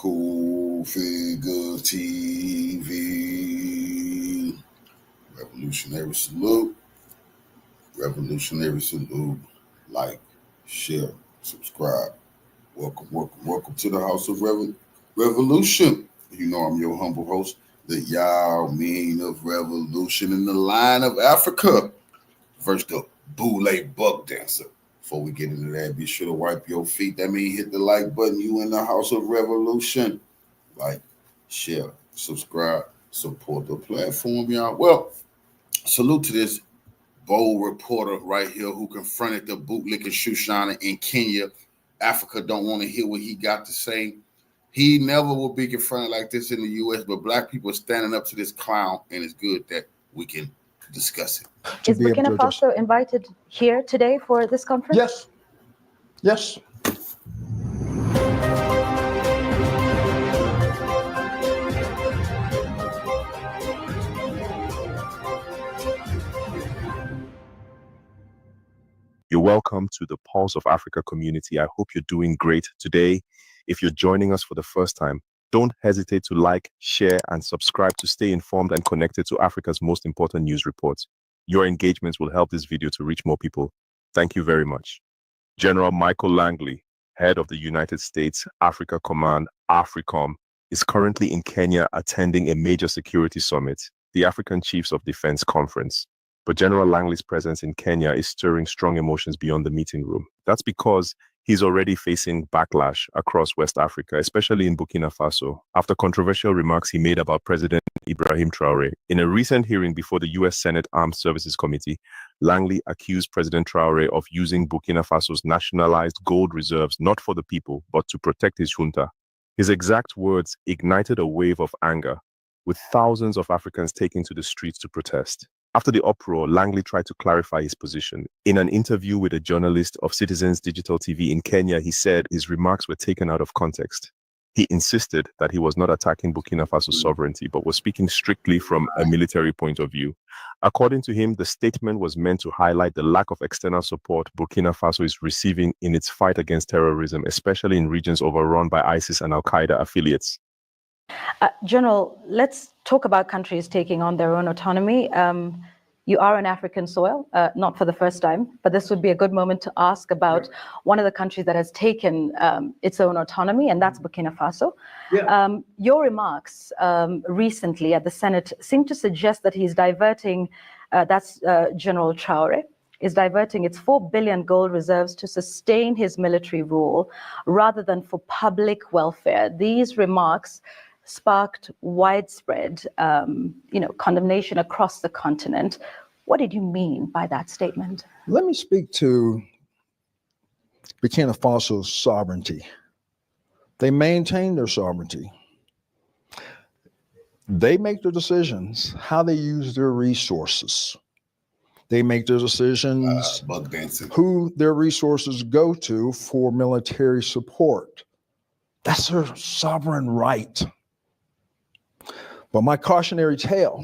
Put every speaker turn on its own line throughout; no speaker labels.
Cool Figure TV. Revolutionary salute. Revolutionary salute. Like, share, subscribe. Welcome to the House of Revolution. You know I'm your humble host, the Yao Mean of Revolution in the line of Africa. First up, Boule Buck Dancer. Before we get into that, be sure to wipe your feet. That means hit the like button. You in the House of Revolution. Like, share, subscribe, support the platform, y'all. Well, salute to this bold reporter right here who confronted the bootlicking shoe shiner in Kenya. Africa don't want to hear what he got to say. He never will be confronted like this in the U.S., but black people are standing up to this clown, and it's good that we can discuss it.
Is Burkina Faso invited here today for this conference?
Yes. Yes.
You're welcome to the Pulse of Africa community. I hope you're doing great today. If you're joining us for the first time, don't hesitate to like, share, and subscribe to stay informed and connected to Africa's most important news reports. Your engagements will help this video to reach more people. Thank you very much. General Michael Langley, head of the United States Africa Command, AFRICOM, is currently in Kenya attending a major security summit, the African Chiefs of Defense Conference. But General Langley's presence in Kenya is stirring strong emotions beyond the meeting room. That's because he's already facing backlash across West Africa, especially in Burkina Faso, after controversial remarks he made about President Ibrahim Traor'e. In a recent hearing before the U.S. Senate Armed Services Committee, Langley accused President Traor'e of using Burkina Faso's nationalized gold reserves not for the people, but to protect his junta. His exact words ignited a wave of anger, with thousands of Africans taking to the streets to protest. After the uproar, Langley tried to clarify his position. In an interview with a journalist of Citizens Digital TV in Kenya, he said his remarks were taken out of context. He insisted that he was not attacking Burkina Faso's sovereignty, but was speaking strictly from a military point of view. According to him, the statement was meant to highlight the lack of external support Burkina Faso is receiving in its fight against terrorism, especially in regions overrun by ISIS and Al-Qaeda affiliates.
General, let's talk about countries taking on their own autonomy. You are on African soil, not for the first time, but this would be a good moment to ask about one of the countries that has taken its own autonomy, and that's Burkina Faso. Yeah. Your remarks recently at the Senate seem to suggest that he's diverting, General Traor'e, is diverting its 4 billion gold reserves to sustain his military rule rather than for public welfare. These remarks sparked widespread, condemnation across the continent. What did you mean by that statement?
Let me speak to Burkina Faso's sovereignty. They maintain their sovereignty. They make their decisions how they use their resources. They make their decisions who their resources go to for military support. That's their sovereign right. But my cautionary tale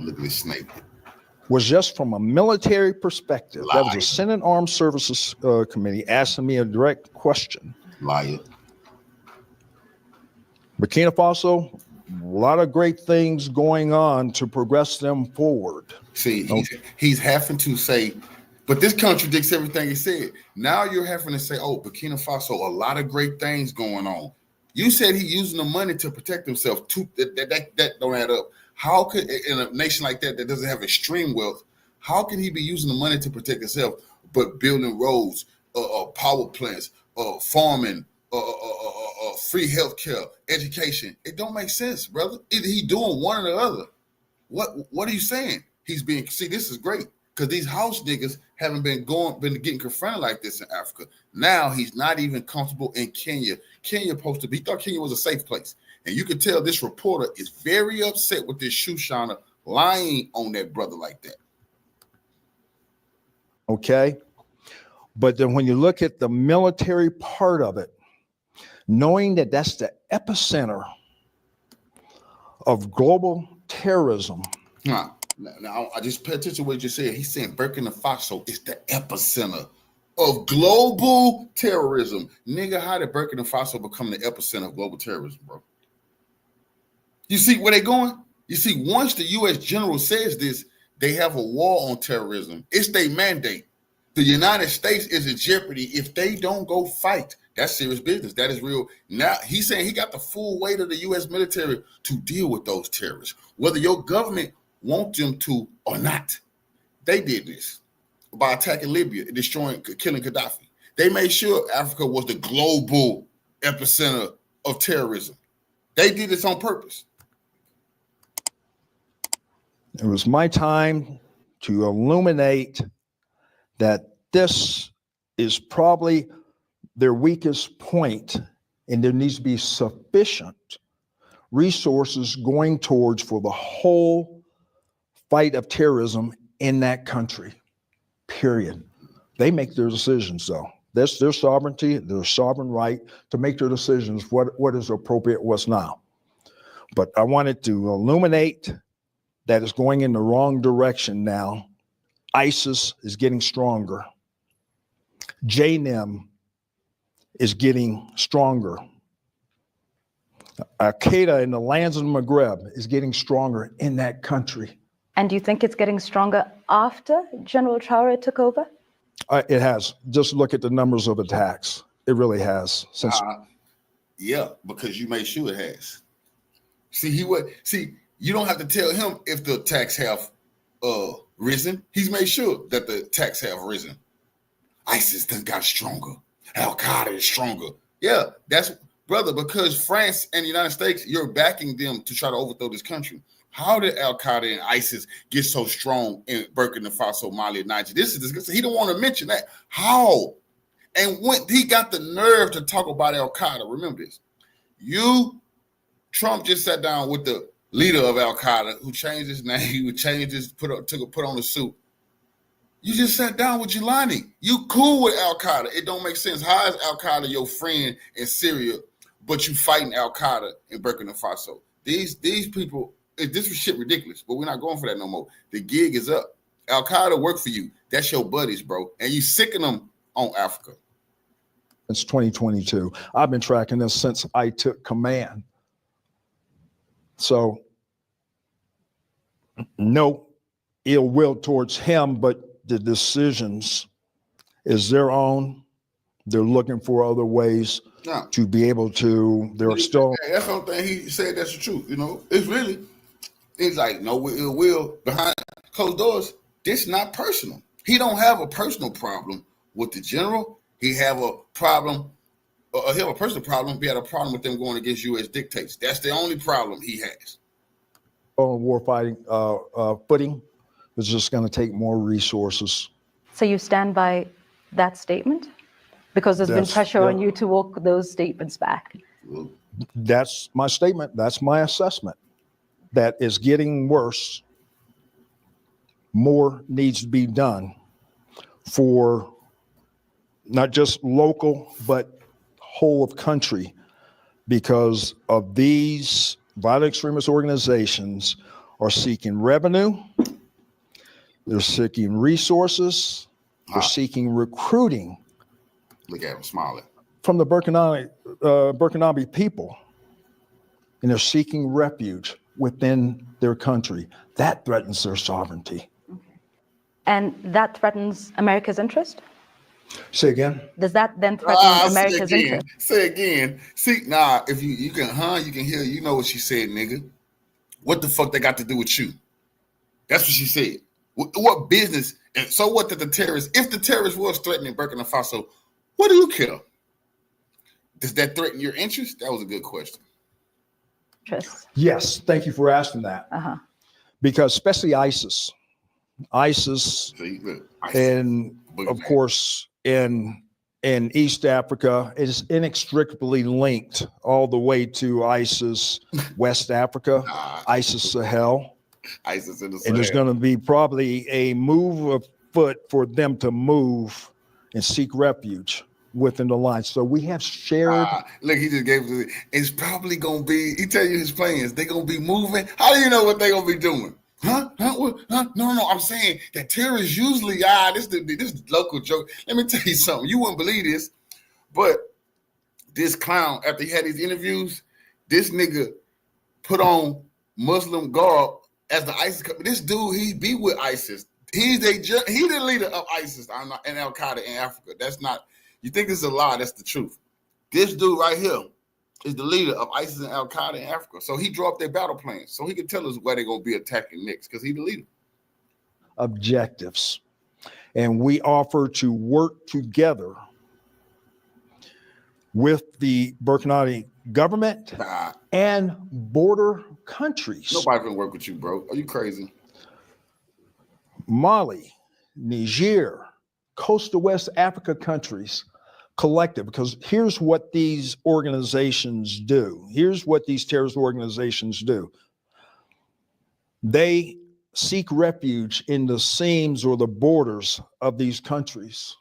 was just from a military perspective. That was a Senate Armed Services Committee asking me a direct question.
Liar.
Burkina Faso, a lot of great things going on to progress them forward.
See, he's having to say, but this contradicts everything he said. Now you're having to say, oh, Burkina Faso, a lot of great things going on. You said he's using the money to protect himself. That don't add up. How could, in a nation like that doesn't have extreme wealth, how can he be using the money to protect himself, but building roads, power plants, farming, free healthcare, education? It don't make sense, brother. Either he doing one or the other. What are you saying? This is great, because these house niggas haven't been getting confronted like this in Africa. Now he's not even comfortable in Kenya. He thought Kenya was a safe place. And you can tell this reporter is very upset with this shoe shiner lying on that brother like that.
Okay. But then when you look at the military part of it, knowing that that's the epicenter of global terrorism.
Now, I just pay attention to what you just said. He's saying Burkina Faso is the epicenter of global terrorism. Nigga, how did Burkina Faso become the epicenter of global terrorism, bro? You see where they going? You see, once the U.S. general says this, they have a war on terrorism. It's their mandate. The United States is in jeopardy if they don't go fight. That's serious business. That is real. Now, he's saying he got the full weight of the U.S. military to deal with those terrorists, whether your government wants them to or not. They did this by attacking Libya and killing Gaddafi. They made sure Africa was the global epicenter of terrorism. They did this on purpose.
It was my time to illuminate that this is probably their weakest point, and there needs to be sufficient resources going towards for the whole fight of terrorism in that country, period. They make their decisions, though. That's their sovereignty, their sovereign right to make their decisions, what is appropriate, what's not. But I wanted to illuminate that it's going in the wrong direction now. ISIS is getting stronger. JNIM is getting stronger. Al-Qaeda in the lands of the Maghreb is getting stronger in that country.
And do you think it's getting stronger after General Traor'e took over?
It has. Just look at the numbers of attacks. It really has.
Yeah, because you made sure it has. You don't have to tell him if the attacks have risen. He's made sure that the attacks have risen. ISIS done got stronger. Al-Qaeda is stronger. Yeah, that's, brother, because France and the United States, you're backing them to try to overthrow this country. How did Al-Qaeda and ISIS get so strong in Burkina Faso, Mali, and Niger? This is disgusting. He don't want to mention that. How? And when he got the nerve to talk about Al-Qaeda, remember this. Trump just sat down with the leader of Al-Qaeda who changed his name, he would change his, put on a suit. You just sat down with Jelani. You cool with Al-Qaeda. It don't make sense. How is Al-Qaeda your friend in Syria, but you fighting Al-Qaeda in Burkina Faso? These people, this was shit ridiculous, but we're not going for that no more. The gig is up. Al-Qaeda work for you. That's your buddies, bro. And you sicking them on Africa.
It's 2022. I've been tracking this since I took command. So no ill will towards him, but the decisions is their own. They're looking for other ways to be able to, that's the
only thing he said, that's the truth, it's like no ill will behind closed doors. This not personal. He don't have a personal problem with the general. He have a problem, he have a personal problem. He had a problem with them going against U.S. dictates. That's the only problem he has.
On war fighting footing. It's just going to take more resources.
So you stand by that statement? Because there's been pressure on you to walk those statements back.
That's my statement. That's my assessment. That is getting worse. More needs to be done for not just local, but whole of country, because of these violent extremist organizations are seeking revenue. They're seeking resources. They're seeking recruiting.
Look at him smiling.
From the Burkinabe people. And they're seeking refuge within their country. That threatens their sovereignty.
Okay. And that threatens America's interest?
Say again?
Does that then threaten America's interest?
Say again. See, if you can hear, you know what she said, nigga. What the fuck they got to do with you? That's what she said. What business? And so what did the terrorists, if the terrorists was threatening Burkina Faso, what do you care? Does that threaten your interest? That was a good question.
Yes, thank you for asking that. Because especially ISIS, and of course in East Africa is inextricably linked all the way to ISIS West Africa, ISIS Sahel.
ISIS in the Sahel.
And there's going to be probably a move afoot for them to move and seek refuge within the line. So we have shared.
Look, he just gave it. It's probably going to be, he tell you his plans. They're going to be moving. How do you know what they're going to be doing? Huh? No. I'm saying that terrorists usually, this is local joke. Let me tell you something. You wouldn't believe this, but this clown, after he had these interviews, this nigga put on Muslim garb as the ISIS. This dude, he be with ISIS. He's the leader of ISIS and Al Qaeda in Africa. That's not. You think this is a lie? That's the truth. This dude right here is the leader of ISIS and Al Qaeda in Africa. So he drew up their battle plans, so he can tell us where they're gonna be attacking next, because he's the leader.
Objectives, and we offer to work together with the Burkinabe government and border countries.
Nobody can work with you, bro. Are you crazy?
Mali, Niger, coastal West Africa countries collective, because here's what these organizations do. Here's what these terrorist organizations do. They seek refuge in the seams or the borders of these countries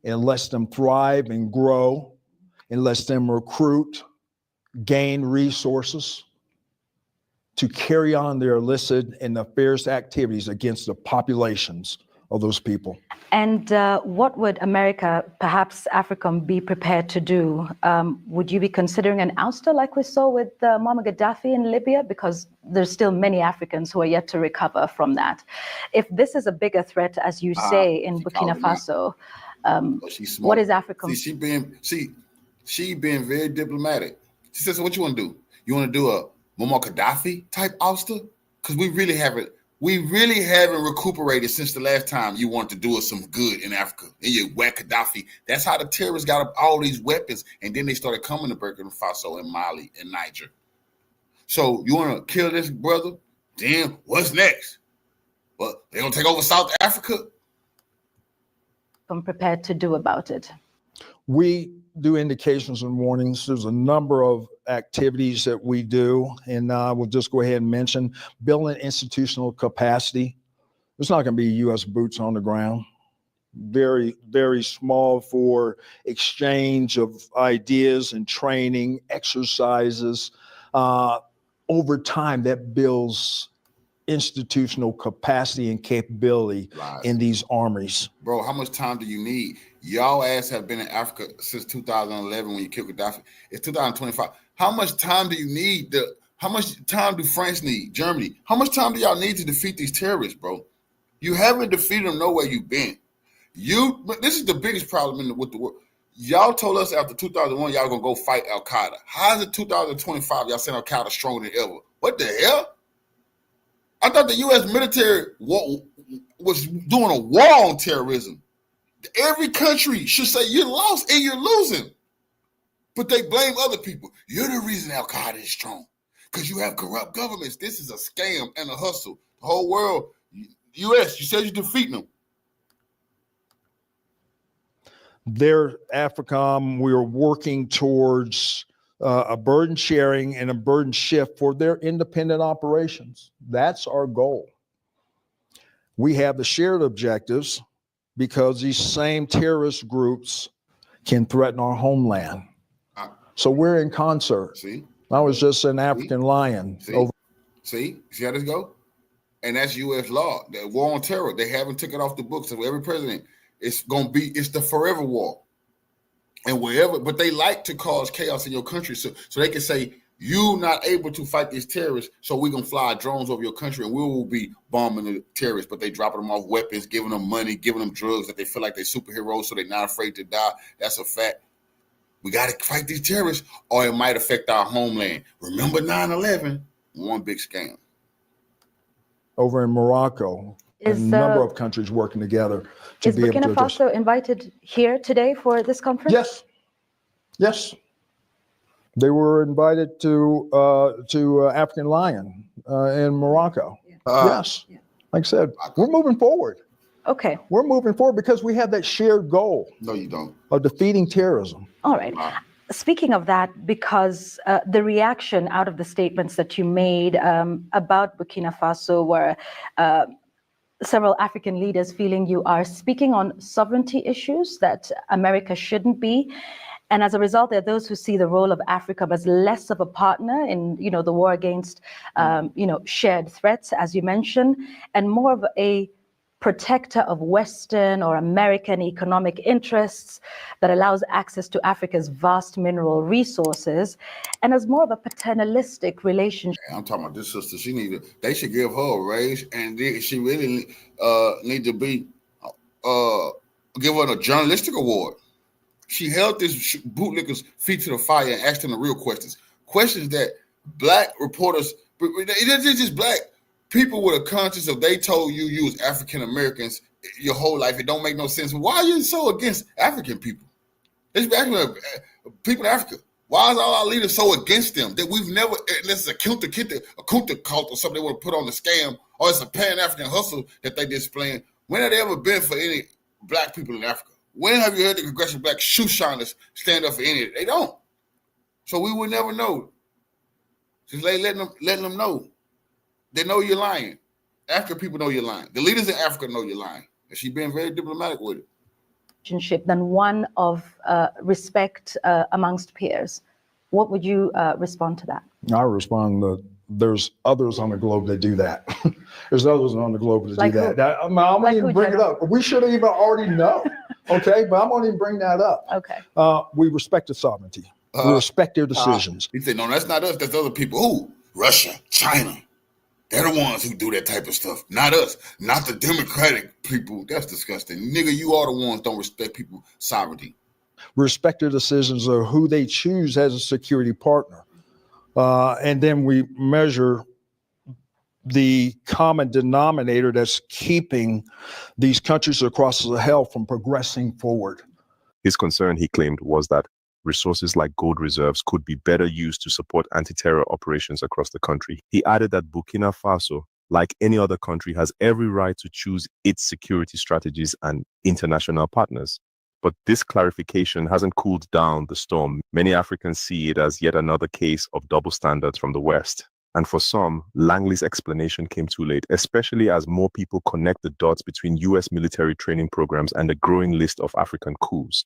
and lets them thrive and grow, and lets them recruit, gain resources to carry on their illicit and nefarious activities against the populations of those people.
And what would America, perhaps AFRICOM, be prepared to do? Would you be considering an ouster like we saw with Muammar Gaddafi in Libya? Because there's still many Africans who are yet to recover from that. If this is a bigger threat, as you say, in Burkina Faso, what is AFRICOM?
She being very diplomatic. She says, so what you want to do? You want to do a Muammar Gaddafi type ouster? Because we really haven't recuperated since the last time you wanted to do us some good in Africa. And you whack Gaddafi. That's how the terrorists got all these weapons, and then they started coming to Burkina Faso and Mali and Niger. So you want to kill this brother? Then what's next? Well, they're going to take over South Africa?
I'm prepared to do about it.
We do indications and warnings. There's a number of activities that we do, and we'll just go ahead and mention building institutional capacity. There's not going to be U.S. boots on the ground. Very, very small for exchange of ideas and training, exercises. Over time, that builds institutional capacity and capability in these armies.
Bro, how much time do you need? Y'all ass have been in Africa since 2011 when you killed Gaddafi. It's 2025. How much time do you need? How much time do France need? Germany? How much time do y'all need to defeat these terrorists, bro? You haven't defeated them nowhere you've been. This is the biggest problem with the world. Y'all told us after 2001 y'all gonna go fight Al Qaeda. How is it 2025 y'all saying Al Qaeda stronger than ever? What the hell? I thought the U.S. military was doing a war on terrorism. Every country should say you're lost and you're losing. But they blame other people. You're the reason Al Qaeda is strong, because you have corrupt governments. This is a scam and a hustle. The whole world, U.S., you said you're defeating them.
There, AFRICOM, we are working towards a burden sharing and a burden shift for their independent operations. That's our goal. We have the shared objectives because these same terrorist groups can threaten our homeland. So we're in concert.
See?
I was just an African lion.
See how this go? And that's U.S. law. The war on terror, they haven't took it off the books of every president. It's the forever war. And wherever, but they like to cause chaos in your country so they can say, you're not able to fight these terrorists, so we're going to fly drones over your country and we will be bombing the terrorists, but they dropping them off weapons, giving them money, giving them drugs that they feel like they're superheroes, so they're not afraid to die. That's a fact. We got to fight these terrorists or it might affect our homeland. Remember 9/11? One big scam.
Over in Morocco, a number of countries working together to be able to
Burkina Faso invited here today for this conference?
Yes. They were invited to African Lion in Morocco. Yes. Like I said, we're moving forward.
Okay.
We're moving forward because we have that shared goal.
No, you don't.
Of defeating terrorism.
All right. Speaking of that, because the reaction out of the statements that you made about Burkina Faso were several African leaders feeling you are speaking on sovereignty issues that America shouldn't be. And as a result, there are those who see the role of Africa as less of a partner in, the war against, shared threats, as you mentioned, and more of a protector of Western or American economic interests that allows access to Africa's vast mineral resources, and as more of a paternalistic relationship.
I'm talking about this sister. They should give her a raise, and she really need to be give her a journalistic award. She held this bootlickers' feet to the fire and asked them the real questions that Black reporters, it's just Black people with a conscience of they told you was African Americans your whole life. It don't make no sense. Why are you so against African people? It's people in Africa. Why is all our leaders so against them that we've never, unless it's a Kunta cult or something they want to put on the scam, or it's a Pan-African hustle that they displaying? When have they ever been for any Black people in Africa? When have you heard the Congressional Black shoe shiners stand up for any of it? They don't. So we would never know. Just letting them know. They know you're lying. African people know you're lying. The leaders in Africa know you're lying. And she's been very diplomatic with it.
Than one of respect amongst peers. What would you respond to that?
I respond that there's others on the globe that do that. There's others on the globe that do that. I'm going to even bring it up. We should have even already know. Okay, but I'm going to even bring that up.
Okay.
We respect the sovereignty. We respect their decisions.
He said, no, that's not us. That's other people. Who? Russia, China. They're the ones who do that type of stuff. Not us. Not the Democratic people. That's disgusting. Nigga, you are the ones don't respect people's sovereignty.
Respect their decisions of who they choose as a security partner. And then we measure the common denominator that's keeping these countries across the Sahel from progressing forward.
His concern, he claimed, was that resources like gold reserves could be better used to support anti-terror operations across the country. He added that Burkina Faso, like any other country, has every right to choose its security strategies and international partners. But this clarification hasn't cooled down the storm. Many Africans see it as yet another case of double standards from the West. And for some, Langley's explanation came too late, especially as more people connect the dots between US military training programs and a growing list of African coups.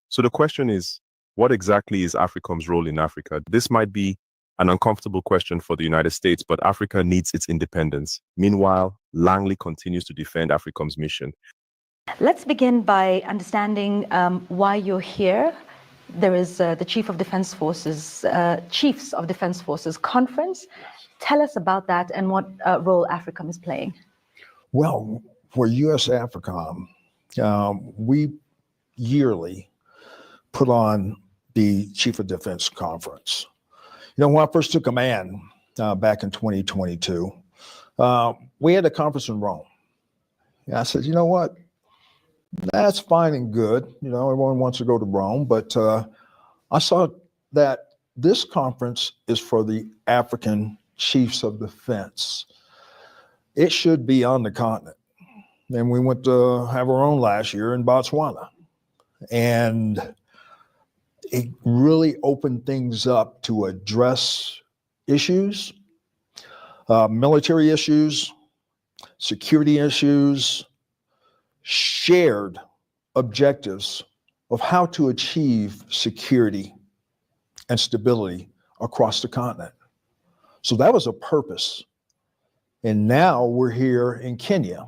So the question is, what exactly is AFRICOM's role in Africa? This might be an uncomfortable question for the United States, but Africa needs its independence. Meanwhile, Langley continues to defend AFRICOM's mission.
Let's begin by understanding why you're here. There is the Chiefs of Defense Forces conference. Tell us about that and what role AFRICOM is playing.
Well, for US AFRICOM, we yearly put on the Chief of Defense Conference. You know, when I first took command back in 2022, we had a conference in Rome. And I said, you know what? That's fine and good. You know, everyone wants to go to Rome, but I saw that this conference is for the African Chiefs of Defense. It should be on the continent. And we went to have our own last year in Botswana. And it really opened things up to address issues, military issues, security issues, shared objectives of how to achieve security and stability across the continent. So that was a purpose. And now we're here in Kenya.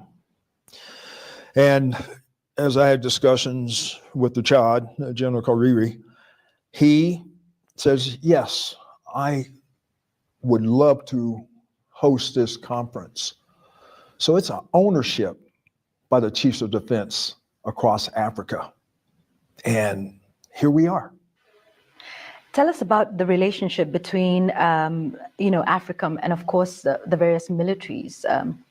And as I had discussions with the Chad, General Traor'e, he says, yes, I would love to host this conference. So it's an ownership by the Chiefs of Defense across Africa. And here we are.
Tell us about the relationship between, AFRICOM and, of course, the various militaries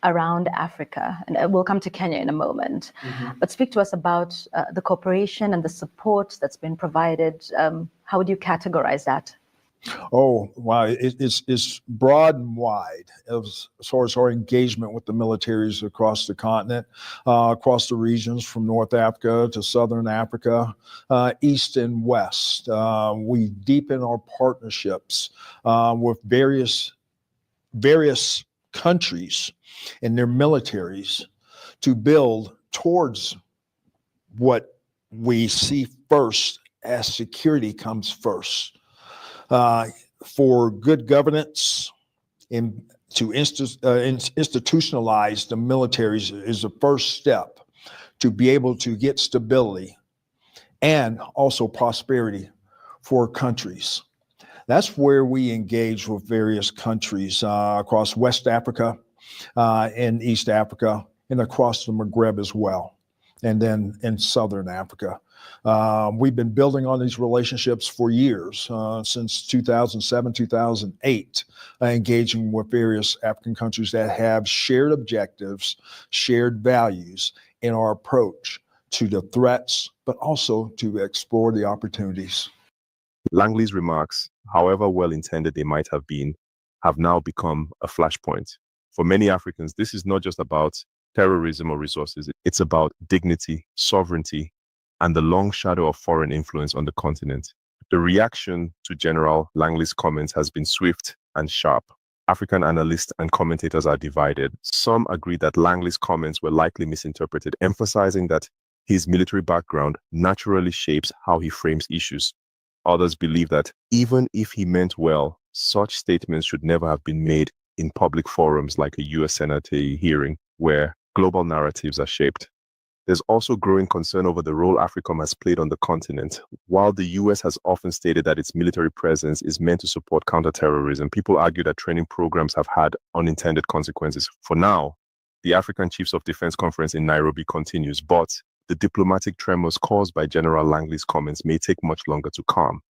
around Africa. And we'll come to Kenya in a moment. Mm-hmm. But speak to us about the cooperation and the support that's been provided. How would you categorize that?
Oh, wow. It's broad and wide as far as our engagement with the militaries across the continent, across the regions from North Africa to Southern Africa, East and West. We deepen our partnerships with various countries and their militaries to build towards what we see first as security comes first. For good governance institutionalize the militaries is the first step to be able to get stability and also prosperity for countries. That's where we engage with various countries across West Africa and East Africa and across the Maghreb as well, and then in Southern Africa. We've been building on these relationships for years, since 2007, 2008, engaging with various African countries that have shared objectives, shared values in our approach to the threats, but also to explore the opportunities.
Langley's remarks, however well-intended they might have been, have now become a flashpoint. For many Africans, this is not just about terrorism or resources. It's about dignity, sovereignty, and the long shadow of foreign influence on the continent. The reaction to General Langley's comments has been swift and sharp. African analysts and commentators are divided. Some agree that Langley's comments were likely misinterpreted, emphasizing that his military background naturally shapes how he frames issues. Others believe that even if he meant well, such statements should never have been made in public forums like a US Senate hearing, where global narratives are shaped. There's also growing concern over the role AFRICOM has played on the continent. While the US has often stated that its military presence is meant to support counterterrorism, people argue that training programs have had unintended consequences. For now, the African Chiefs of Defense Conference in Nairobi continues, but the diplomatic tremors caused by General Langley's comments may take much longer to calm.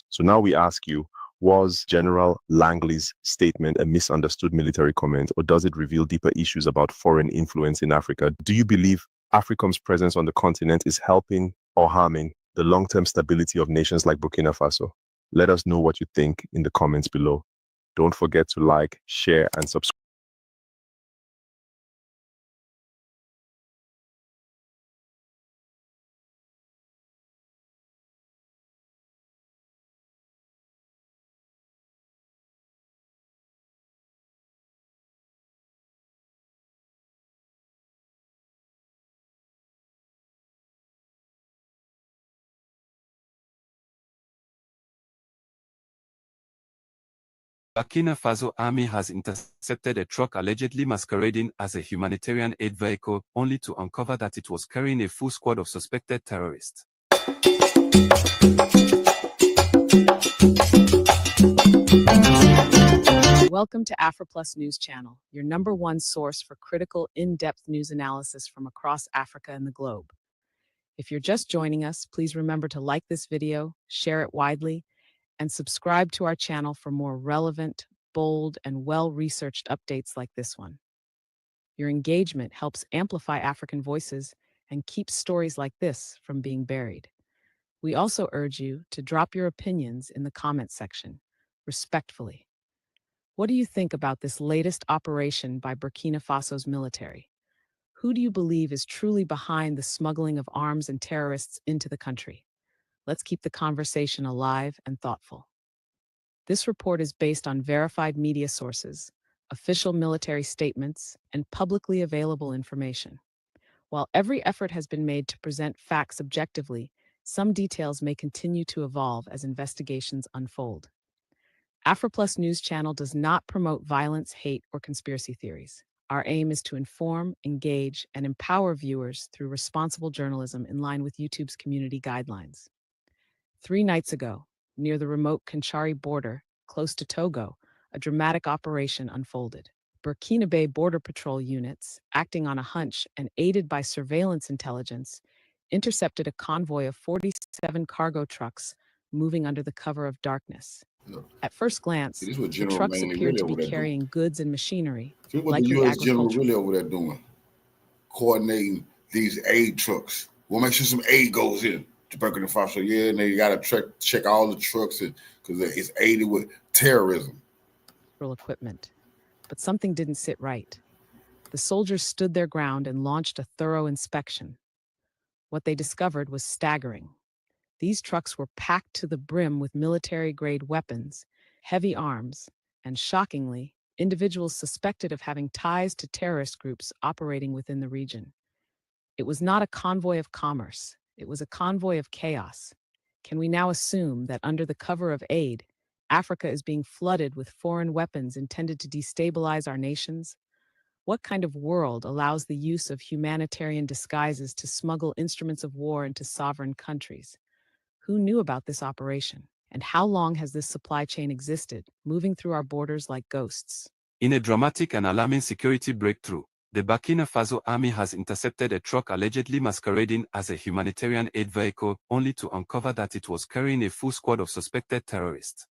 So now we ask you, was General Langley's statement a misunderstood military comment, or does it reveal deeper issues about foreign influence in Africa? Do you believe AFRICOM's presence on the continent is helping or harming the long-term stability of nations like Burkina Faso? Let us know what you think in the comments below. Don't forget to like, share, and subscribe.
Burkina Faso army has intercepted a truck allegedly masquerading as a humanitarian aid vehicle, only to uncover that it was carrying a full squad of suspected terrorists.
Welcome to AfriPlus News Channel, your #1 source for critical, in-depth news analysis from across Africa and the globe. If you're just joining us, please remember to like this video, share it widely, and subscribe to our channel for more relevant, bold, and well-researched updates like this one. Your engagement helps amplify African voices and keeps stories like this from being buried. We also urge you to drop your opinions in the comments section, respectfully. What do you think about this latest operation by Burkina Faso's military? Who do you believe is truly behind the smuggling of arms and terrorists into the country? Let's keep the conversation alive and thoughtful. This report is based on verified media sources, official military statements, and publicly available information. While every effort has been made to present facts objectively, some details may continue to evolve as investigations unfold. AfriPlus News Channel does not promote violence, hate, or conspiracy theories. Our aim is to inform, engage, and empower viewers through responsible journalism in line with YouTube's community guidelines. 3 nights ago, near the remote Kanchari border, close to Togo, a dramatic operation unfolded. Burkinabe Border Patrol units, acting on a hunch and aided by surveillance intelligence, intercepted a convoy of 47 cargo trucks moving under the cover of darkness. At first glance, the trucks appeared to be carrying goods and machinery, likely
the US General
agricultural.
really over there doing, coordinating these aid trucks. We'll make sure some aid goes in to Burkina Faso. Yeah, and they got to check all the trucks because it's aided with terrorism.
Equipment. But something didn't sit right. The soldiers stood their ground and launched a thorough inspection. What they discovered was staggering. These trucks were packed to the brim with military-grade weapons, heavy arms, and shockingly, individuals suspected of having ties to terrorist groups operating within the region. It was not a convoy of commerce. It was a convoy of chaos. Can we now assume that under the cover of aid, Africa is being flooded with foreign weapons intended to destabilize our nations? What kind of world allows the use of humanitarian disguises to smuggle instruments of war into sovereign countries? Who knew about this operation? And how long has this supply chain existed, moving through our borders like ghosts?
In a dramatic and alarming security breakthrough, the Burkina Faso army has intercepted a truck allegedly masquerading as a humanitarian aid vehicle, only to uncover that it was carrying a full squad of suspected terrorists.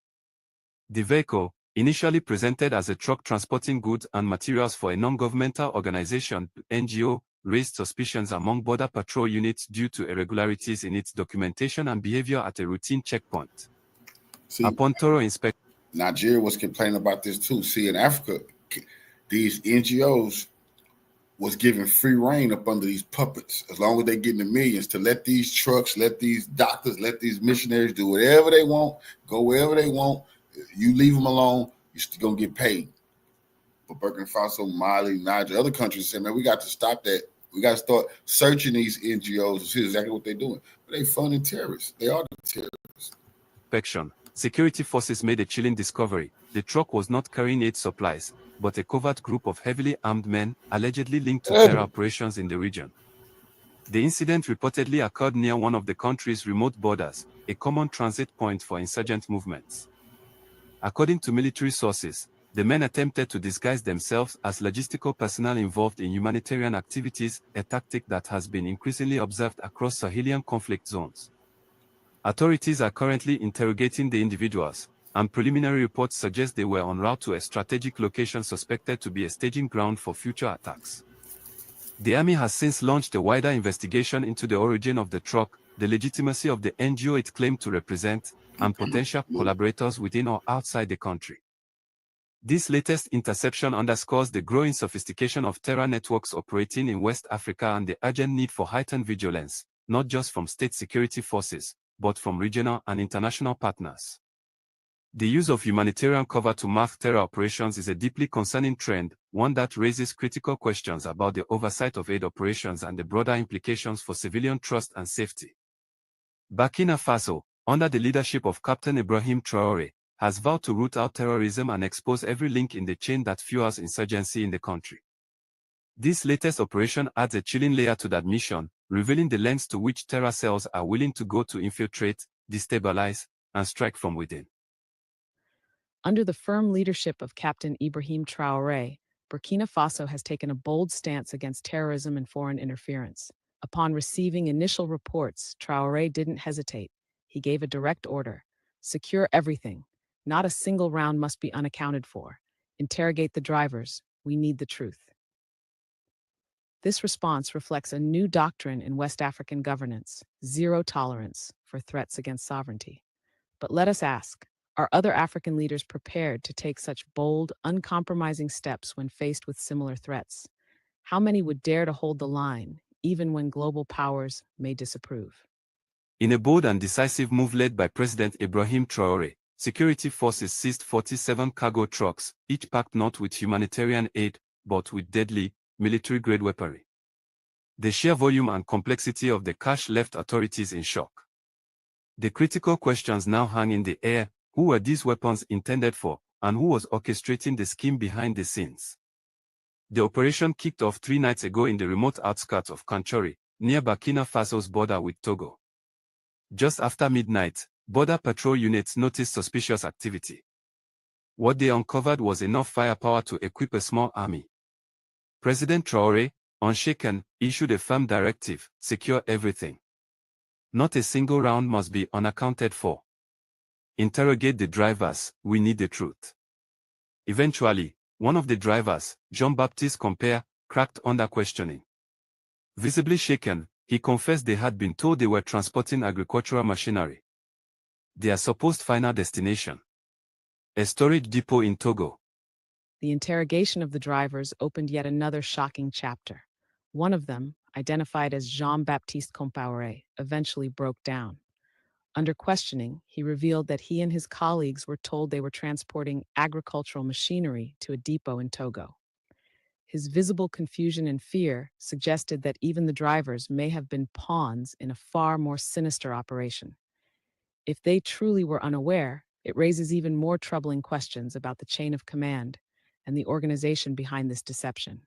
The vehicle, initially presented as a truck transporting goods and materials for a non-governmental organization, NGO, raised suspicions among border patrol units due to irregularities in its documentation and behavior at a routine checkpoint.
See,
Upon thorough inspection,
Nigeria was complaining about this too. See, in Africa, these NGOs was giving free reign up under these puppets, as long as they getting the millions, to let these trucks, let these doctors, let these missionaries do whatever they want, go wherever they want. You leave them alone, you're still gonna get paid. But Burkina Faso, Mali, Niger, other countries say, man, we got to stop that. We got to start searching these NGOs to see exactly what they're doing. But they funding terrorists. They are the terrorists.
Security forces made a chilling discovery. The truck was not carrying aid supplies, but a covert group of heavily armed men, allegedly linked to terror operations in the region. The incident reportedly occurred near one of the country's remote borders, a common transit point for insurgent movements. According to military sources, the men attempted to disguise themselves as logistical personnel involved in humanitarian activities, a tactic that has been increasingly observed across Sahelian conflict zones. Authorities are currently interrogating the individuals, and preliminary reports suggest they were en route to a strategic location suspected to be a staging ground for future attacks. The army has since launched a wider investigation into the origin of the truck, the legitimacy of the NGO it claimed to represent, and potential collaborators within or outside the country. This latest interception underscores the growing sophistication of terror networks operating in West Africa and the urgent need for heightened vigilance, not just from state security forces, but from regional and international partners. The use of humanitarian cover to mask terror operations is a deeply concerning trend, one that raises critical questions about the oversight of aid operations and the broader implications for civilian trust and safety. Burkina Faso, under the leadership of Captain Ibrahim Traor'e, has vowed to root out terrorism and expose every link in the chain that fuels insurgency in the country. This latest operation adds a chilling layer to that mission, revealing the lengths to which terror cells are willing to go to infiltrate, destabilize, and strike from within.
Under the firm leadership of Captain Ibrahim Traor'e, Burkina Faso has taken a bold stance against terrorism and foreign interference. Upon receiving initial reports, Traor'e didn't hesitate. He gave a direct order: secure everything. Not a single round must be unaccounted for. Interrogate the drivers. We need the truth. This response reflects a new doctrine in West African governance: zero tolerance for threats against sovereignty. But let us ask, are other African leaders prepared to take such bold, uncompromising steps when faced with similar threats? How many would dare to hold the line, even when global powers may disapprove?
In a bold and decisive move led by President Ibrahim Traor'e, security forces seized 47 cargo trucks, each packed not with humanitarian aid, but with deadly, military-grade weaponry. The sheer volume and complexity of the cache left authorities in shock. The critical questions now hang in the air: who were these weapons intended for, and who was orchestrating the scheme behind the scenes? The operation kicked off 3 nights ago in the remote outskirts of Kanchori, near Burkina Faso's border with Togo. Just after midnight, border patrol units noticed suspicious activity. What they uncovered was enough firepower to equip a small army. President Traor'e, unshaken, issued a firm directive: secure everything. Not a single round must be unaccounted for. Interrogate the drivers, we need the truth. Eventually, one of the drivers, Jean-Baptiste Compere, cracked under questioning. Visibly shaken, he confessed they had been told they were transporting agricultural machinery. Their supposed final destination: a storage depot in Togo.
The interrogation of the drivers opened yet another shocking chapter. One of them, identified as Jean-Baptiste Compere, eventually broke down. Under questioning, he revealed that he and his colleagues were told they were transporting agricultural machinery to a depot in Togo. His visible confusion and fear suggested that even the drivers may have been pawns in a far more sinister operation. If they truly were unaware, It raises even more troubling questions about the chain of command and the organization behind this deception.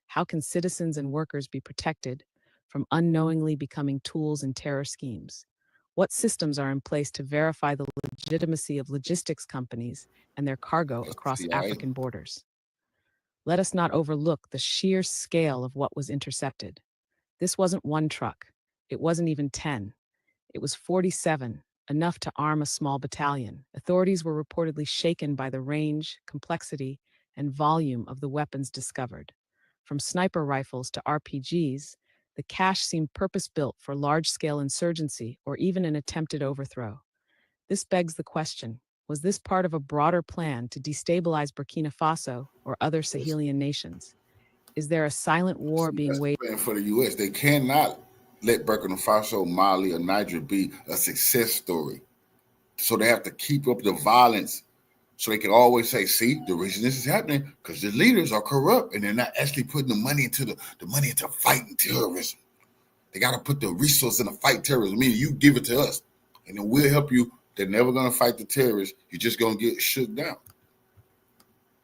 How can citizens and workers be protected from unknowingly becoming tools in terror schemes? What systems are in place to verify the legitimacy of logistics companies and their cargo across African borders? Let us not overlook the sheer scale of what was intercepted. This wasn't one truck. It wasn't even 10. It was 47, enough to arm a small battalion. Authorities were reportedly shaken by the range, complexity, and volume of the weapons discovered. From sniper rifles to RPGs, the cache seemed purpose-built for large-scale insurgency or even an attempted overthrow. This begs the question, was this part of a broader plan to destabilize Burkina Faso or other Sahelian nations? Is there a silent war being waged
for the U.S.? They cannot let Burkina Faso, Mali, or Niger be a success story. So they have to keep up the violence so they can always say, see, the reason this is happening because the leaders are corrupt and they're not actually putting the money into fighting terrorism. They got to put the resource in to fight terrorism. Meaning you give it to us and then we'll help you. They're never going to fight the terrorists. You're just going to get shook down.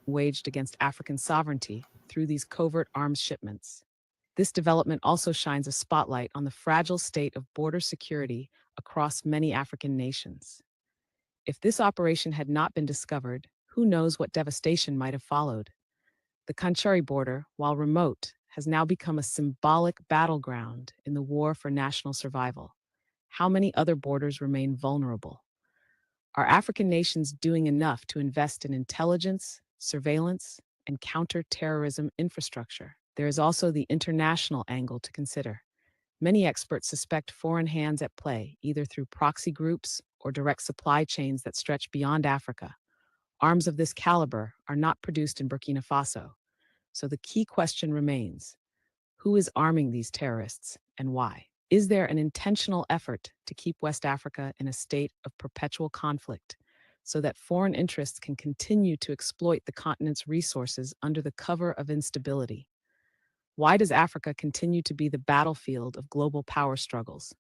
Waged against African sovereignty through these covert arms shipments. This development also shines a spotlight on the fragile state of border security across many African nations. If this operation had not been discovered, who knows what devastation might have followed. The Kanchari border, while remote, has now become a symbolic battleground in the war for national survival. How many other borders remain vulnerable? Are African nations doing enough to invest in intelligence, surveillance, and counter-terrorism infrastructure? There is also the international angle to consider. Many experts suspect foreign hands at play, either through proxy groups or direct supply chains that stretch beyond Africa. Arms of this caliber are not produced in Burkina Faso. So the key question remains, who is arming these terrorists and why? Is there an intentional effort to keep West Africa in a state of perpetual conflict so that foreign interests can continue to exploit the continent's resources under the cover of instability? Why does Africa continue to be the battlefield of global power struggles?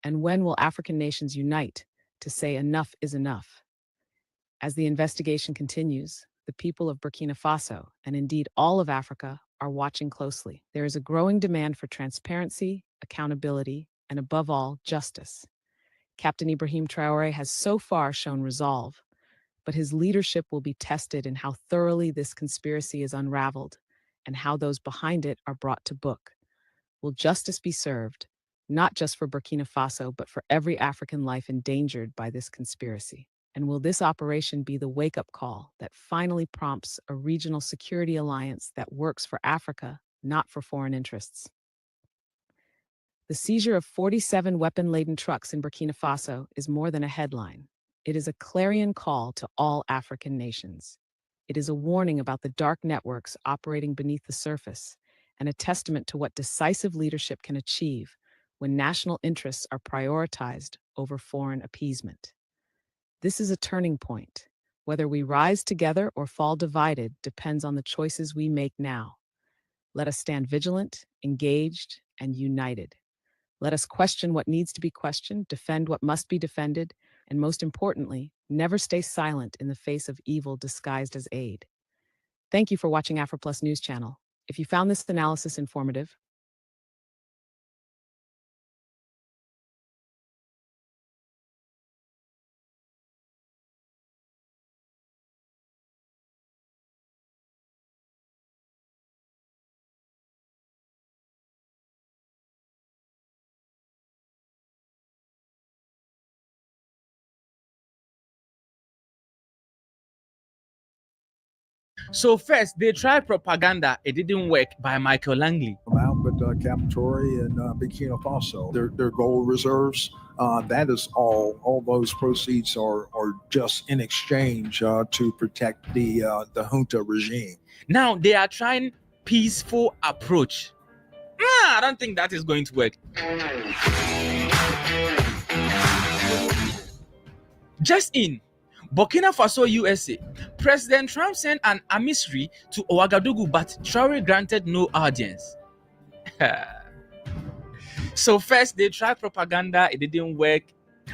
And when will African nations unite to say enough is enough? As the investigation continues, the people of Burkina Faso, and indeed all of Africa, are watching closely. There is a growing demand for transparency, accountability, and above all, justice. Captain Ibrahim Traor'e has so far shown resolve, but his leadership will be tested in how thoroughly this conspiracy is unraveled and how those behind it are brought to book. Will justice be served, not just for Burkina Faso, but for every African life endangered by this conspiracy? And will this operation be the wake-up call that finally prompts a regional security alliance that works for Africa, not for foreign interests? The seizure of 47 weapon-laden trucks in Burkina Faso is more than a headline. It is a clarion call to all African nations. It is a warning about the dark networks operating beneath the surface and a testament to what decisive leadership can achieve when national interests are prioritized over foreign appeasement. This is a turning point. Whether we rise together or fall divided depends on the choices we make now. Let us stand vigilant, engaged, and united. Let us question what needs to be questioned, defend what must be defended, and most importantly, never stay silent in the face of evil disguised as aid. Thank you for watching AfriPlus News Channel. If you found this analysis informative,
So first, they tried propaganda. It didn't work by Michael Langley.
But Captain Traor'e and Burkina Faso, their gold reserves, that is all those proceeds are just in exchange to protect the junta regime.
Now they are trying peaceful approach. I don't think that is going to work. Just in Burkina Faso, USA, President Trump sent an emissary to Ouagadougou, but Traor'e granted no audience. So first they tried propaganda, it didn't work.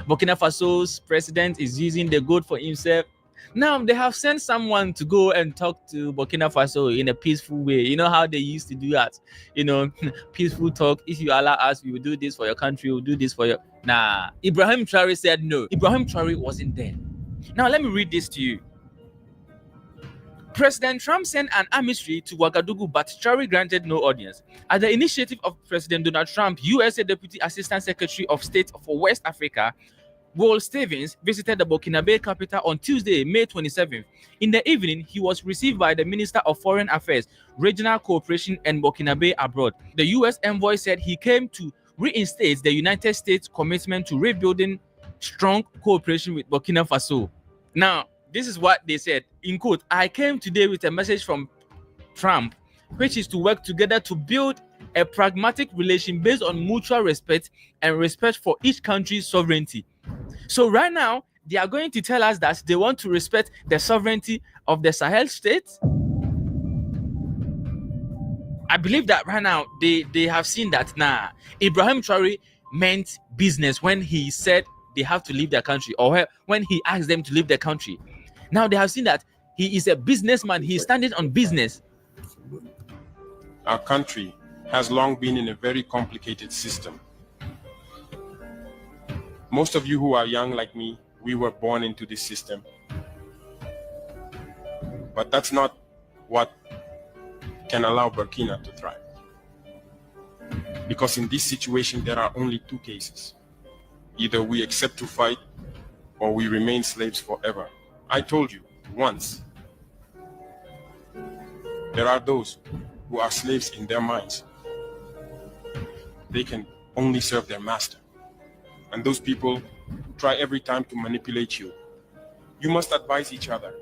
Burkina Faso's president is using the goat for himself. Now they have sent someone to go and talk to Burkina Faso in a peaceful way. You know how they used to do that? You know, peaceful talk. If you allow us, we will do this for your country, we'll do this for your... Nah, Ibrahim Traor'e said no. Ibrahim Traor'e wasn't there. Now let me read this to you. President Trump sent an emissary to Ouagadougou, but Traor'e granted no audience. At the initiative of President Donald Trump, USA Deputy Assistant Secretary of State for West Africa, Boule visited the Burkinabe capital on Tuesday, May 27th. In the evening, he was received by the Minister of Foreign Affairs, Regional Cooperation and Burkinabe Abroad. The U.S. envoy said he came to reinstate the United States' commitment to rebuilding strong cooperation with Burkina Faso. Now, this is what they said, in quote, "I came today with a message from Trump, which is to work together to build a pragmatic relation based on mutual respect and respect for each country's sovereignty." So right now, they are going to tell us that they want to respect the sovereignty of the Sahel states. I believe that right now, they have seen that, nah, Ibrahim Traor'e meant business when he said they have to leave their country, or when he asked them to leave their country. Now they have seen that he is a businessman. He is standing on business.
Our country has long been in a very complicated system. Most of you who are young like me, we were born into this system. But that's not what can allow Burkina to thrive. Because in this situation, there are only two cases. Either we accept to fight, or we remain slaves forever. I told you once, there are those who are slaves in their minds. They can only serve their master. And those people try every time to manipulate you. You must advise each other.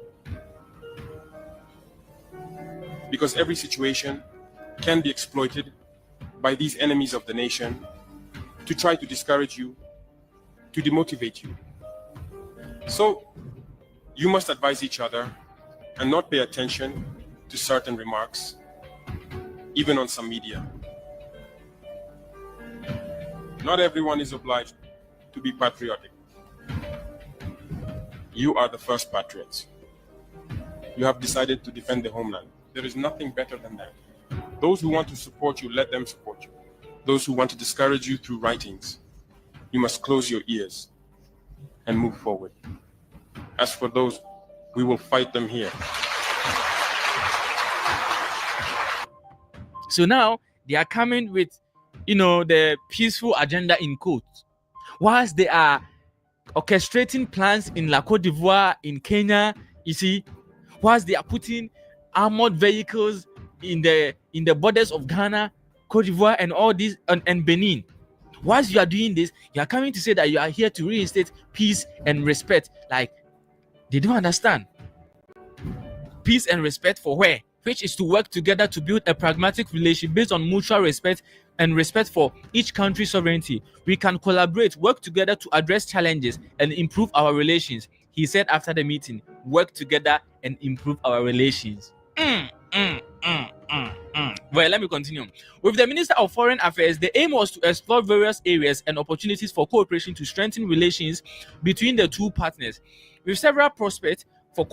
Because every situation can be exploited by these enemies of the nation to try to discourage you, to demotivate you. So you must advise each other and not pay attention to certain remarks, even on some media. Not everyone is obliged to be patriotic. You are the first patriots. You have decided to defend the homeland. There is nothing better than that. Those who want to support you, let them support you. Those who want to discourage you through writings, you must close your ears and move forward. As for those, we will fight them here.
So now they are coming with, the peaceful agenda in quotes. Whilst they are orchestrating plans in La Côte d'Ivoire, in Kenya, you see, whilst they are putting armored vehicles in the borders of Ghana, Côte d'Ivoire, and all these, and Benin. Whilst you are doing this, you are coming to say that you are here to reinstate peace and respect. Like, they don't understand. Peace and respect for where? Which is to work together to build a pragmatic relation based on mutual respect and respect for each country's sovereignty. We can collaborate, work together to address challenges and improve our relations. He said after the meeting, work together and improve our relations. Well, let me continue. With the Minister of Foreign Affairs, the aim was to explore various areas and opportunities for cooperation to strengthen relations between the two partners, with several prospects for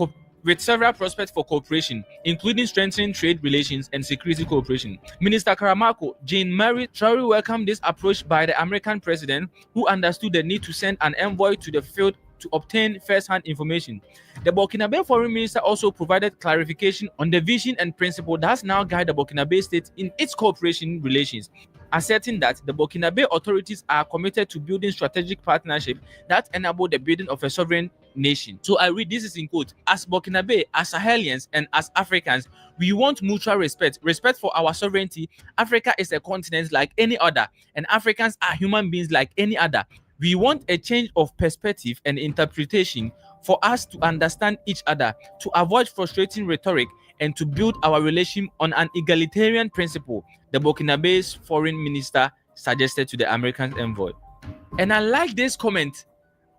cooperation, including strengthening trade relations and security cooperation. Minister Karamako Jean-Marie Traor'e welcomed this approach by the American president, who understood the need to send an envoy to the field to obtain first-hand information. The Burkinabe foreign minister also provided clarification on the vision and principle that has now guided the Burkinabe state in its cooperation relations, asserting that the Burkinabe authorities are committed to building strategic partnership that enable the building of a sovereign nation. So I read, this is in quote, "As Burkinabe, as Sahelians, and as Africans, we want mutual respect for our sovereignty. Africa is a continent like any other, and Africans are human beings like any other. We want a change of perspective and interpretation for us to understand each other, to avoid frustrating rhetoric, and to build our relation on an egalitarian principle," the Burkinabe's foreign minister suggested to the American envoy. And I like this comment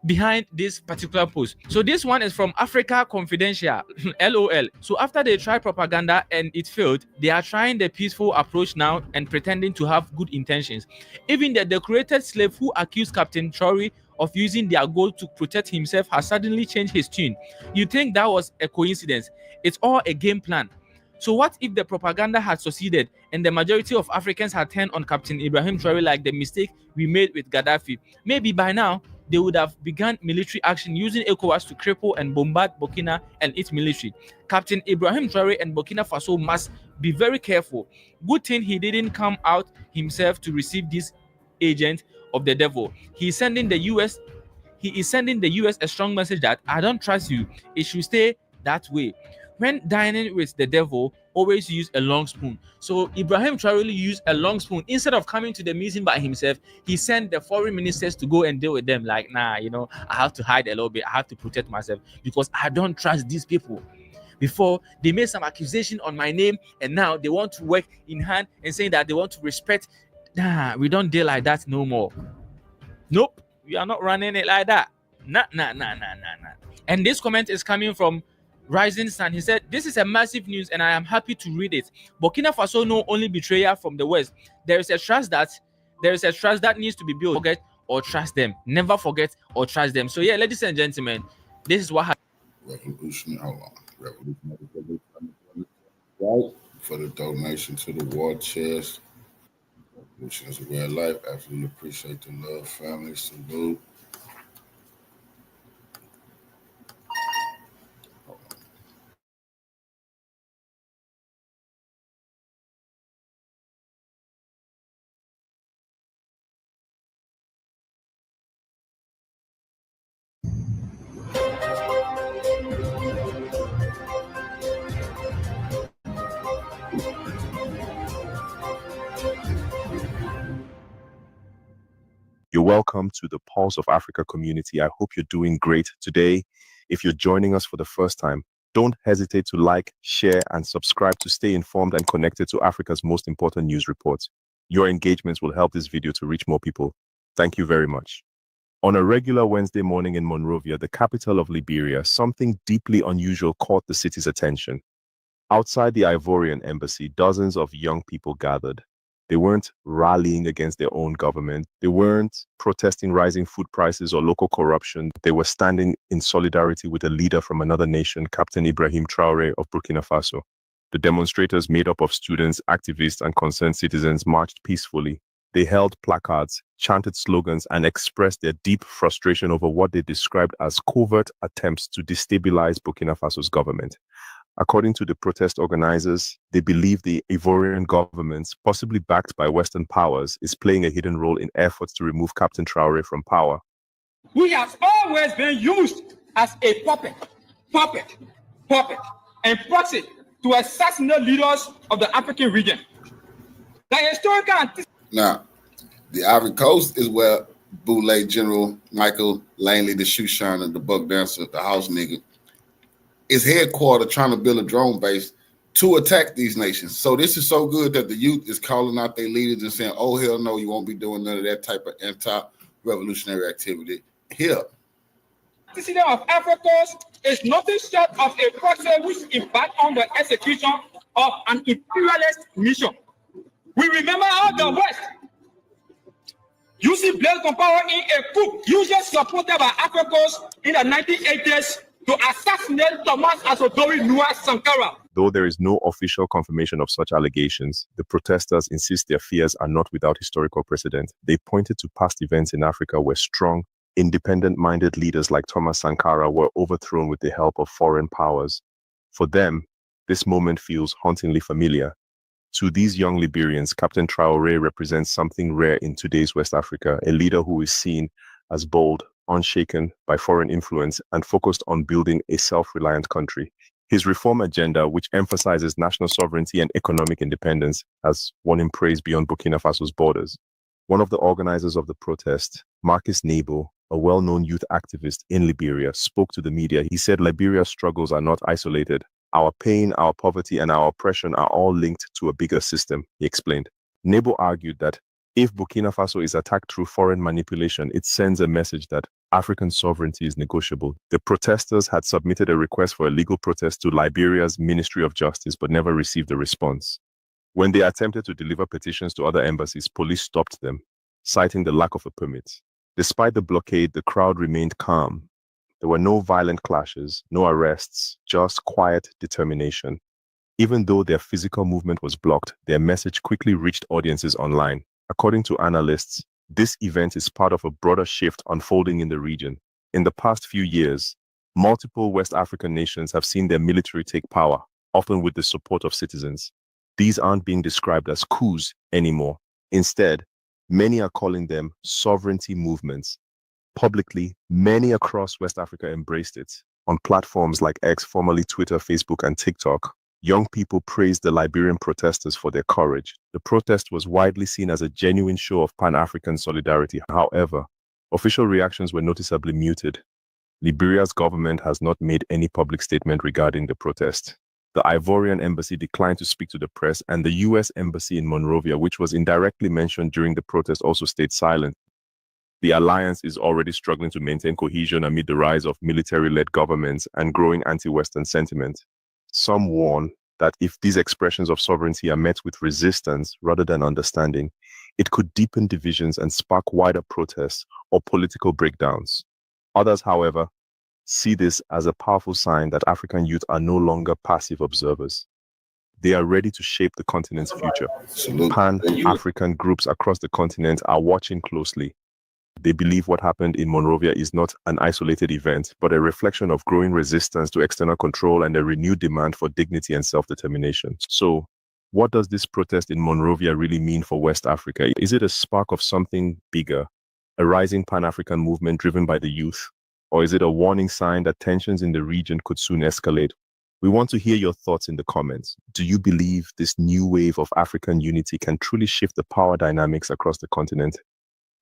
behind this particular post. So this one is from Africa Confidential, LOL. So after they tried propaganda and it failed, they are trying the peaceful approach now and pretending to have good intentions. Even the decorated slave who accused Captain Traor'e of using their gold to protect himself has suddenly changed his tune. You think that was a coincidence? It's all a game plan. So what if the propaganda had succeeded and the majority of Africans had turned on Captain Ibrahim Traor'e like the mistake we made with Gaddafi? Maybe by now, they would have begun military action using ECOWAS to cripple and bombard Burkina and its military. Captain Ibrahim Traor'e and Burkina Faso must be very careful. Good thing he didn't come out himself to receive this agent of the devil. He is sending the US a strong message that I don't trust you. It should stay that way. When dining with the devil, always use a long spoon. So Ibrahim Traor'e used a long spoon. Instead of coming to the meeting by himself, he sent the foreign ministers to go and deal with them. Like, nah, I have to hide a little bit. I have to protect myself because I don't trust these people. Before, they made some accusation on my name, and now they want to work in hand and saying that they want to respect. Nah, we don't deal like that no more. Nope, we are not running it like that. Nah. And this comment is coming from Rising Sun. He said, this is a massive news and I am happy to read it. Burkina Faso know only betrayal from the West. There is a trust that needs to be built. Forget or trust them. Never forget or trust them. So yeah, ladies and gentlemen, this is what happened.
Revolutionary right for the donation to the war chest. Revolution is a way of life. Absolutely appreciate the love, family. Salute.
You're welcome to the Pulse of Africa community. I hope you're doing great today. If you're joining us for the first time, don't hesitate to like, share, and subscribe to stay informed and connected to Africa's most important news reports. Your engagements will help this video to reach more people. Thank you very much. On a regular Wednesday morning in Monrovia, the capital of Liberia, something deeply unusual caught the city's attention. Outside the Ivorian embassy, dozens of young people gathered. They weren't rallying against their own government. They weren't protesting rising food prices or local corruption. They were standing in solidarity with a leader from another nation, Captain Ibrahim Traor'e of Burkina Faso. The demonstrators, made up of students, activists, and concerned citizens, marched peacefully. They held placards, chanted slogans, and expressed their deep frustration over what they described as covert attempts to destabilize Burkina Faso's government. According to the protest organizers, they believe the Ivorian government, possibly backed by Western powers, is playing a hidden role in efforts to remove Captain Traor'e from power.
We have always been used as a puppet, and proxy to assassinate leaders of the African region.
Now, the Ivory Coast is where Boule General Michael Langley, the shoe shiner, the buck dancer, the house nigga, is headquartered trying to build a drone base to attack these nations. So this is so good that the youth is calling out their leaders and saying, oh, hell no, you won't be doing none of that type of anti-revolutionary activity here.
The city of Africa is nothing short of a process which impacts on the execution of an imperialist mission. We remember how the West using Blaise Compaoré in a coup usually supported by Africans in the 1980s to assassinate Thomas Asodori Nua Sankara.
Though there is no official confirmation of such allegations, the protesters insist their fears are not without historical precedent. They pointed to past events in Africa where strong, independent-minded leaders like Thomas Sankara were overthrown with the help of foreign powers. For them, this moment feels hauntingly familiar. To these young Liberians, Captain Traor'e represents something rare in today's West Africa, a leader who is seen as bold, unshaken by foreign influence, and focused on building a self-reliant country. His reform agenda, which emphasizes national sovereignty and economic independence, has won him praise beyond Burkina Faso's borders. One of the organizers of the protest, Marcus Nebo, a well-known youth activist in Liberia, spoke to the media. He said Liberia's struggles are not isolated. Our pain, our poverty, and our oppression are all linked to a bigger system, he explained. Nebo argued that if Burkina Faso is attacked through foreign manipulation, it sends a message that African sovereignty is negotiable. The protesters had submitted a request for a legal protest to Liberia's Ministry of Justice, but never received a response. When they attempted to deliver petitions to other embassies, police stopped them, citing the lack of a permit. Despite the blockade, the crowd remained calm. There were no violent clashes, no arrests, just quiet determination. Even though their physical movement was blocked, their message quickly reached audiences online. According to analysts, this event is part of a broader shift unfolding in the region. In the past few years, multiple West African nations have seen their military take power, often with the support of citizens. These aren't being described as coups anymore. Instead, many are calling them sovereignty movements. Publicly, many across West Africa embraced it. On platforms like X, formerly Twitter, Facebook, and TikTok, young people praised the Liberian protesters for their courage. The protest was widely seen as a genuine show of Pan-African solidarity. However, official reactions were noticeably muted. Liberia's government has not made any public statement regarding the protest. The Ivorian embassy declined to speak to the press, and the US embassy in Monrovia, which was indirectly mentioned during the protest, also stayed silent. The alliance is already struggling to maintain cohesion amid the rise of military-led governments and growing anti-Western sentiment. Some warn that if these expressions of sovereignty are met with resistance rather than understanding, it could deepen divisions and spark wider protests or political breakdowns. Others, however, see this as a powerful sign that African youth are no longer passive observers. They are ready to shape the continent's future. Pan-African groups across the continent are watching closely. They believe what happened in Monrovia is not an isolated event, but a reflection of growing resistance to external control and a renewed demand for dignity and self-determination. So, what does this protest in Monrovia really mean for West Africa? Is it a spark of something bigger, a rising Pan-African movement driven by the youth? Or is it a warning sign that tensions in the region could soon escalate? We want to hear your thoughts in the comments. Do you believe this new wave of African unity can truly shift the power dynamics across the continent?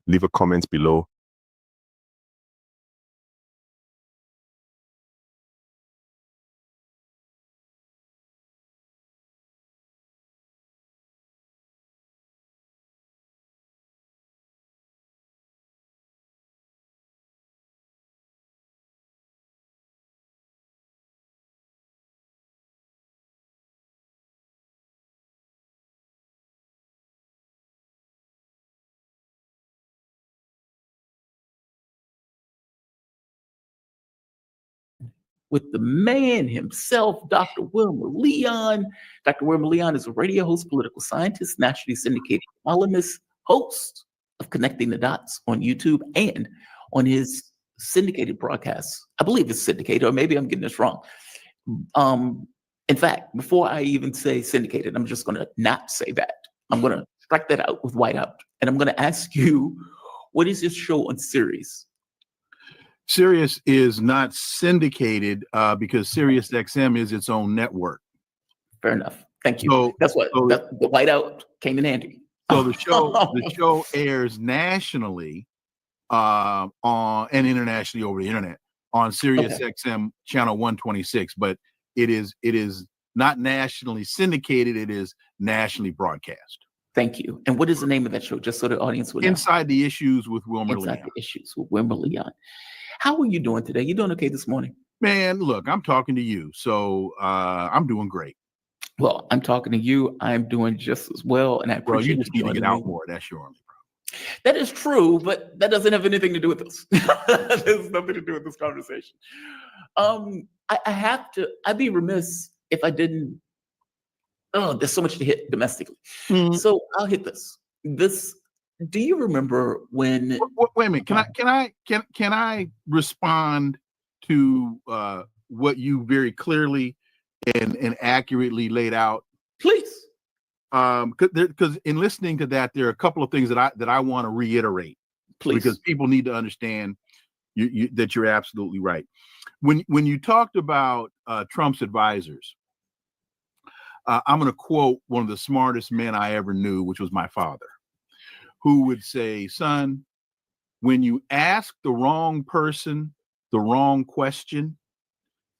Leave a comment below.
With the man himself, Dr. Wilmer Leon. Dr. Wilmer Leon is a radio host, political scientist, nationally syndicated columnist, host of Connecting the Dots on YouTube and on his syndicated broadcasts. I believe it's syndicated, or maybe I'm getting this wrong. In fact, before I even say syndicated, I'm just going to not say that. I'm going to strike that out with whiteout. And I'm going to ask you, what is this show on Sirius?
Sirius is not syndicated because Sirius XM is its own network.
Fair enough. Thank you. So, that's what the whiteout came in handy.
So the show airs nationally on and internationally over the internet on Sirius XM channel 126, but it is not nationally syndicated. It is nationally broadcast.
Thank you. And what is the name of that show, just so the audience would know?
Inside the Issues with Wilmer Leon.
Inside the Issues with Wilmer Leon. How are you doing today? You doing okay this morning?
Man, look, I'm talking to you, so I'm doing great.
Well, I'm talking to you. I'm doing just as well, and I appreciate
you just need to get out more. That's your only problem.
That is true, but that doesn't have anything to do with this. There's nothing to do with this conversation. I'd be remiss if I didn't. Oh, there's so much to hit domestically. Mm-hmm. So I'll hit this. Do you remember when?
Wait a minute. Can I respond to what you very clearly and accurately laid out?
Please.
Because in listening to that, there are a couple of things that I want to reiterate.
Please.
Because people need to understand that you're absolutely right. When you talked about Trump's advisors, I'm going to quote one of the smartest men I ever knew, which was my father, who would say, son, when you ask the wrong person the wrong question,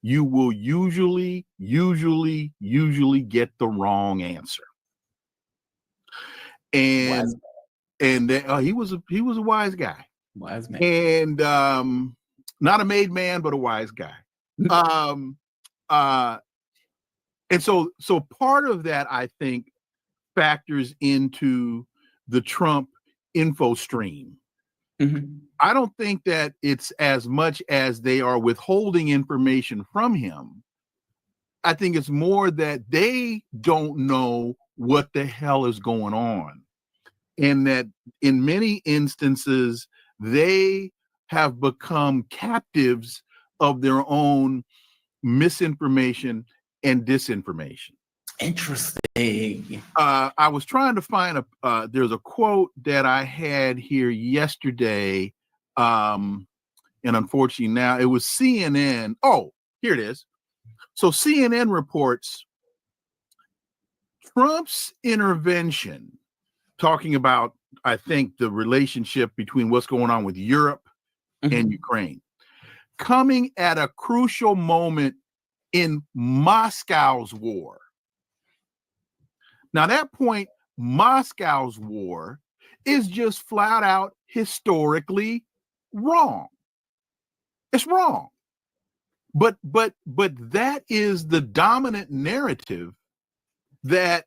you will usually get the wrong answer. And he was a wise guy.
Wise man.
And not a made man, but a wise guy. And so part of that, I think, factors into the Trump info stream I don't think that it's as much as they are withholding information from him. I think it's more that they don't know what the hell is going on. And that in many instances, they have become captives of their own misinformation and disinformation.
Interesting.
I was trying to find there's a quote that I had here yesterday. And unfortunately now it was CNN. Oh, here it is. So CNN reports Trump's intervention, talking about, I think, the relationship between what's going on with Europe and Ukraine, coming at a crucial moment in Moscow's war. Now, that point, Moscow's war is just flat out historically wrong. It's wrong. But that is the dominant narrative that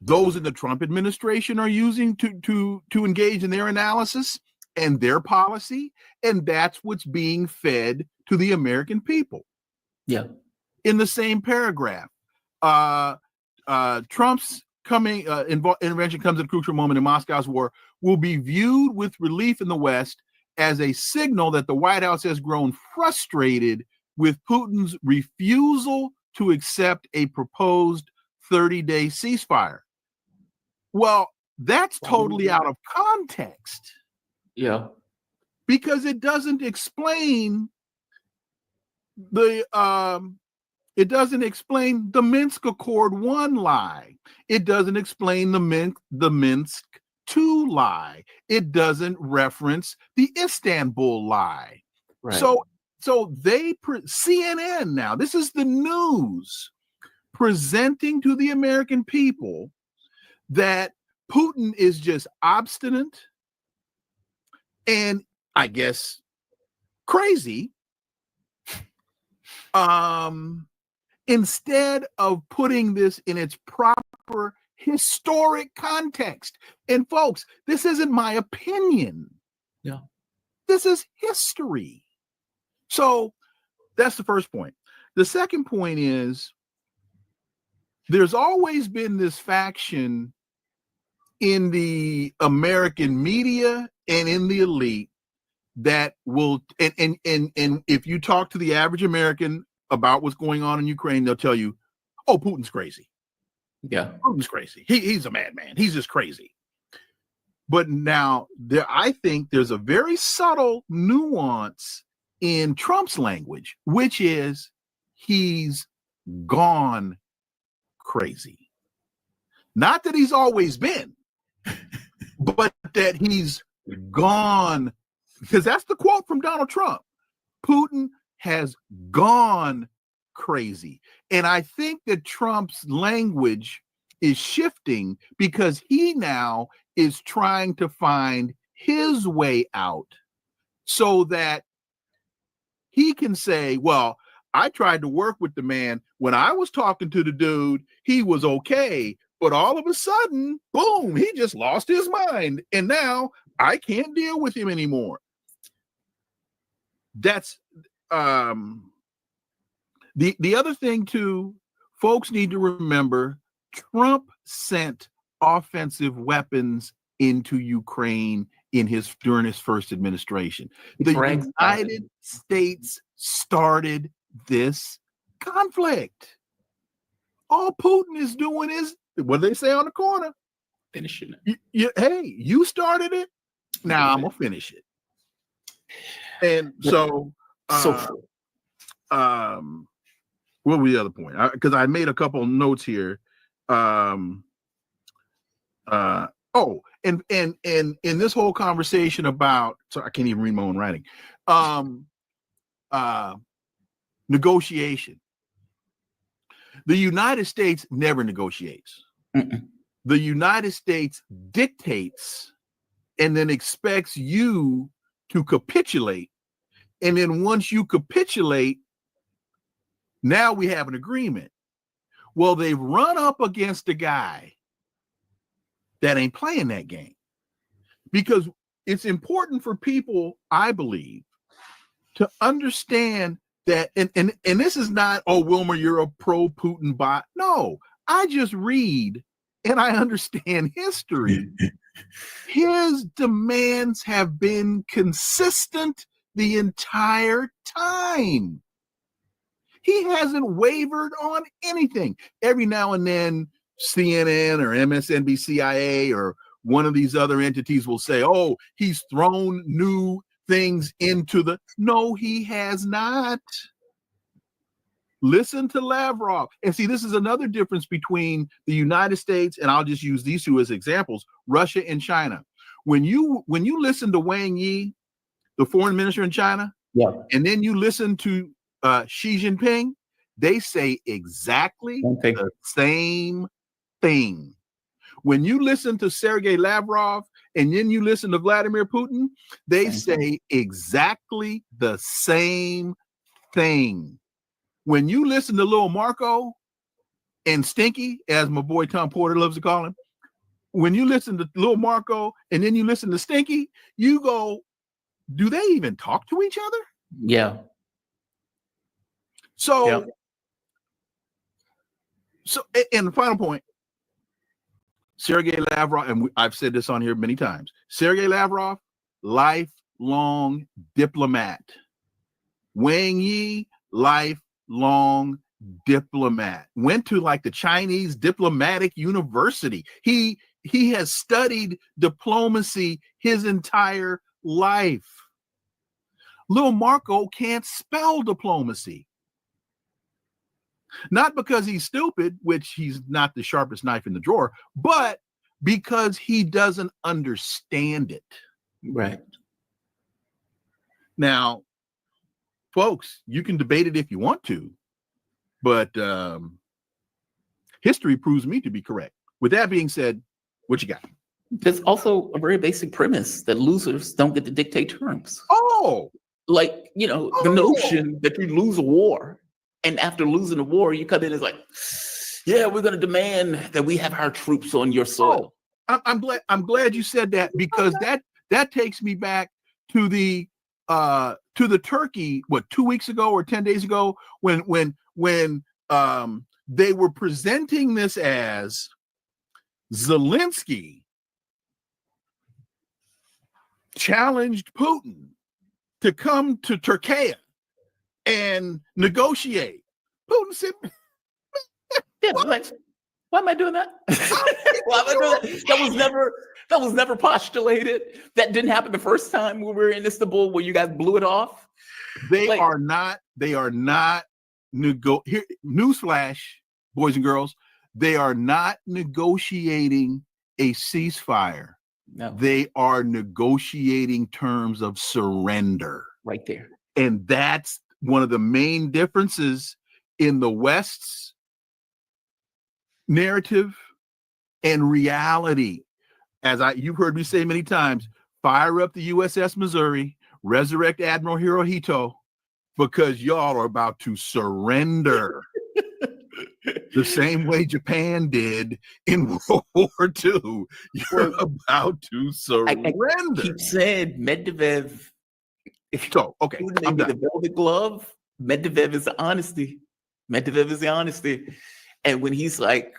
those in the Trump administration are using to engage in their analysis and their policy, and that's what's being fed to the American people.
Yeah.
In the same paragraph, Trump's intervention comes at a crucial moment in Moscow's war, will be viewed with relief in the West as a signal that the White House has grown frustrated with Putin's refusal to accept a proposed 30-day ceasefire. Well, that's totally out of context.
Yeah.
Because it doesn't explain the Minsk Accord 1 lie. It doesn't explain the Minsk 2 lie. It doesn't reference the Istanbul lie.
Right.
So CNN now, this is the news presenting to the American people that Putin is just obstinate and, I guess, crazy. Instead of putting this in its proper historic context. And folks, this isn't my opinion.
Yeah.
This is history. So that's the first point. The second point is there's always been this faction in the American media and in the elite that will, and if you talk to the average American about what's going on in Ukraine, they'll tell you, oh, Putin's crazy.
Yeah.
Putin's crazy. He's a madman. He's just crazy. But now I think there's a very subtle nuance in Trump's language, which is he's gone crazy. Not that he's always been, but that he's gone, because that's the quote from Donald Trump. Putin has gone crazy. And I think that Trump's language is shifting because he now is trying to find his way out so that he can say, well, I tried to work with the man. When I was talking to the dude, he was okay. But all of a sudden, boom, he just lost his mind. And now I can't deal with him anymore. That's the other thing too, folks need to remember, Trump sent offensive weapons into Ukraine during his first administration. The United States started this conflict. All Putin is doing is, what do they say on the corner?
Finishing it.
Hey, you started it. Now I'm gonna finish it. And so, what was the other point? Because I made a couple of notes here. And in this whole conversation about, so I can't even read my own writing. Negotiation. The United States never negotiates. The United States dictates and then expects you to capitulate. And then once you capitulate, now we have an agreement. Well, they've run up against a guy that ain't playing that game. Because it's important for people, I believe, to understand that, and this is not, oh, Wilmer, you're a pro-Putin bot. No, I just read and I understand history. His demands have been consistent the entire time. He hasn't wavered on anything. Every now and then, CNN or MSNBC or one of these other entities will say, oh, he's thrown new things into the... No, he has not. Listen to Lavrov. And see, this is another difference between the United States, and I'll just use these two as examples, Russia and China. When you listen to Wang Yi, the foreign minister in China, and then you listen to Xi Jinping, they say exactly the same thing. When you listen to Sergei Lavrov and then you listen to Vladimir Putin, they say exactly the same thing. When you listen to Lil Marco and Stinky, as my boy Tom Porter loves to call him, when you listen to Lil Marco and then you listen to Stinky, you go, do they even talk to each other?
Yeah.
So, and the final point, Sergei Lavrov, and I've said this on here many times, Sergei Lavrov, lifelong diplomat. Wang Yi, lifelong diplomat. Went to like the Chinese diplomatic university. He has studied diplomacy his entire life. Lil Marco can't spell diplomacy. Not because he's stupid, which he's not the sharpest knife in the drawer, but because he doesn't understand it.
Right.
Now, folks, you can debate it if you want to, but history proves me to be correct. With that being said, what you got?
There's also a very basic premise that losers don't get to dictate terms.
Oh!
Like, you know, the notion that you lose a war, and after losing a war, you come in as like, yeah, we're going to demand that we have our troops on your soil.
Oh, I'm glad you said that, because that takes me back to the Turkey, what, 2 weeks ago or 10 days ago, when they were presenting this as Zelensky challenged Putin to come to Turkey and negotiate. Putin said,
yeah, like, why am I doing that? Why am I doing that? That was never postulated. That didn't happen the first time we were in Istanbul where you guys blew it off.
They are not here, newsflash, boys and girls, they are not negotiating a ceasefire.
No.
They are negotiating terms of surrender.
Right there.
And that's one of the main differences in the West's narrative and reality. As you've heard me say many times, fire up the USS Missouri, resurrect Admiral Hirohito, because y'all are about to surrender the same way Japan did in World War II. You're about to surrender.
I keep saying Medvedev.
Okay, I'm done.
The velvet glove. Medvedev is the honesty. Medvedev is the honesty. And when he's like,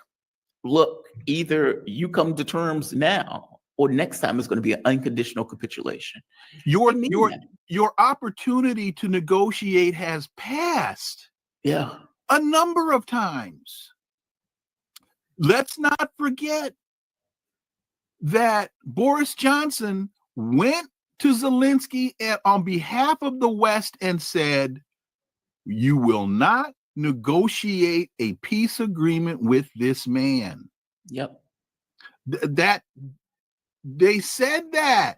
look, either you come to terms now or next time it's going to be an unconditional capitulation.
Your opportunity to negotiate has passed.
Yeah.
A number of times. Let's not forget that Boris Johnson went to Zelensky on behalf of the West and said, you will not negotiate a peace agreement with this man.
Yep.
That they said that.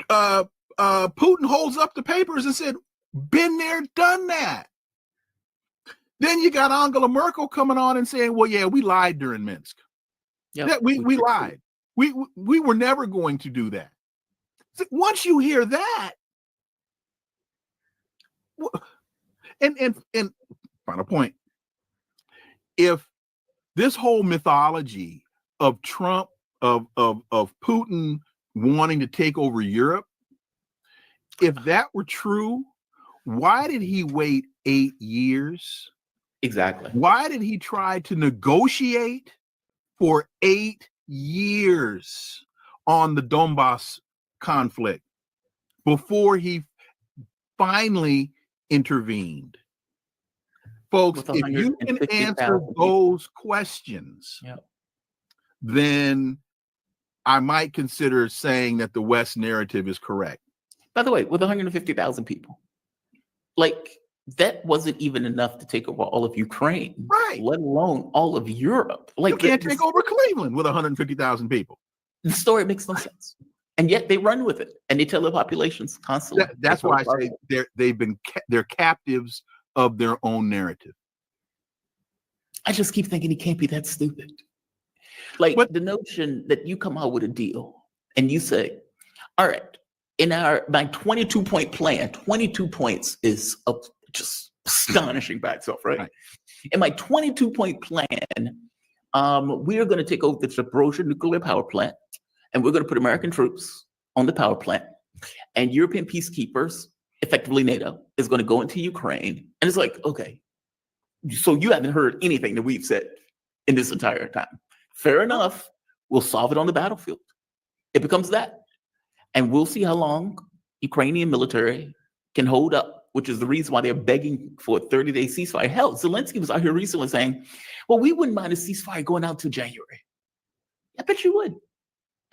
Putin holds up the papers and said, been there, done that. Then you got Angela Merkel coming on and saying, well, yeah, we lied during Minsk.
Yep.
We lied. We were never going to do that. So once you hear that, and final point, if this whole mythology of Trump of Putin wanting to take over Europe, if that were true, why did he wait 8 years?
Exactly.
Why did he try to negotiate for 8 years on the Donbass conflict before he finally intervened? Folks, if you can answer those questions, then I might consider saying that the West narrative is correct.
By the way, with 150,000 people, like that wasn't even enough to take over all of Ukraine,
right?
Let alone all of Europe. Like
you can't take over Cleveland with 150,000 people.
The story makes no sense, and yet they run with it, and they tell their populations constantly.
That's why I say they're captives of their own narrative.
I just keep thinking he can't be that stupid. Like the notion that you come out with a deal and you say, all right, in my 22-point plan, 22 points is just astonishing by itself, right? In my 22-point plan, we are going to take over the Zaporozhye nuclear power plant, and we're going to put American troops on the power plant, and European peacekeepers, effectively NATO, is going to go into Ukraine. And it's like, okay, so you haven't heard anything that we've said in this entire time. Fair enough. We'll solve it on the battlefield. It becomes that. And we'll see how long Ukrainian military can hold up, which is the reason why they're begging for a 30-day ceasefire. Hell, Zelensky was out here recently saying, well, we wouldn't mind a ceasefire going out to January. I bet you would.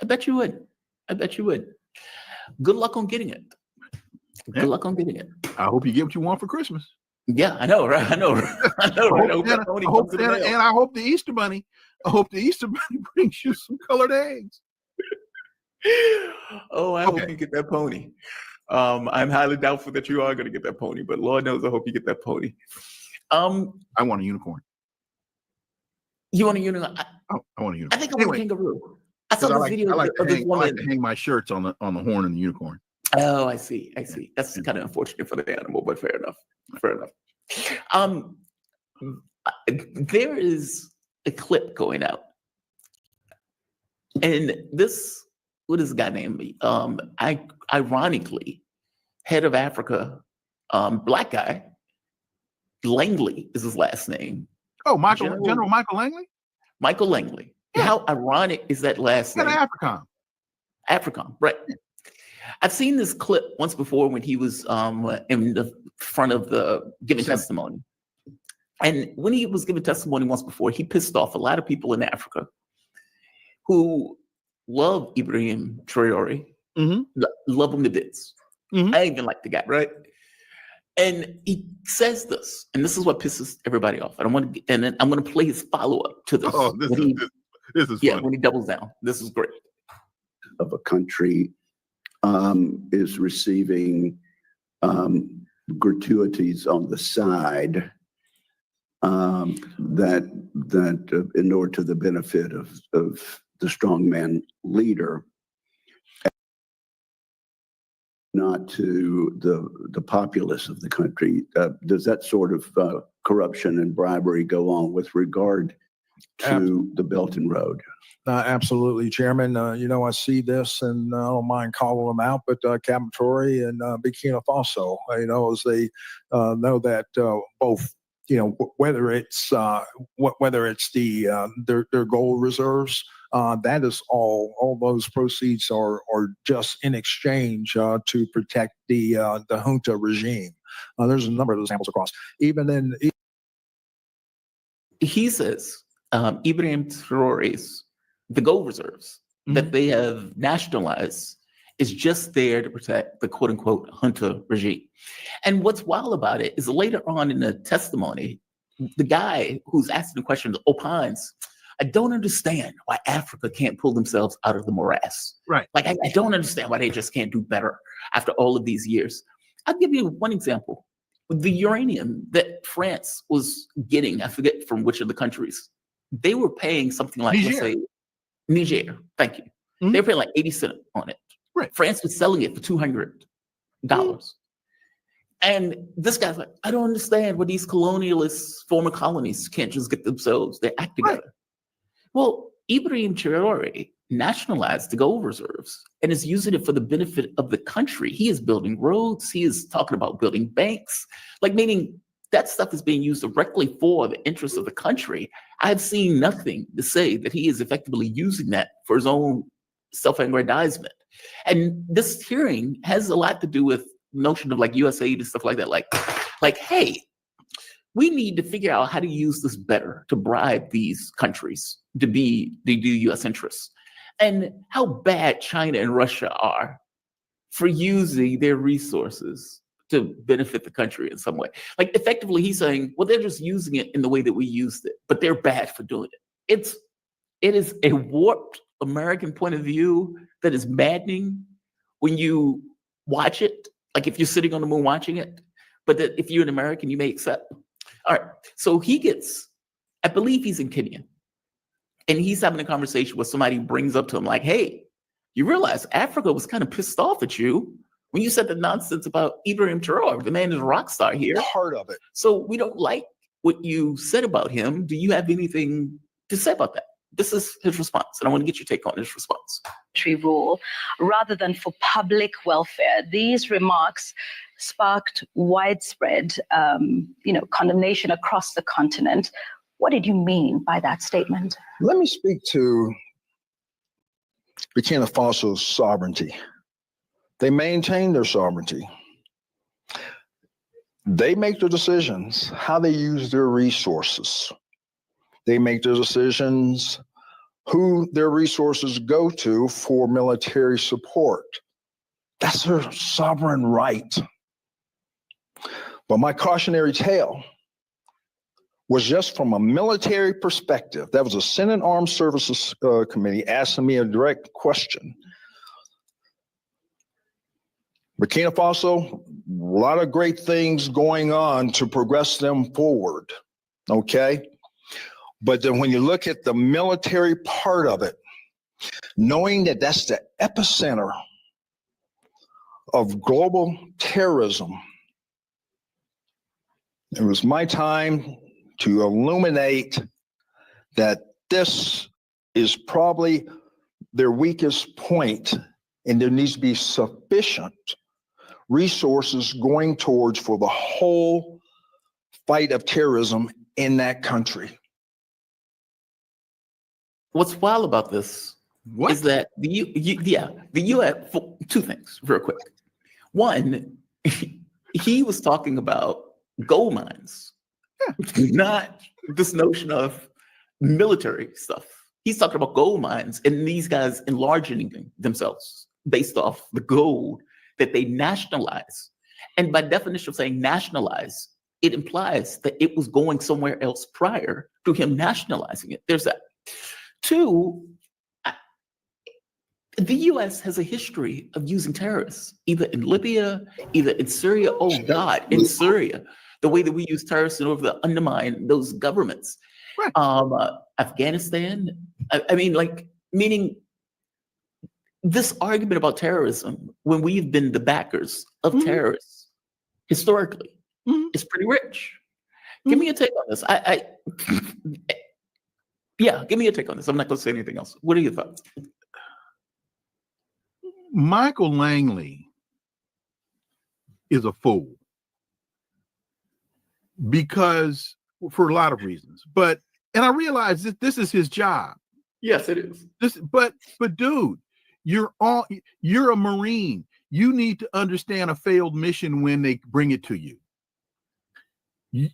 I bet you would. I bet you would. Good luck on getting it. Good luck on getting it.
I hope you get what you want for Christmas.
Yeah, I know, right? I know. I know. Right?
And I hope the Easter Bunny brings you some colored eggs.
Oh, I hope you get that pony. I'm highly doubtful that you are going to get that pony, but Lord knows I hope you get that pony.
I want a unicorn.
You want a unicorn?
I want a unicorn.
I think I want a kangaroo. I saw this video of this woman.
I like to hang my shirts on the horn of the unicorn.
Oh, I see. That's kind of unfortunate for the animal, but fair enough. Fair enough. There is a clip going out, and this, what is the guy named? Ironically, head of Africa, black guy, Langley is his last name.
Oh, General Michael Langley?
Michael Langley. Yeah. How ironic is that last name?
AFRICOM.
AFRICOM, right. I've seen this clip once before when he was in the front of the giving testimony. And when he was giving testimony once before, he pissed off a lot of people in Africa who love Ibrahim Traor'e, love him to bits. I even like the guy, right? And he says this, and this is what pisses everybody off. And then I'm going to play his follow-up to this.
Oh, this is
yeah,
fun.
when he doubles down. This is great.
Of a country is receiving gratuities on the side that in order to the benefit of the strongman leader, not to the populace of the country. Does that sort of corruption and bribery go on with regard to the Belt and Road?
Absolutely, Chairman. I see this, and I don't mind calling them out, but Captain Traor'e and Burkina Faso, as they know that both, whether it's their gold reserves, that is all those proceeds are just in exchange to protect the junta regime. There's a number of examples across.
He says Ibrahim Traor'e's the gold reserves that they have nationalized is just there to protect the quote unquote junta regime. And what's wild about it is later on in the testimony, the guy who's asking the question opines, I don't understand why Africa can't pull themselves out of the morass.
Right.
Like, I don't understand why they just can't do better after all of these years. I'll give you one example. The uranium that France was getting, I forget from which of the countries, they were paying something like, let's say, Niger, thank you. They were paying like 80 cents on it.
Right.
France was selling it for $200. And this guy's like, I don't understand why these colonialist former colonies can't just get themselves their act together. Right. Well, Ibrahim Traor'e nationalized the gold reserves and is using it for the benefit of the country. He is building roads. He is talking about building banks, like meaning that stuff is being used directly for the interests of the country. I've seen nothing to say that he is effectively using that for his own self-aggrandizement. And this hearing has a lot to do with notion of like USAID and stuff like that. Like, hey, we need to figure out how to use this better to bribe these countries to do US interests. And how bad China and Russia are for using their resources to benefit the country in some way. Like effectively he's saying, well, they're just using it in the way that we used it, but they're bad for doing it. It is a warped American point of view that is maddening when you watch it. Like if you're sitting on the moon watching it, but that if you're an American, you may accept. All right, so he gets, I believe he's in Kenya, and he's having a conversation with somebody who brings up to him like, hey, you realize Africa was kind of pissed off at you when you said the nonsense about Ibrahim Traor'e. The man is a rock star here.
Part of it.
So we don't like what you said about him. Do you have anything to say about that? This is his response, and I want to get your take on his response.
Rule rather than for public welfare. These remarks sparked widespread, condemnation across the continent. What did you mean by that statement?
Let me speak to Burkina Faso's sovereignty. They maintain their sovereignty. They make their decisions how they use their resources. They make their decisions who their resources go to for military support. That's their sovereign right. But my cautionary tale was just from a military perspective. That was a Senate Armed Services Committee asking me a direct question. Burkina Faso, a lot of great things going on to progress them forward, okay? But then when you look at the military part of it, knowing that that's the epicenter of global terrorism, it was my time to illuminate that this is probably their weakest point, and there needs to be sufficient resources going towards for the whole fight of terrorism in that country.
What's wild about this is that the U.S. Two things, real quick. One, he was talking about gold mines, not this notion of military stuff. He's talking about gold mines and these guys enlarging themselves based off the gold that they nationalize. And by definition of saying nationalize, it implies that it was going somewhere else prior to him nationalizing it. There's that. Two, the US has a history of using terrorists, either in Libya, either in Syria. Oh God, in Syria, the way that we use terrorists in order to undermine those governments. Right. Afghanistan, I mean, like, meaning this argument about terrorism, when we've been the backers of terrorists historically, is pretty rich. Give me a take on this. Yeah, give me a take on this. I'm not going to say anything else. What are your thoughts?
Michael Langley is a fool because for a lot of reasons, and I realize that this is his job.
Yes, it is.
But dude, you're a Marine. You need to understand a failed mission when they bring it to you.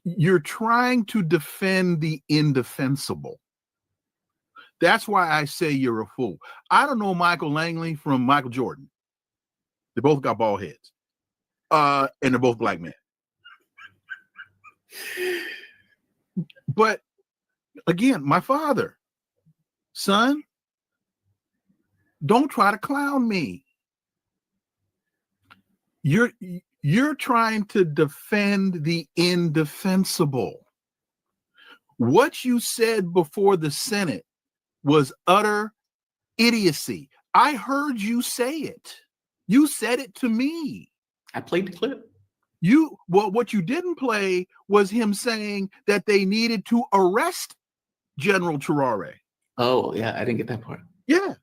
You're trying to defend the indefensible. That's why I say you're a fool. I don't know Michael Langley from Michael Jordan. They both got bald heads. And they're both black men. But again, my father, son, don't try to clown me. You're trying to defend the indefensible. What you said before the Senate was utter idiocy. I heard you say it. You said it to me.
I played the clip.
What you didn't play was him saying that they needed to arrest General Traor'e.
Oh, yeah, I didn't get that part.
Yeah.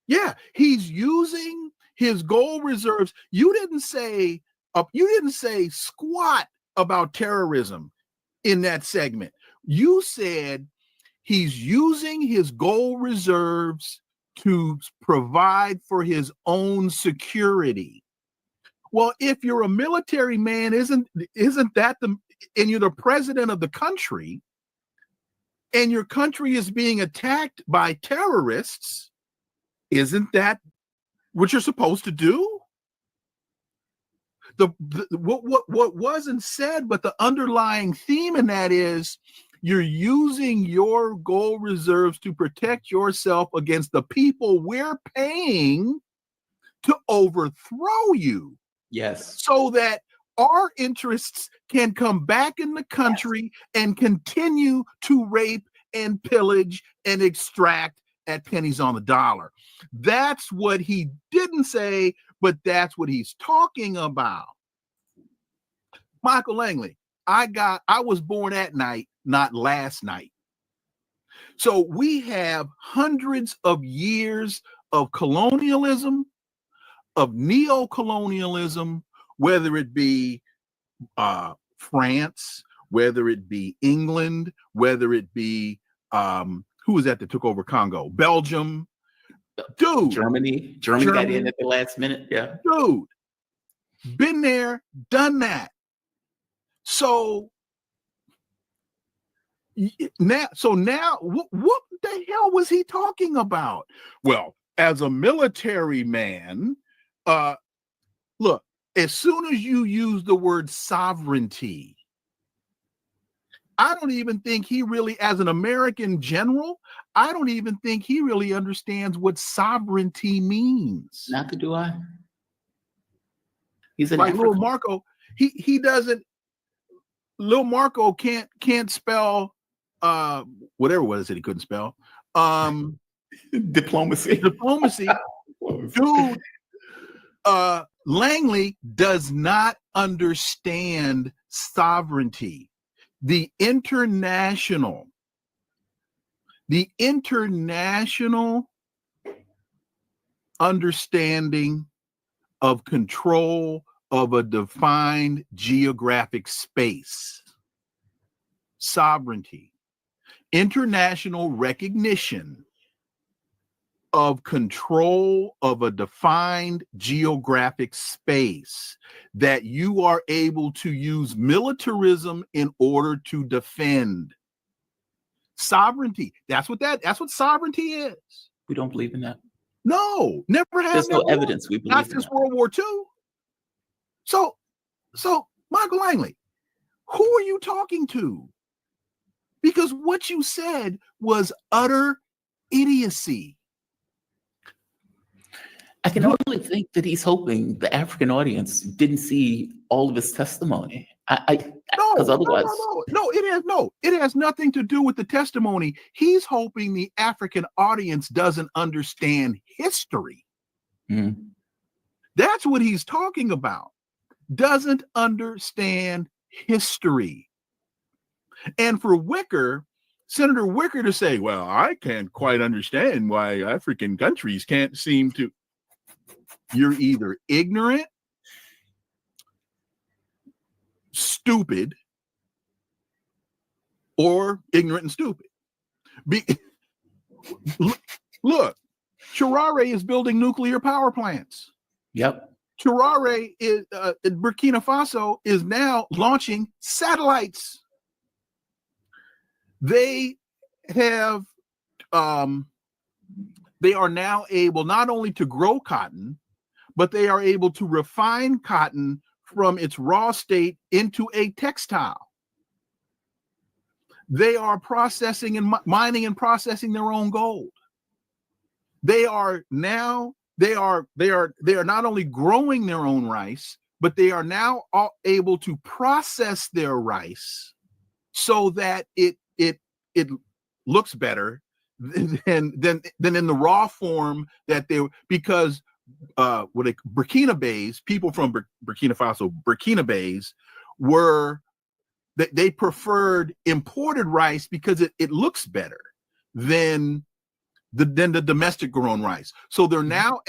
Yeah, he's using his gold reserves. You didn't say squat about terrorism in that segment. You said he's using his gold reserves to provide for his own security. Well, if you're a military man, isn't that and you're the president of the country, and your country is being attacked by terrorists, isn't that what you're supposed to do? What wasn't said, but the underlying theme in that is you're using your gold reserves to protect yourself against the people we're paying to overthrow you.
Yes.
So that our interests can come back in the country and continue to rape and pillage and extract at pennies on the dollar. That's what he didn't say, but that's what he's talking about. Michael Langley, I was born at night, not last night. So we have hundreds of years of colonialism, of neo-colonialism, whether it be France, whether it be England, whether it be who was that took over Congo? Belgium. Dude.
Germany got in at the last minute. Yeah.
Dude. Been there, done that. So now what the hell was he talking about? Well, as a military man, look, as soon as you use the word sovereignty, I don't even think he really, as an American general, I don't even think he really understands what sovereignty means.
Neither do I. He's an
like little Marco. He doesn't. Little Marco can't spell whatever was it he couldn't spell.
Diplomacy.
Dude. Langley does not understand sovereignty. The international understanding of control of a defined geographic space. Sovereignty. International recognition of control of a defined geographic space that you are able to use militarism in order to defend. Sovereignty. That's what sovereignty is.
We don't believe in that.
No, never have.
There's no evidence we believe
not since World War II. So Michael Langley, who are you talking to? Because what you said was utter idiocy.
I can only think that he's hoping the African audience didn't see all of his testimony. Because otherwise,
it has nothing to do with the testimony. He's hoping the African audience doesn't understand history.
Mm-hmm.
That's what he's talking about. Doesn't understand history. And for Senator Wicker to say, well, I can't quite understand why African countries can't seem to. You're either ignorant, stupid, or ignorant and stupid. Look, Traor'e is building nuclear power plants.
Yep.
Traor'e is Burkina Faso is now launching satellites. They have they are now able not only to grow cotton, but they are able to refine cotton from its raw state into a textile. They are processing and mining and processing their own gold. They are not only growing their own rice, but they are now able to process their rice so that it looks better than in the raw form that they, because Burkina people from Burkina Faso, Burkinabés were that they preferred imported rice because it looks better than than the domestic grown rice. So they're now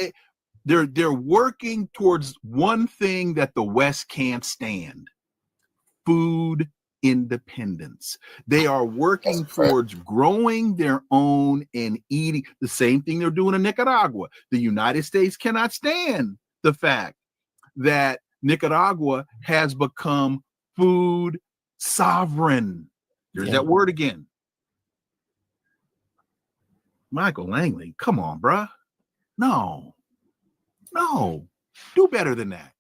they're working towards one thing that the West can't stand: food independence. They are working towards growing their own and eating the same thing they're doing in Nicaragua. The United States cannot stand the fact that Nicaragua has become food sovereign. There's that word again. Michael Langley, come on, bruh. No, do better than that.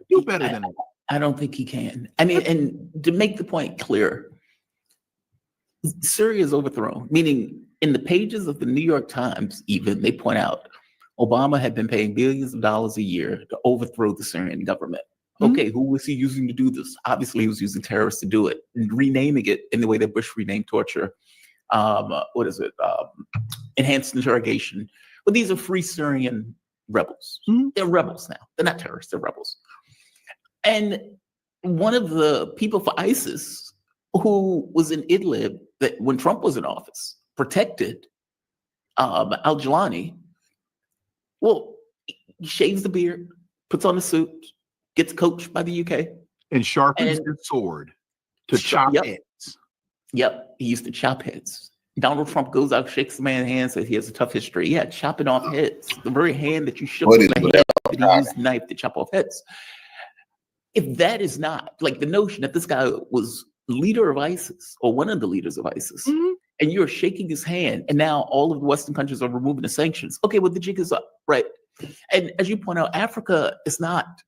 Do better than that.
I don't think he can. I mean, and to make the point clear, Syria is overthrown, meaning in the pages of the New York Times, even they point out Obama had been paying billions of dollars a year to overthrow the Syrian government. Okay, who was he using to do this? Obviously, he was using terrorists to do it, and renaming it in the way that Bush renamed torture. Enhanced interrogation. But these are free Syrian rebels. They're rebels now. They're not terrorists, they're rebels. And one of the people for ISIS who was in Idlib that when Trump was in office, protected al-Jilani, well, he shaves the beard, puts on a suit, gets coached by the UK.
And sharpens his sword to chop heads.
Yep, he used to chop heads. Donald Trump goes out, shakes the man's hand, says he has a tough history. Yeah, chopping off heads. The very hand that you shook with the hand that he used the knife to chop off heads. If that is not, like the notion that this guy was leader of ISIS or one of the leaders of ISIS, and you're shaking his hand, and now all of the Western countries are removing the sanctions. Okay, well, the jig is up, right? And as you point out, Africa is not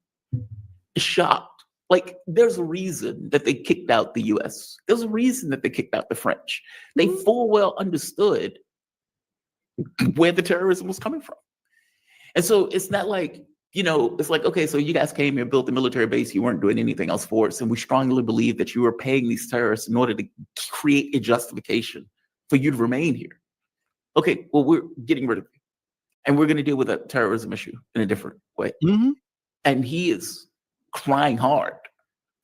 shocked. Like, there's a reason that they kicked out the US. There's a reason that they kicked out the French. They full well understood where the terrorism was coming from. And so it's not like, it's like, okay, so you guys came here, built a military base, you weren't doing anything else for us. And we strongly believe that you were paying these terrorists in order to create a justification for you to remain here. Okay, well, we're getting rid of you. And we're going to deal with that terrorism issue in a different way. And he is crying hard.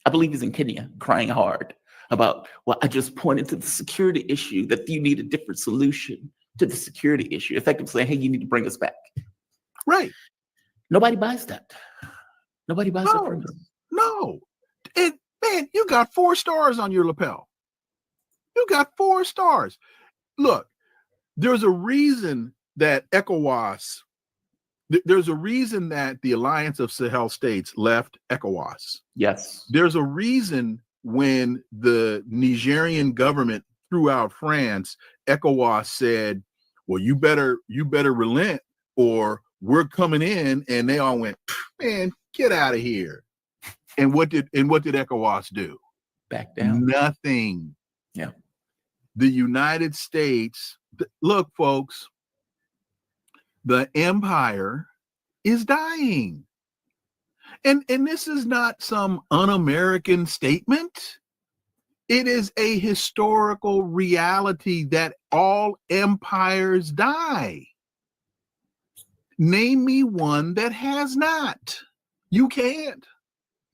I believe he's in Kenya, crying hard about, well, I just pointed to the security issue, that you need a different solution to the security issue. Effectively saying, hey, you need to bring us back.
Right.
Nobody buys that. Nobody buys that premise.
No. Man, you got 4 stars on your lapel. You got 4 stars. Look, there's a reason that ECOWAS, there's a reason that the Alliance of Sahel States left ECOWAS.
Yes.
There's a reason when the Nigerian government threw out France, ECOWAS said, well, you better relent or we're coming in. And they all went, man, get out of here. And what did ECOWAS do?
Back down.
Nothing.
Yeah.
The United States, look, folks, the empire is dying. And this is not some un-American statement. It is a historical reality that all empires die. Name me one that has not. You can't.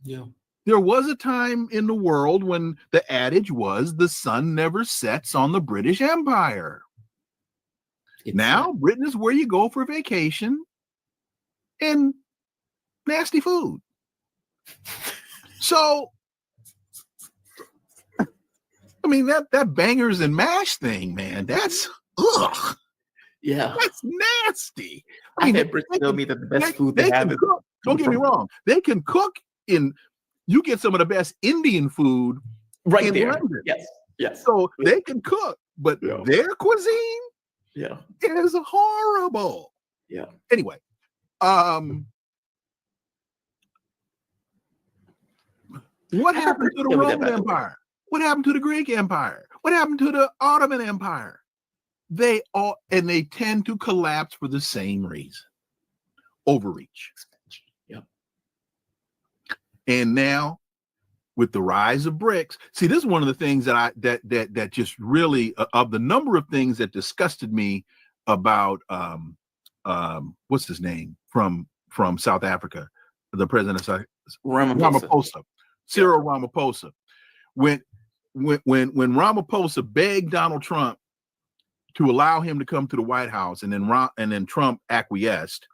Yeah.
There was a time in the world when the adage was the sun never sets on the British Empire. Now, Britain is where you go for vacation and nasty food. So, I mean, that bangers and mash thing, man, that's, ugh.
Yeah.
That's nasty.
I mean, had Brits tell me that the best food they have is...
Don't get me wrong. They can cook you get some of the best Indian food
right
in
there.
London.
Yes.
So they can cook, but their cuisine is horrible.
Yeah.
Anyway, what happened to the Roman Empire? What happened to the Greek Empire? What happened to the Ottoman Empire? They tend to collapse for the same reason. Overreach.
Yep.
And now with the rise of BRICS, see, this is one of the things that just really, of the number of things that disgusted me about what's his name from South Africa, the president of Ramaphosa, Cyril Ramaphosa. When Ramaphosa begged Donald Trump to allow him to come to the White House, and then Trump acquiesced.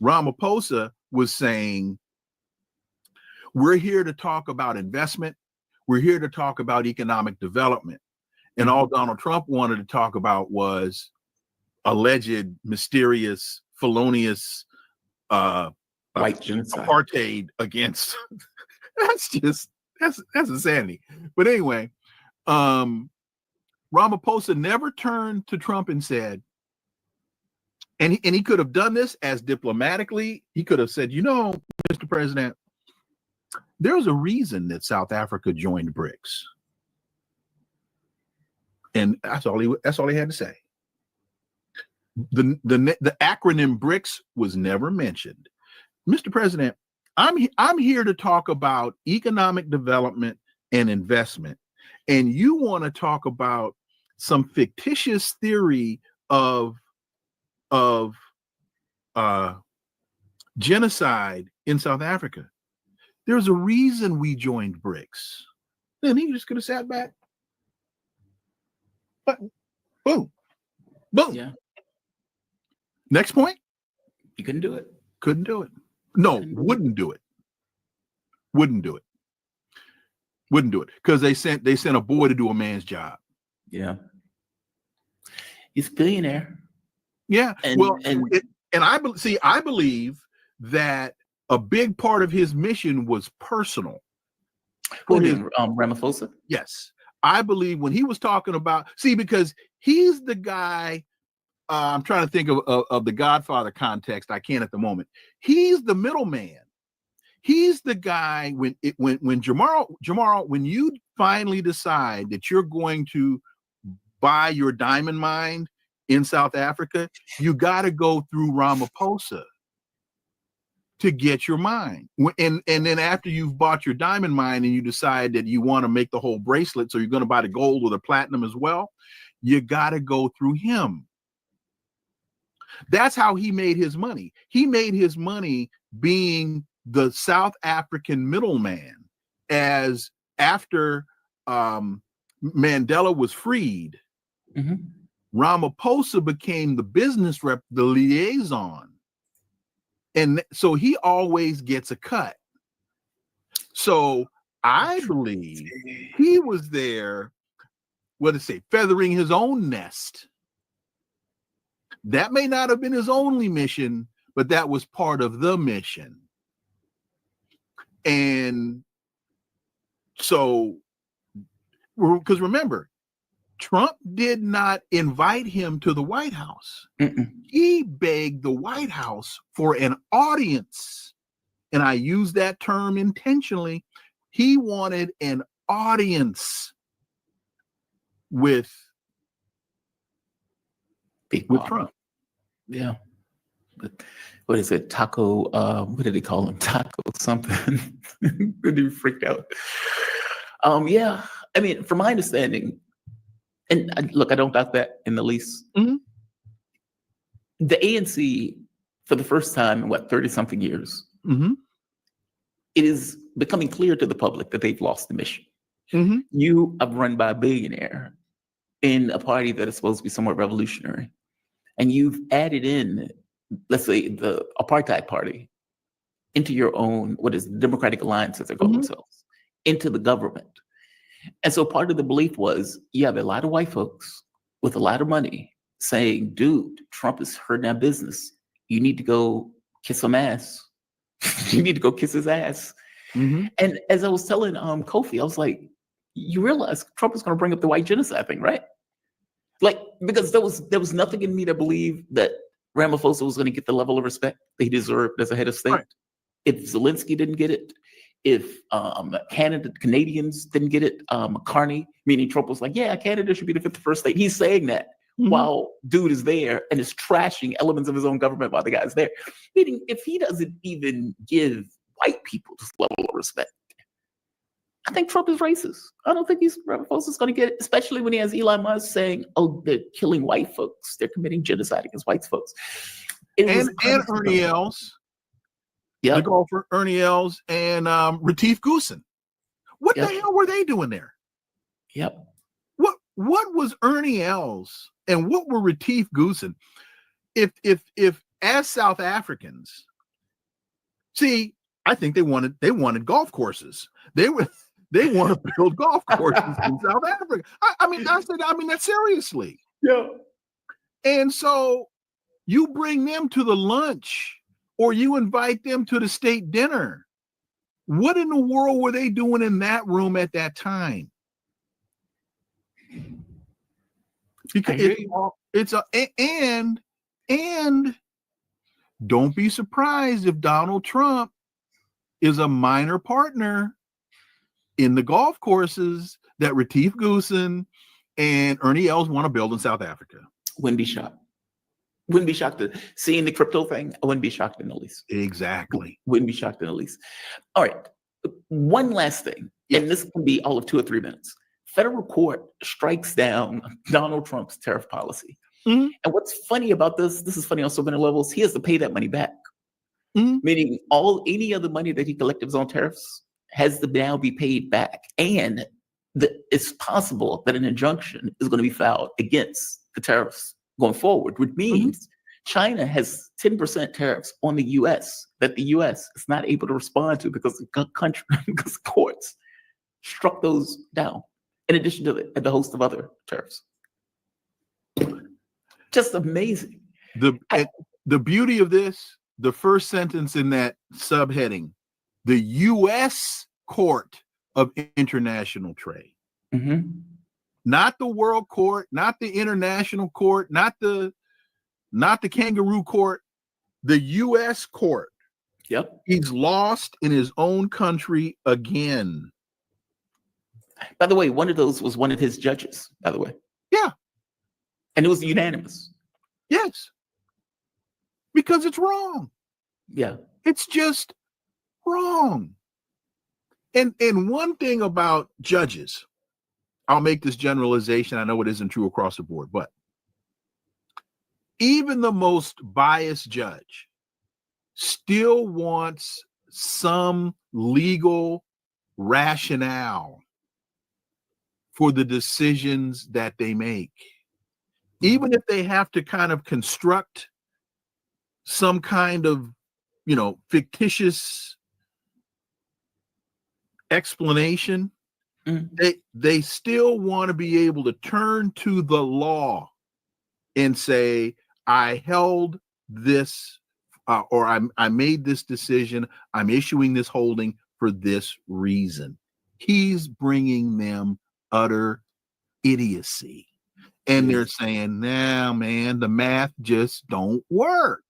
Ramaphosa was saying, we're here to talk about investment. We're here to talk about economic development. And all Donald Trump wanted to talk about was alleged, mysterious, felonious
white genocide,
apartheid against. that's insanity. But anyway, Ramaphosa never turned to Trump and said, and he could have done this as diplomatically. He could have said, Mr. President, there's a reason that South Africa joined BRICS. And that's all he had to say. The acronym BRICS was never mentioned. Mr. President, I'm here to talk about economic development and investment, and you want to talk about some fictitious theory of genocide in South Africa. There's a reason we joined BRICS. Then he just could have sat back. But boom.
Yeah.
Next point.
You couldn't do it.
Couldn't do it. No, wouldn't do it. Wouldn't do it. Wouldn't do it. Because they sent a boy to do a man's job.
Yeah. He's a billionaire.
Yeah.
And
I believe that a big part of his mission was personal.
Ramaphosa?
Yes. I believe when he was talking about, because he's the guy, I'm trying to think of the Godfather context. I can't at the moment. He's the middleman. He's the guy when Jamar, when you finally decide that you're going to buy your diamond mine in South Africa, you got to go through Ramaphosa to get your mine. And then after you've bought your diamond mine and you decide that you want to make the whole bracelet, so you're going to buy the gold or the platinum as well, you got to go through him. That's how he made his money. He made his money being the South African middleman. As after Mandela was freed, Ramaphosa became the business rep, the liaison. And so he always gets a cut. So I believe he was there, feathering his own nest. That may not have been his only mission, but that was part of the mission. And so, because remember, Trump did not invite him to the White House. He begged the White House for an audience. And I use that term intentionally. He wanted an audience with Trump.
Yeah. But what is it? Taco, what did they call him? Taco something. Really freaked out. Yeah. I mean, from my understanding, and look, I don't doubt that in the least. The ANC, for the first time in 30-something years, it is becoming clear to the public that they've lost the mission. You are run by a billionaire in a party that is supposed to be somewhat revolutionary. And you've added in, let's say, the apartheid party into your own, what is the Democratic Alliance, as they call themselves, into the government. And so part of the belief was you have a lot of white folks with a lot of money saying, dude, Trump is hurting our business. You need to go kiss some ass. You need to go kiss his ass. And as I was telling Kofi, I was like, you realize Trump is going to bring up the white genocide thing, right? Like, because there was nothing in me that believed that Ramaphosa was going to get the level of respect that he deserved as a head of state. Right. If Zelensky didn't get it, if Canadians didn't get it, Carney, meaning Trump was like, yeah, Canada should be the 51st state. He's saying that while dude is there and is trashing elements of his own government while the guy's there. Meaning, if he doesn't even give white people this level of respect, I think Trump is racist. I don't think Ramaphosa's going to get it, especially when he has Elon Musk saying, oh, they're killing white folks. They're committing genocide against white folks.
And Ernie Els. The golfer, Ernie Els, and Retief Goosen. What the hell were they doing there? what was Ernie Els and what were Retief Goosen? If as South Africans, see, I think they wanted golf courses. They want to build golf courses in South Africa. I mean that seriously.
Yeah.
And so you bring them to the lunch or you invite them to the state dinner. What in the world were they doing in that room at that time? Because and don't be surprised if Donald Trump is a minor partner in the golf courses that Retief Goosen and Ernie Els want to build in South Africa.
Wouldn't be shocked. Wouldn't be shocked to seeing the crypto thing. I wouldn't be shocked in the least.
Exactly.
Wouldn't be shocked in the least. All right. One last thing, and this can be all of 2 or 3 minutes. Federal court strikes down Donald Trump's tariff policy.
Mm-hmm.
And what's funny about this is funny on so many levels, he has to pay that money back.
Mm-hmm.
Meaning any other money that he collected on tariffs has to now be paid back. And it's possible that an injunction is going to be filed against the tariffs going forward, which means China has 10% tariffs on the US that the US is not able to respond to because because courts struck those down, in addition to the host of other tariffs. Just amazing.
The beauty of this, the first sentence in that subheading, the U.S. Court of International Trade.
Mm-hmm.
Not the World Court, not the International Court, not the Kangaroo Court, the U.S. Court.
Yep.
He's lost in his own country again.
By the way, one of those was one of his judges, by the way.
Yeah.
And it was unanimous.
Yes. Because it's wrong.
Yeah.
It's just wrong. And one thing about judges, I'll make this generalization. I know it isn't true across the board, but even the most biased judge still wants some legal rationale for the decisions that they make. Even if they have to kind of construct some kind of, fictitious explanation, they still want to be able to turn to the law and say, I held this, or I made this decision, I'm issuing this holding for this reason. He's bringing them utter idiocy. And they're saying, nah, man, the math just don't work.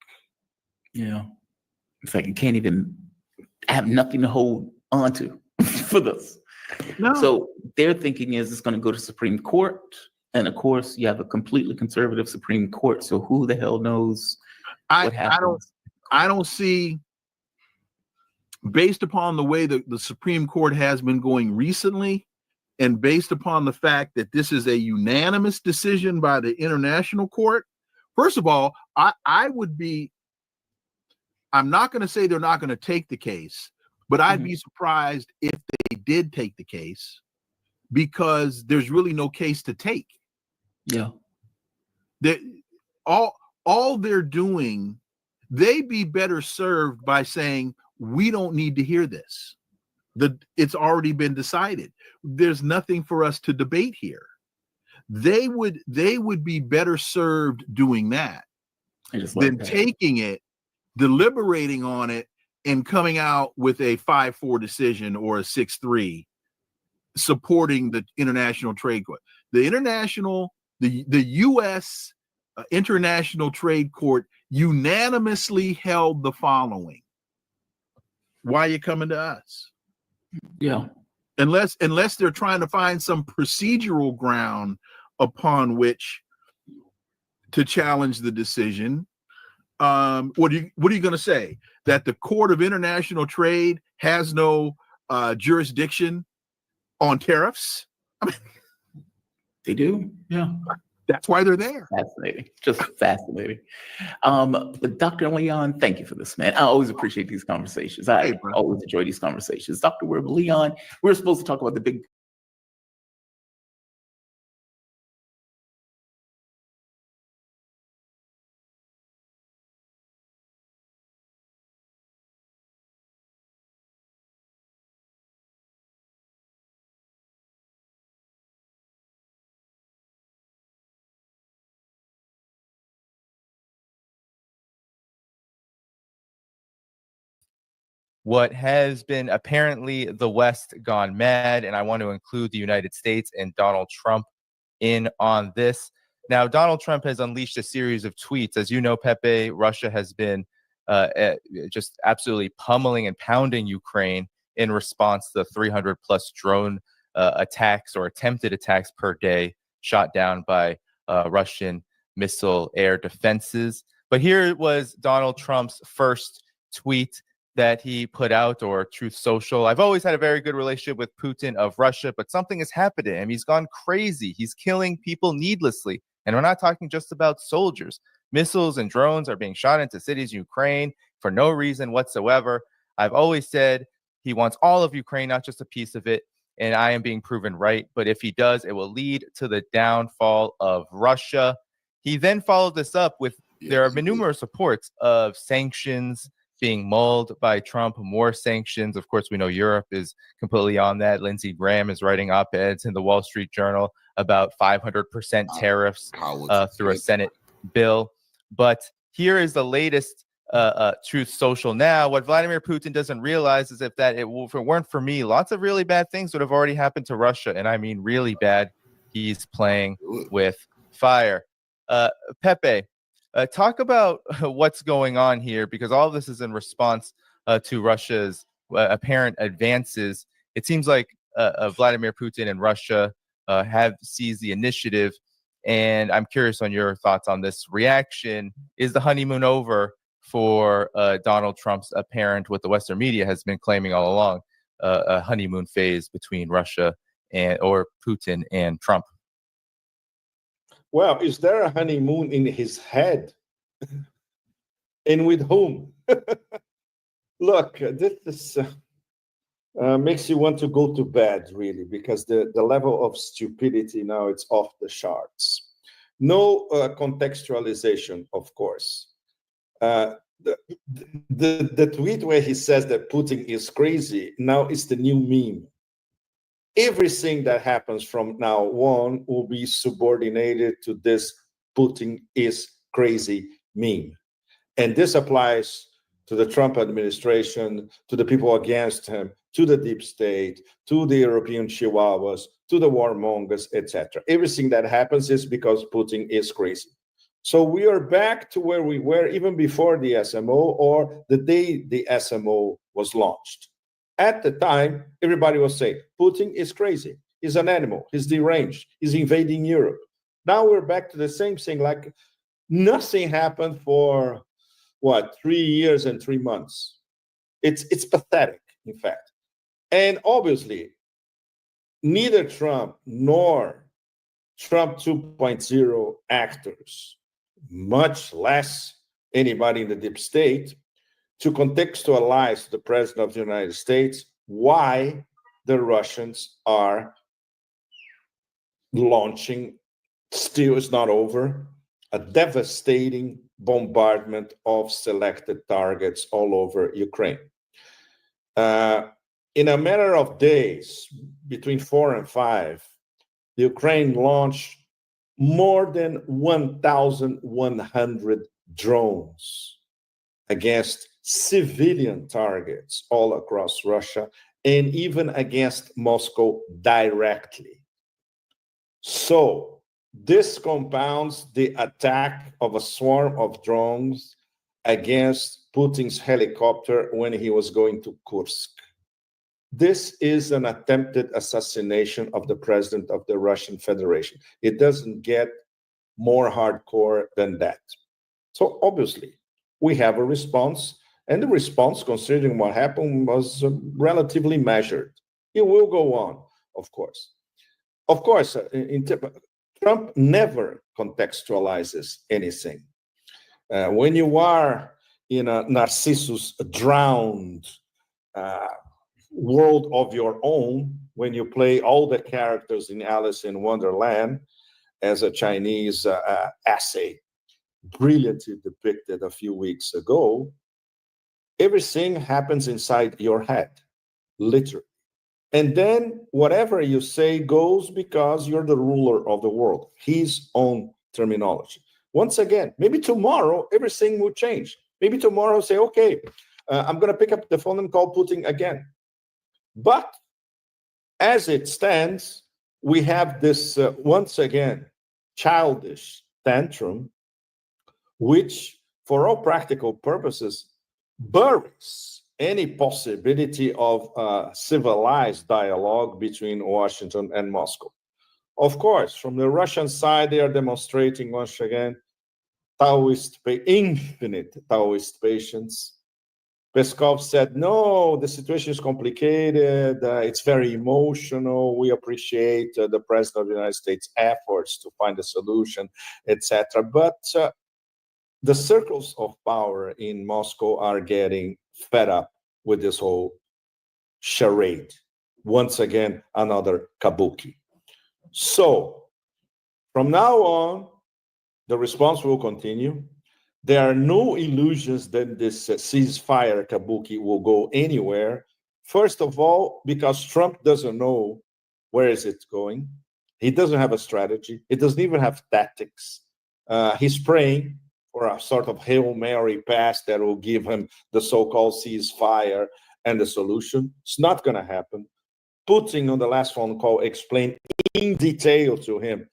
Yeah. It's like you can't even have nothing to hold on to for this.
No.
So their thinking is it's going to go to Supreme Court. And of course, you have a completely conservative Supreme Court. So who the hell knows what happens?
I don't see, based upon the way the Supreme Court has been going recently, and based upon the fact that this is a unanimous decision by the International Court, first of all, I'm not going to say they're not going to take the case, but I'd be surprised if they did take the case, because there's really no case to take.
Yeah.
All they're doing, they'd be better served by saying, we don't need to hear this. It's already been decided. There's nothing for us to debate here. They would be better served doing that than taking it, deliberating on it, and coming out with a 5-4 decision or a 6-3 supporting the International Trade Court. The U.S. International Trade Court unanimously held the following. Why are you coming to us?
Yeah.
Unless they're trying to find some procedural ground upon which to challenge the decision. What are you going to say? That the Court of International Trade has no jurisdiction on tariffs? I mean,
they do. Yeah.
That's why they're there.
Fascinating. Just fascinating. But Dr. Leon, thank you for this, man. I always appreciate these conversations. I always enjoy these conversations. Dr. Leon, we're supposed to talk about the big
what has been apparently the West gone mad, and I want to include the United States and Donald Trump in on this. Now, Donald Trump has unleashed a series of tweets. As you know, Pepe, Russia has been just absolutely pummeling and pounding Ukraine in response to the 300 plus drone attacks or attempted attacks per day shot down by Russian missile air defenses. But here was Donald Trump's first tweet that he put out, or Truth Social. I've always had a very good relationship with Putin of Russia, but something has happened to him. He's gone crazy. He's killing people needlessly. And we're not talking just about soldiers. Missiles and drones are being shot into cities in Ukraine for no reason whatsoever. I've always said he wants all of Ukraine, not just a piece of it. And I am being proven right. But if he does, it will lead to the downfall of Russia. He then followed this up with, there have been numerous reports of sanctions being mulled by Trump, more sanctions. Of course, we know Europe is completely on that. Lindsey Graham is writing op-eds in the Wall Street Journal about 500% tariffs through a Senate bill. But here is the latest Truth Social now. What Vladimir Putin doesn't realize is if it weren't for me, lots of really bad things would have already happened to Russia. And I mean really bad. He's playing with fire. Pepe, talk about what's going on here, because all of this is in response to Russia's apparent advances. It seems like Vladimir Putin and Russia have seized the initiative, and I'm curious on your thoughts on this reaction. Is the honeymoon over for Donald Trump's apparent, what the Western media has been claiming all along, a honeymoon phase between Russia or Putin and Trump?
Well, is there a honeymoon in his head? And with whom? Look, this is, makes you want to go to bed, really, because the level of stupidity now, it's off the charts. No contextualization, of course. The tweet where he says that Putin is crazy now is the new meme. Everything that happens from now on will be subordinated to this Putin is crazy meme. And this applies to the Trump administration, to the people against him, to the deep state, to the European chihuahuas, to the warmongers, etc. Everything that happens is because Putin is crazy. So we are back to where we were even before the SMO or the day the SMO was launched. At the time, everybody was saying, Putin is crazy. He's an animal. He's deranged. He's invading Europe. Now we're back to the same thing, like nothing happened for, 3 years and 3 months. It's pathetic, in fact. And obviously, neither Trump nor Trump 2.0 actors, much less anybody in the deep state, to contextualize to the President of the United States why the Russians are launching, still is not over, a devastating bombardment of selected targets all over Ukraine. In a matter of days, between 4 and 5, Ukraine launched more than 1,100 drones against civilian targets all across Russia, and even against Moscow directly. So this compounds the attack of a swarm of drones against Putin's helicopter when he was going to Kursk. This is an attempted assassination of the president of the Russian Federation. It doesn't get more hardcore than that. So obviously, we have a response, and the response, considering what happened, was relatively measured. It will go on, of course. Of course, Trump never contextualizes anything. When you are in a Narcissus drowned world of your own, when you play all the characters in Alice in Wonderland, as a Chinese essay brilliantly depicted a few weeks ago, everything happens inside your head, literally. And then whatever you say goes because you're the ruler of the world, his own terminology. Once again, maybe tomorrow everything will change. Maybe tomorrow say, okay, I'm going to pick up the phone and call Putin again. But as it stands, we have this, once again, childish tantrum, which, for all practical purposes, buries any possibility of civilized dialogue between Washington and Moscow. Of course, from the Russian side, they are demonstrating once again infinite Taoist patience. Peskov said, no, the situation is complicated. It's very emotional. We appreciate the President of the United States' efforts to find a solution, etc. But the circles of power in Moscow are getting fed up with this whole charade. Once again, another kabuki. So, from now on, the response will continue. There are no illusions that this ceasefire kabuki will go anywhere. First of all, because Trump doesn't know where is it going. He doesn't have a strategy. He doesn't even have tactics. He's praying for a sort of Hail Mary pass that will give him the so-called ceasefire and the solution. It's not going to happen. Putin, on the last phone call, explained in detail to him,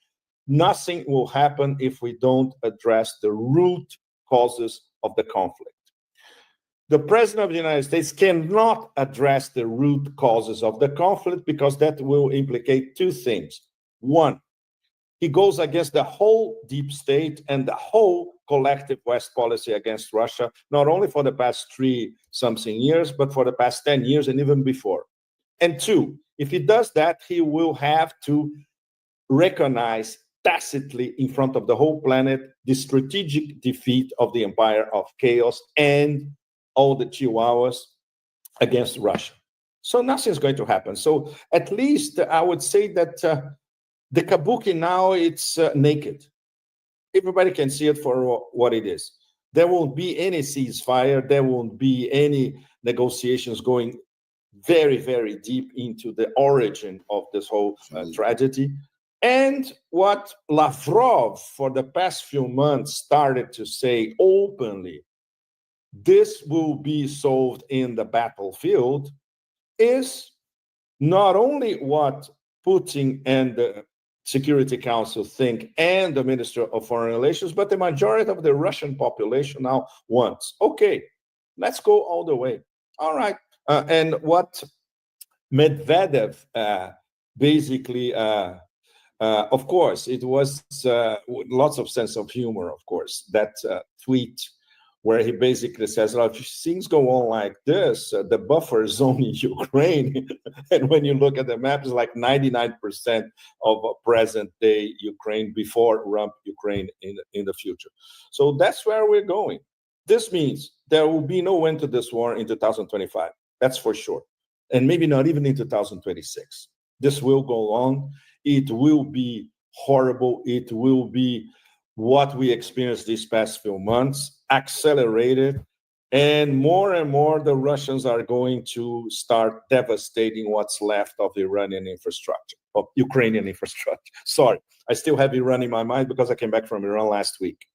nothing will happen if we don't address the root causes of the conflict. The President of the United States cannot address the root causes of the conflict because that will implicate two things. One, he goes against the whole deep state and the whole collective West policy against Russia, not only for the past 30-something years, but for the past 10 years and even before. And two, if he does that, he will have to recognize tacitly in front of the whole planet the strategic defeat of the empire of chaos and all the chihuahuas against Russia. So nothing's going to happen. So at least I would say that the kabuki now, it's naked. Everybody can see it for what it is. There won't be any ceasefire. There won't be any negotiations going very, very deep into the origin of this whole tragedy. And what Lavrov, for the past few months, started to say openly, this will be solved in the battlefield, is not only what Putin and the Security Council think and the Minister of Foreign Relations, but the majority of the Russian population now wants. Okay, let's go all the way. All right. And what Medvedev basically, of course, it was lots of sense of humor, of course, that tweet where he basically says, if things go on like this, the buffer zone in Ukraine, and when you look at the map, it's like 99% of present-day Ukraine before rump Ukraine in the future. So that's where we're going. This means there will be no end to this war in 2025. That's for sure. And maybe not even in 2026. This will go on. It will be horrible. It will be what we experienced these past few months, accelerated, and more the Russians are going to start devastating what's left of Iranian infrastructure, of Ukrainian infrastructure. Sorry, I still have Iran in my mind because I came back from Iran last week.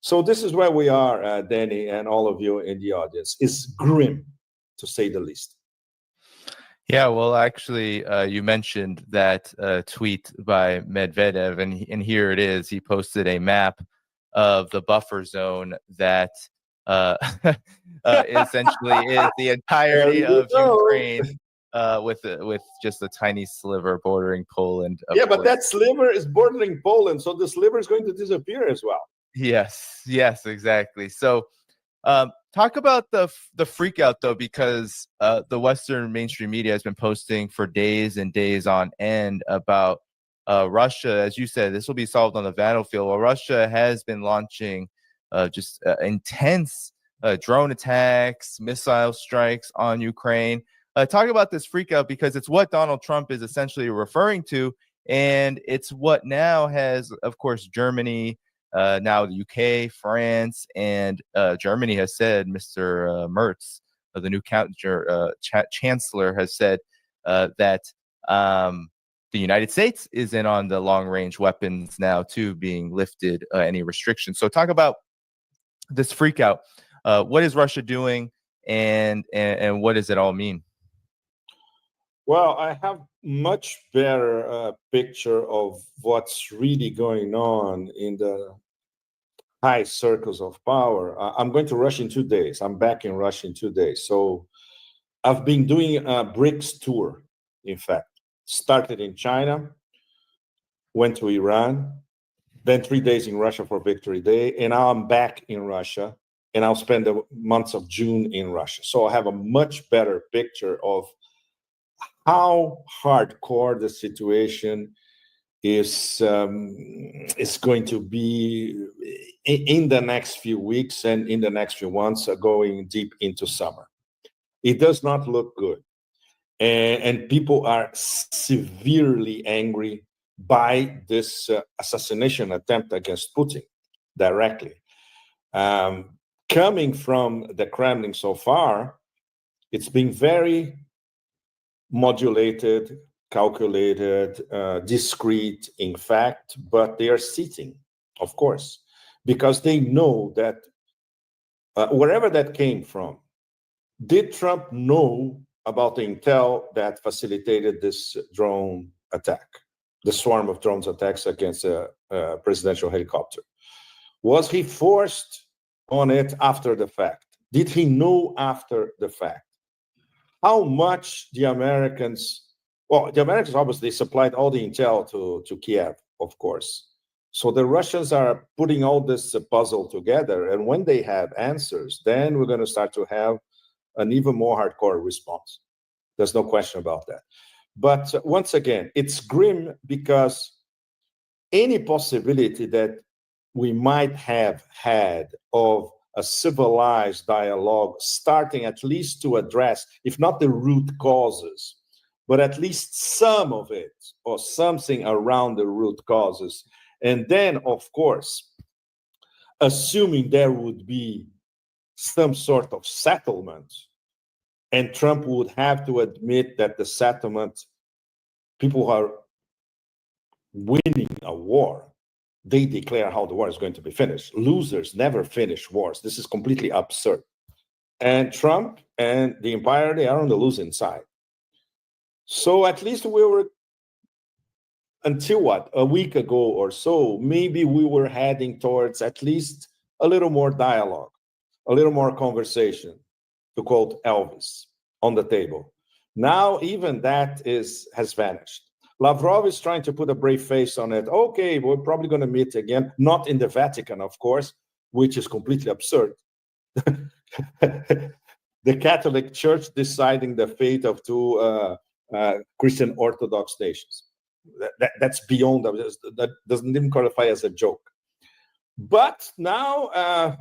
So this is where we are, Danny, and all of you in the audience. It's grim, to say the least.
Yeah, well, actually, you mentioned that tweet by Medvedev, and here it is. He posted a map of the buffer zone that essentially is the entirety of Ukraine, with just a tiny sliver bordering Poland.
Yeah, but that sliver is bordering Poland, so the sliver is going to disappear as well.
Yes, exactly. So talk about the freak out, though, because the Western mainstream media has been posting for days and days on end about Russia. As you said, this will be solved on the battlefield. Well, Russia has been launching just intense drone attacks, missile strikes on Ukraine. Talk about this freak out, because it's what Donald Trump is essentially referring to. And it's what now has, of course, Germany, now the UK, France, and Germany has said, Mr. Merz, the new chancellor, has said that the United States is in on the long-range weapons now, too, being lifted any restrictions. So talk about this freak out. What is Russia doing? and what does it all mean?
Well, I have much better picture of what's really going on in the high circles of power. I'm going to Russia in 2 days. I'm back in Russia in 2 days. So I've been doing a BRICS tour, in fact. Started in China, went to Iran, then 3 days in Russia for Victory Day, and now I'm back in Russia, and I'll spend the months of June in Russia. So I have a much better picture of how hardcore the situation is going to be in the next few weeks and in the next few months, going deep into summer. It does not look good. And people are severely angry by this assassination attempt against Putin directly. Coming from the Kremlin so far, it's been very modulated, calculated, discreet, in fact, but they are sitting, of course, because they know that wherever that came from, did Trump know about the intel that facilitated this drone attack, the swarm of drones attacks against a presidential helicopter? Was he forced on it after the fact? Did he know after the fact? How much the Americans obviously supplied all the intel to Kiev, of course. So the Russians are putting all this puzzle together, and when they have answers, then we're going to start to have an even more hardcore response. There's no question about that. But once again, it's grim because any possibility that we might have had of a civilized dialogue starting at least to address, if not the root causes, but at least some of it or something around the root causes. And then, of course, assuming there would be some sort of settlement, and Trump would have to admit that the settlement, people who are winning a war, they declare how the war is going to be finished. Losers never finish wars. This is completely absurd. And Trump and the empire, they are on the losing side. So at least we were, until a week ago or so, maybe we were heading towards at least a little more dialogue, a little more conversation, to quote Elvis, on the table. Now even that has vanished. Lavrov is trying to put a brave face on it. Okay, we're probably going to meet again, not in the Vatican, of course, which is completely absurd. The Catholic Church deciding the fate of two Christian Orthodox nations. That's beyond, that doesn't even qualify as a joke. But now,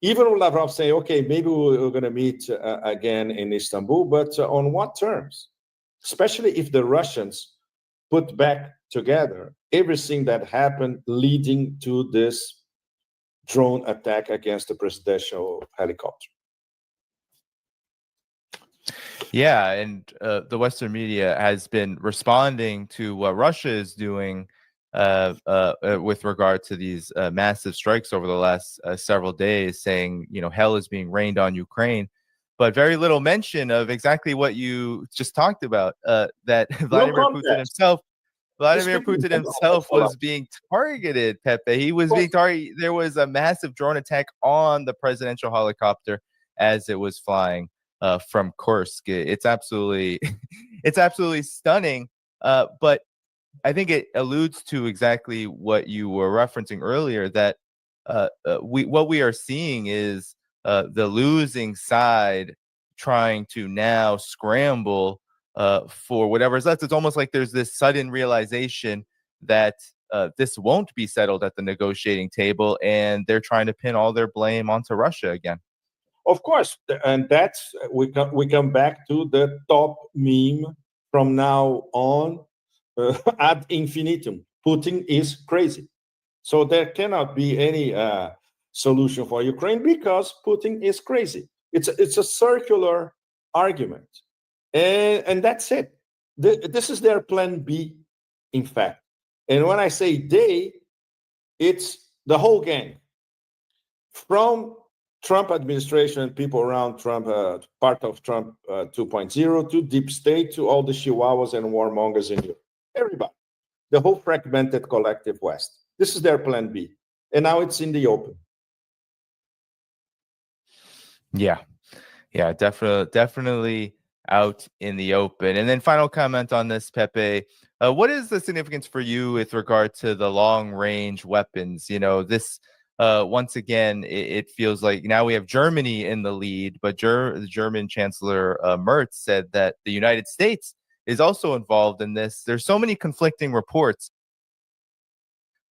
even with Lavrov saying, okay, maybe we're going to meet again in Istanbul, but on what terms? Especially if the Russians put back together everything that happened leading to this drone attack against the presidential helicopter.
Yeah, and the Western media has been responding to what Russia is doing with regard to these massive strikes over the last several days, saying, hell is being rained on Ukraine. But very little mention of exactly what you just talked about, that Vladimir Putin himself was being targeted, Pepe. He was being targeted. There was a massive drone attack on the presidential helicopter as it was flying from Kursk. It's absolutely stunning. But I think it alludes to exactly what you were referencing earlier, that what we are seeing is the losing side trying to now scramble for whatever's left. It's almost like there's this sudden realization that this won't be settled at the negotiating table, and they're trying to pin all their blame onto Russia again.
Of course, and that's we come back to the top meme from now on ad infinitum. Putin is crazy. So there cannot be any solution for Ukraine because Putin is crazy. It's a circular argument, and that's it. This is their plan B, in fact. And when I say they, it's the whole gang, from Trump administration, people around Trump, part of Trump 2.0, to deep state, to all the chihuahuas and warmongers in Europe. Everybody. The whole fragmented collective West. This is their plan B. And now it's in the open.
Yeah, definitely out in the open. And then final comment on this, Pepe. What is the significance for you with regard to the long-range weapons? You know, this once again, it feels like now we have Germany in the lead, but the German Chancellor Merz said that the United States is also involved in this. There's so many conflicting reports.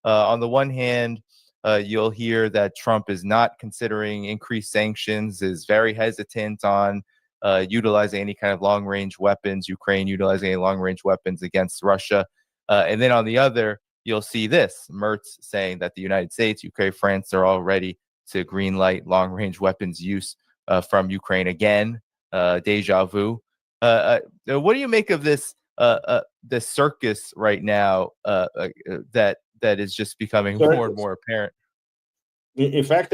On the one hand, you'll hear that Trump is not considering increased sanctions, is very hesitant on utilizing any kind of long-range weapons, Ukraine utilizing any long-range weapons against Russia. And then on the other, you'll see this, Merz saying that the United States, UK, France are all ready to greenlight long-range weapons use from Ukraine again, deja vu. What do you make of this circus right now that is just becoming more and more apparent?
In fact,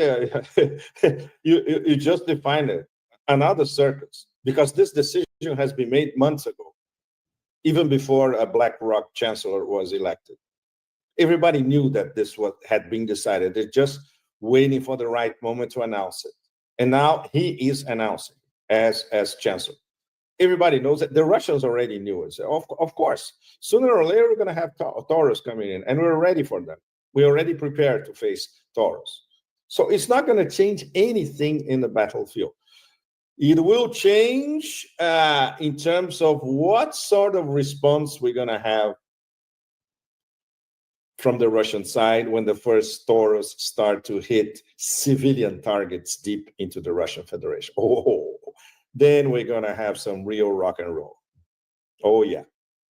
you just defined it, another circus, because this decision has been made months ago, even before a BlackRock chancellor was elected. Everybody knew that this had been decided. They're just waiting for the right moment to announce it. And now he is announcing as chancellor. Everybody knows that. The Russians already knew it. So of course, sooner or later, we're going to have Taurus coming in, and we're ready for them. We're already prepared to face Taurus. So it's not going to change anything in the battlefield. It will change in terms of what sort of response we're going to have from the Russian side when the first Taurus start to hit civilian targets deep into the Russian Federation. Then we're going to have some real rock and roll. Oh, yeah.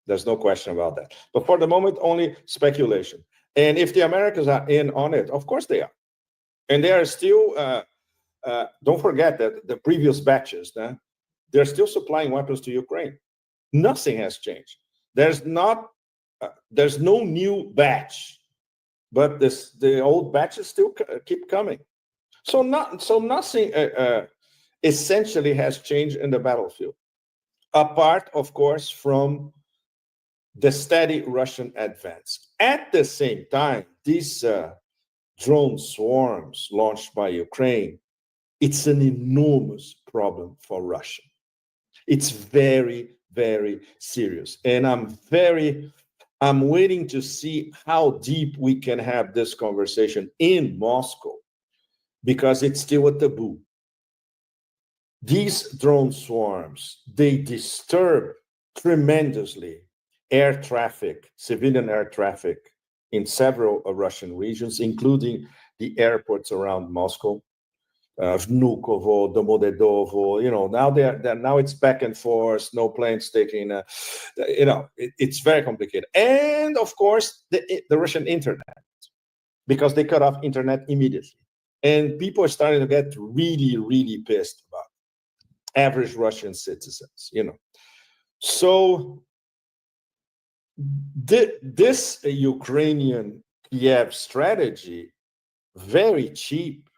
There's no question about that. But for the moment, only speculation. And if the Americans are in on it, of course they are. And they are still, don't forget that the previous batches, they're still supplying weapons to Ukraine. Nothing has changed. There's no new batch, but the old batches still keep coming. So nothing essentially has changed in the battlefield, apart, of course, from the steady Russian advance. At the same time, these drone swarms launched by Ukraine, it's an enormous problem for Russia. It's very, very serious. And I'm waiting to see how deep we can have this conversation in Moscow, because it's still a taboo. These drone swarms, they disturb tremendously air traffic, civilian air traffic in several Russian regions, including the airports around Moscow, Vnukovo, Domodedovo. Now it's back and forth, no planes taking. It's very complicated. And of course, the Russian internet, because they cut off internet immediately, and people are starting to get really, really pissed about it. Average Russian citizens, So this Ukrainian Kiev strategy, very cheap,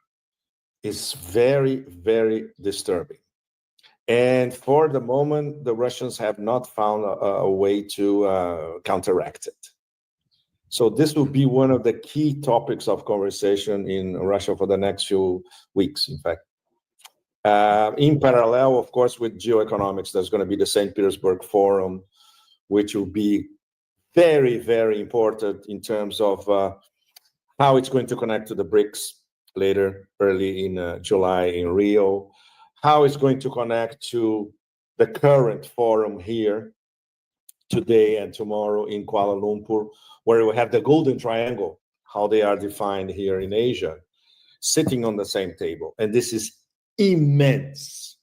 is very, very disturbing. And for the moment, the Russians have not found a way to counteract it. So this will be one of the key topics of conversation in Russia for the next few weeks, in fact. In parallel, of course, with geoeconomics, there's going to be the St. Petersburg Forum, which will be very, very important in terms of how it's going to connect to the BRICS later, early in July in Rio, how it's going to connect to the current forum here today and tomorrow in Kuala Lumpur, where we have the Golden Triangle, how they are defined here in Asia, sitting on the same table. And this is immense.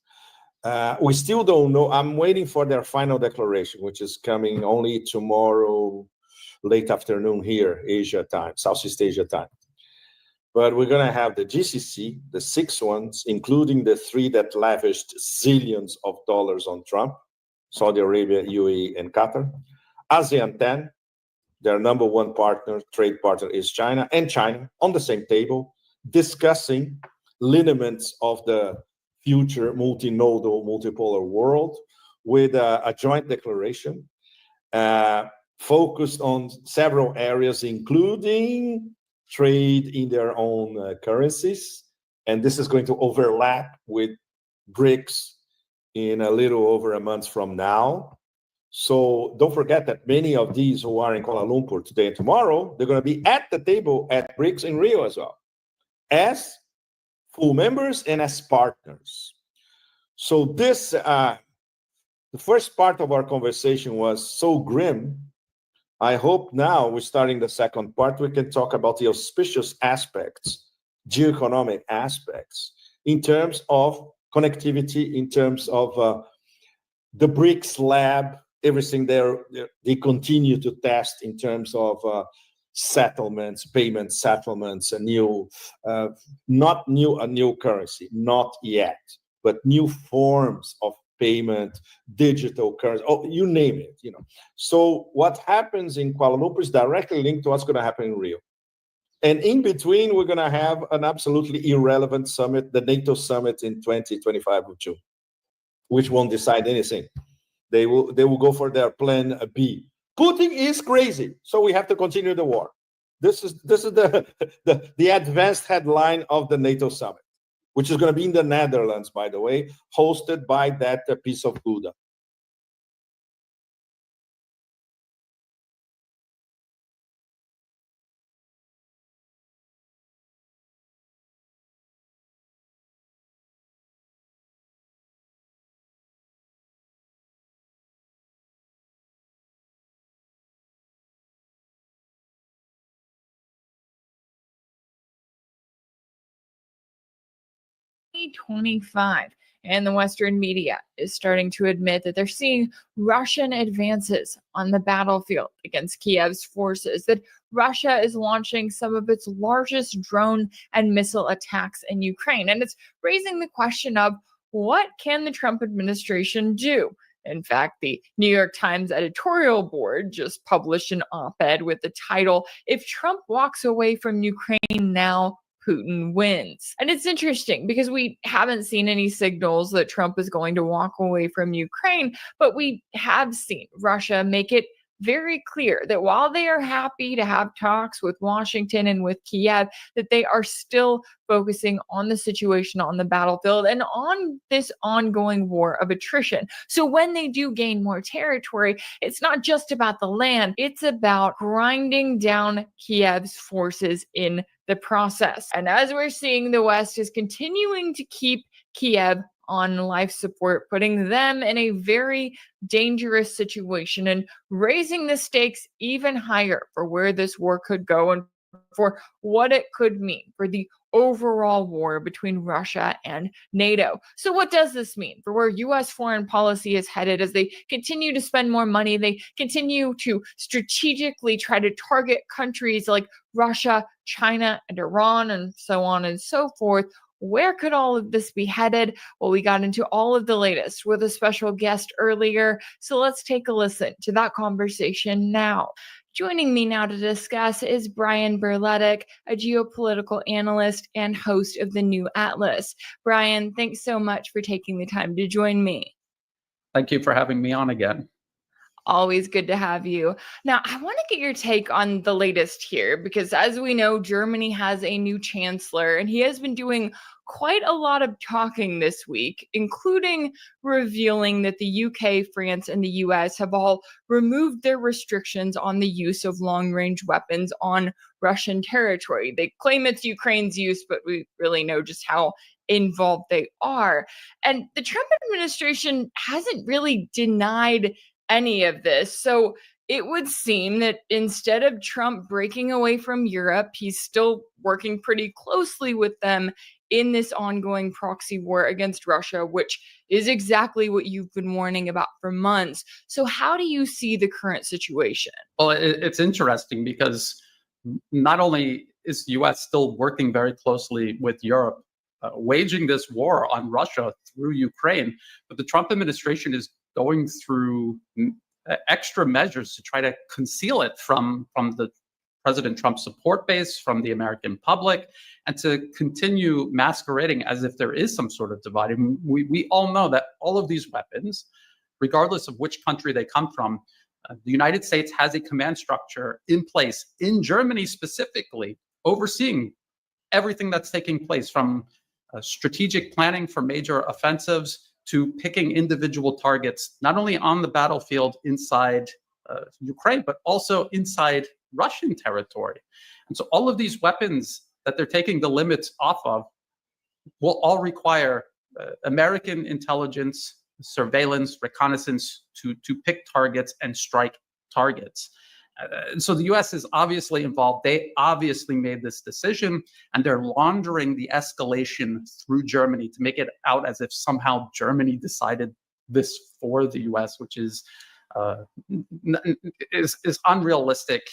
We still don't know. I'm waiting for their final declaration, which is coming only tomorrow, late afternoon here, Asia time, Southeast Asia time. But we're going to have the GCC, the 6 ones, including the 3 that lavished zillions of dollars on Trump, Saudi Arabia, UAE, and Qatar. ASEAN 10, their number 1 partner, trade partner is China, and China on the same table, discussing lineaments of the future multinodal, multipolar world, with a joint declaration focused on several areas, including trade in their own currencies. And this is going to overlap with BRICS in a little over a month from now. So don't forget that many of these who are in Kuala Lumpur today and tomorrow, they're going to be at the table at BRICS in Rio as well, as full members and as partners. So this, the first part of our conversation was so grim. I hope now we're starting the second part, we can talk about the auspicious aspects, geoeconomic aspects, in terms of connectivity, in terms of the BRICS lab, everything there, they continue to test in terms of settlements, payment settlements, a new, not new, a new currency, not yet, but new forms of payment, digital currency, oh, you name it, you know. So what happens in Kuala Lumpur is directly linked to what's going to happen in Rio. And in between, we're going to have an absolutely irrelevant summit, the NATO summit in 2025 of June, which won't decide anything. They will go for their plan B. Putin is crazy, so we have to continue the war. This is the advanced headline of the NATO summit, which is going to be in the Netherlands, by the way, hosted by that piece of Buddha.
'25, and the Western media is starting to admit that they're seeing Russian advances on the battlefield against Kiev's forces, that Russia is launching some of its largest drone and missile attacks in Ukraine. And it's raising the question of what can the Trump administration do? In fact, the New York Times editorial board just published an op-ed with the title, "If Trump Walks Away from Ukraine Now, Putin Wins." And it's interesting because we haven't seen any signals that Trump is going to walk away from Ukraine, but we have seen Russia make it very clear that while they are happy to have talks with Washington and with Kiev, that they are still focusing on the situation on the battlefield and on this ongoing war of attrition. So when they do gain more territory, it's not just about the land, it's about grinding down Kiev's forces in the process. And as we're seeing, the West is continuing to keep Kiev on life support, putting them in a very dangerous situation and raising the stakes even higher for where this war could go and for what it could mean for the overall war between Russia and NATO. So what does this mean for where U.S. foreign policy is headed as they continue to spend more money? They continue to strategically try to target countries like Russia, China, and Iran, and so on and so forth. Where could all of this be headed? Well, we got into all of the latest with a special guest earlier, so let's take a listen to that conversation now. Joining me now to discuss is Brian Berletic, a geopolitical analyst and host of the New Atlas. Brian, thanks so much for taking the time to join me.
Thank you for having me on again.
Always good to have you. Now, I want to get your take on the latest here, because as we know, Germany has a new chancellor, and he has been doing quite a lot of talking this week, including revealing that the UK, France, and the US have all removed their restrictions on the use of long-range weapons on Russian territory. They claim it's Ukraine's use, but we really know just how involved they are. And the Trump administration hasn't really denied any of this. So it would seem that instead of Trump breaking away from Europe, he's still working pretty closely with them in this ongoing proxy war against Russia, which is exactly what you've been warning about for months. So how do you see the current situation?
Well, it's interesting because not only is the US still working very closely with Europe, waging this war on Russia through Ukraine, but the Trump administration is going through extra measures to try to conceal it from the President Trump's support base, from the American public, and to continue masquerading as if there is some sort of divide. And we all know that all of these weapons, regardless of which country they come from, the United States has a command structure in place in Germany specifically, overseeing everything that's taking place, from strategic planning for major offensives to picking individual targets, not only on the battlefield inside Ukraine, but also inside Russian territory. And so all of these weapons that they're taking the limits off of will all require American intelligence, surveillance, reconnaissance to pick targets and strike targets. So the US is obviously involved. They obviously made this decision, and they're laundering the escalation through Germany to make it out as if somehow Germany decided this for the US, which is unrealistic.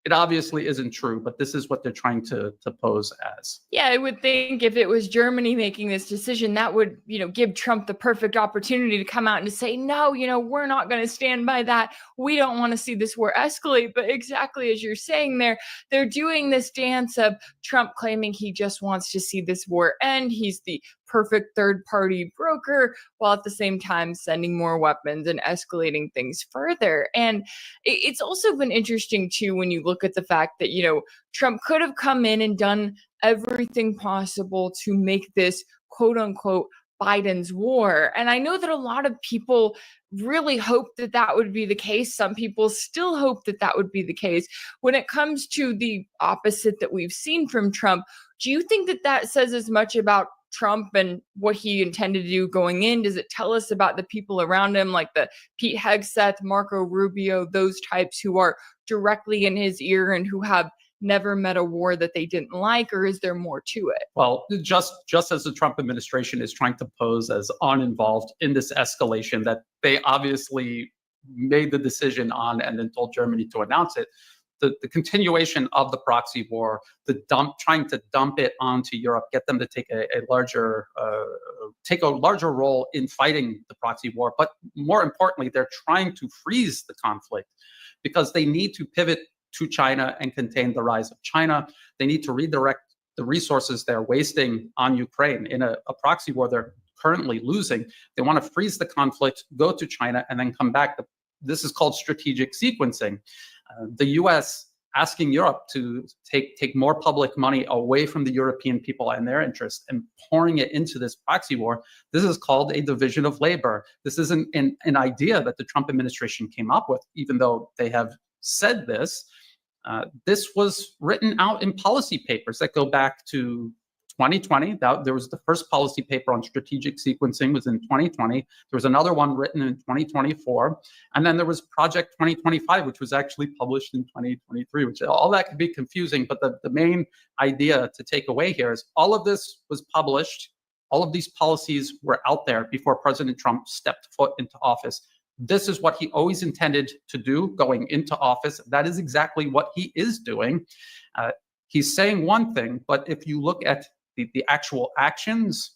It obviously isn't true, but this is what they're trying to pose as.
Yeah, I would think if it was Germany making this decision, that would, give Trump the perfect opportunity to come out and to say, no, we're not going to stand by that. We don't want to see this war escalate. But exactly as you're saying there, they're doing this dance of Trump claiming he just wants to see this war end. He's the perfect third-party broker, while at the same time sending more weapons and escalating things further. And it's also been interesting, too, when you look at the fact that, Trump could have come in and done everything possible to make this, quote-unquote, Biden's war. And I know that a lot of people really hope that that would be the case. Some people still hope that that would be the case. When it comes to the opposite that we've seen from Trump, do you think that that says as much about Trump and what he intended to do going in? Does it tell us about the people around him, like the Pete Hegseth, Marco Rubio, those types who are directly in his ear and who have never met a war that they didn't like, or is there more to it?
Well, just as the Trump administration is trying to pose as uninvolved in this escalation that they obviously made the decision on and then told Germany to announce it, the continuation of the proxy war, trying to dump it onto Europe, get them to take a larger role in fighting the proxy war. But more importantly, they're trying to freeze the conflict because they need to pivot to China and contain the rise of China. They need to redirect the resources they're wasting on Ukraine in a proxy war they're currently losing. They want to freeze the conflict, go to China, and then come back. This is called strategic sequencing. The US asking Europe to take more public money away from the European people and their interests and pouring it into this proxy war. This is called a division of labor. This isn't an idea that the Trump administration came up with, even though they have said this. This was written out in policy papers that go back to 2020. There was the first policy paper on strategic sequencing was in 2020. There was another one written in 2024. And then there was Project 2025, which was actually published in 2023, which all that could be confusing. But the main idea to take away here is all of this was published. All of these policies were out there before President Trump stepped foot into office. This is what he always intended to do going into office. That is exactly what he is doing. He's saying one thing, but if you look at the actual actions,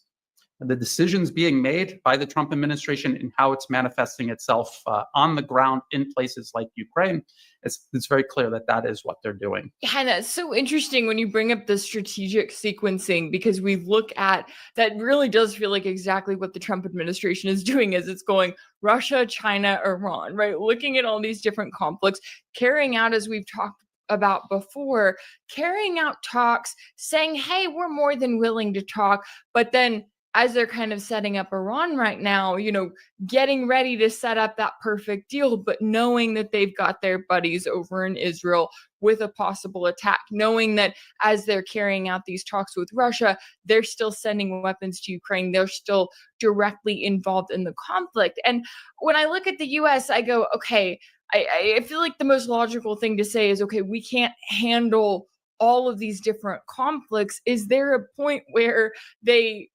the decisions being made by the Trump administration and how it's manifesting itself on the ground in places like Ukraine, it's very clear that that is what they're doing.
Yeah, and that's so interesting when you bring up the strategic sequencing, because we look at that really does feel like exactly what the Trump administration is doing, is it's going Russia, China, Iran, right? Looking at all these different conflicts, carrying out, as we've talked about before, carrying out talks, saying, hey, we're more than willing to talk, but then as they're kind of setting up Iran right now, getting ready to set up that perfect deal, but knowing that they've got their buddies over in Israel with a possible attack, knowing that as they're carrying out these talks with Russia, they're still sending weapons to Ukraine. They're still directly involved in the conflict. And when I look at the US, I go, okay, I feel like the most logical thing to say is, okay, we can't handle all of these different conflicts. Is there a point where they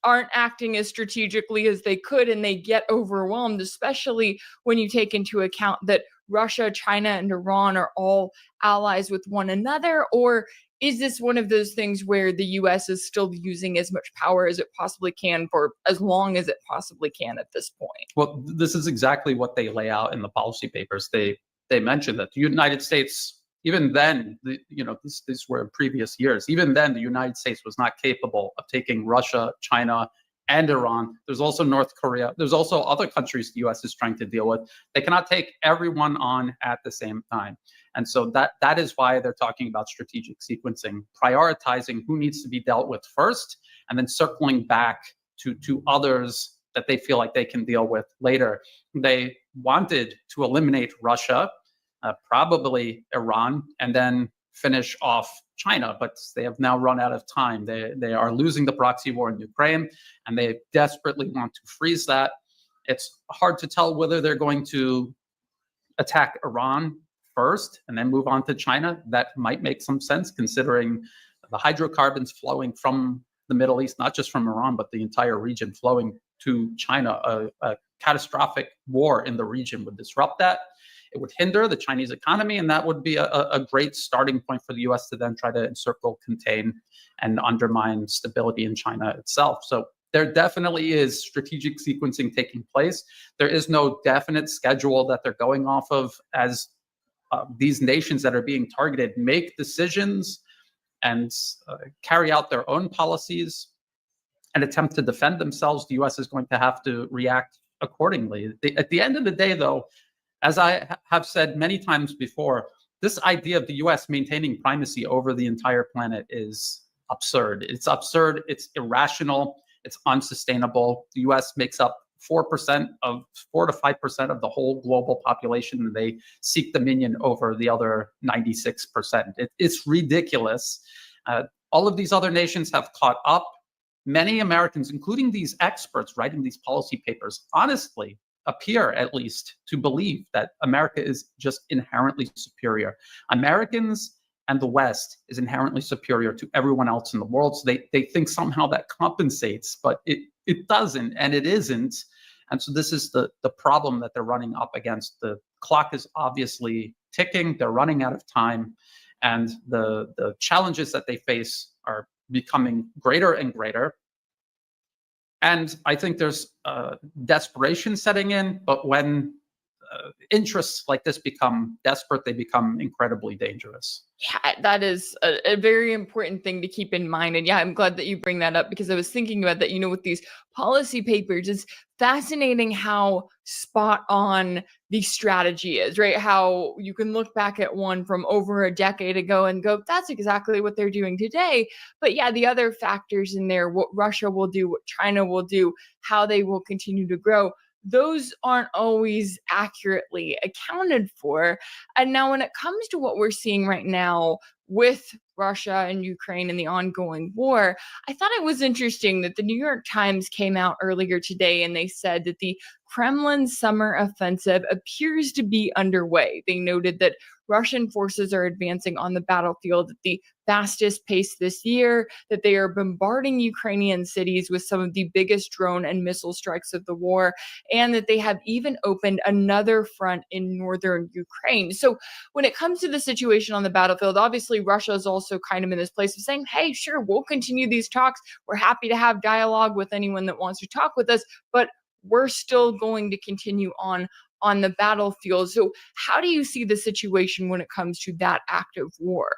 aren't acting as strategically as they could and they get overwhelmed, especially when you take into account that Russia, China, and Iran are all allies with one another? Or is this one of those things where the US is still using as much power as it possibly can for as long as it possibly can at this point?
Well, this is exactly what they lay out in the policy papers. They mentioned that the United States Even then, these were previous years. Even then, the United States was not capable of taking Russia, China, and Iran. There's also North Korea. There's also other countries the U.S. is trying to deal with. They cannot take everyone on at the same time. And so that is why they're talking about strategic sequencing, prioritizing who needs to be dealt with first, and then circling back to others that they feel like they can deal with later. They wanted to eliminate Russia, probably Iran, and then finish off China, but they have now run out of time. They are losing the proxy war in Ukraine, and they desperately want to freeze that. It's hard to tell whether they're going to attack Iran first and then move on to China. That might make some sense considering the hydrocarbons flowing from the Middle East, not just from Iran, but the entire region flowing to China. A catastrophic war in the region would disrupt that. It would hinder the Chinese economy, and that would be a great starting point for the U.S. to then try to encircle, contain, and undermine stability in China itself. So there definitely is strategic sequencing taking place. There is no definite schedule that they're going off of as these nations that are being targeted make decisions and carry out their own policies and attempt to defend themselves. The U.S. is going to have to react accordingly. At the end of the day, though, as I have said many times before, this idea of the U.S. maintaining primacy over the entire planet is absurd. It's absurd. It's irrational. It's unsustainable. The U.S. makes up 4 to 5% of the whole global population, and they seek dominion over the other 96%. It's ridiculous. All of these other nations have caught up. Many Americans, including these experts writing these policy papers, honestly appear at least to believe that America is just inherently superior. Americans and the West is inherently superior to everyone else in the world. So they think somehow that compensates, but it doesn't, and it isn't. And so this is the problem that they're running up against. The clock is obviously ticking. They're running out of time, and the challenges that they face are becoming greater and greater. And I think there's desperation setting in, but when interests like this become desperate, they become incredibly dangerous.
Yeah, that is a very important thing to keep in mind. And yeah, I'm glad that you bring that up, because I was thinking about that, with these policy papers, it's fascinating how spot on the strategy is, right? How you can look back at one from over a decade ago and go, that's exactly what they're doing today. But yeah, the other factors in there, what Russia will do, what China will do, how they will continue to grow, those aren't always accurately accounted for. And now when it comes to what we're seeing right now with Russia and Ukraine and the ongoing war, I thought it was interesting that the New York Times came out earlier today and they said that the Kremlin's summer offensive appears to be underway. They noted that Russian forces are advancing on the battlefield at the fastest pace this year, that they are bombarding Ukrainian cities with some of the biggest drone and missile strikes of the war, and that they have even opened another front in northern Ukraine. So when it comes to the situation on the battlefield, obviously Russia is also kind of in this place of saying, hey, sure, we'll continue these talks. We're happy to have dialogue with anyone that wants to talk with us, but we're still going to continue on the battlefield. So how do you see the situation when it comes to that active war?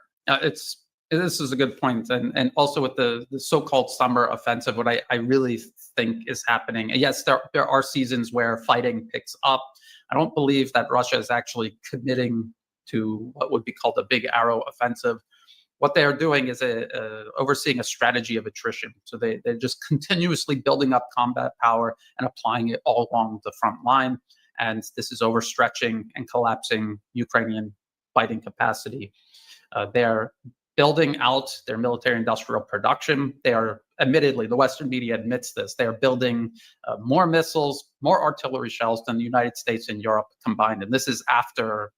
This is a good point. And also with the so-called summer offensive, what I really think is happening, and yes, there are seasons where fighting picks up. I don't believe that Russia is actually committing to what would be called a big arrow offensive. What they are doing is overseeing a strategy of attrition. So they're just continuously building up combat power and applying it all along the front line. And this is overstretching and collapsing Ukrainian fighting capacity. They're building out their military industrial production. They are, admittedly, the Western media admits this, they are building more missiles, more artillery shells than the United States and Europe combined. And this is after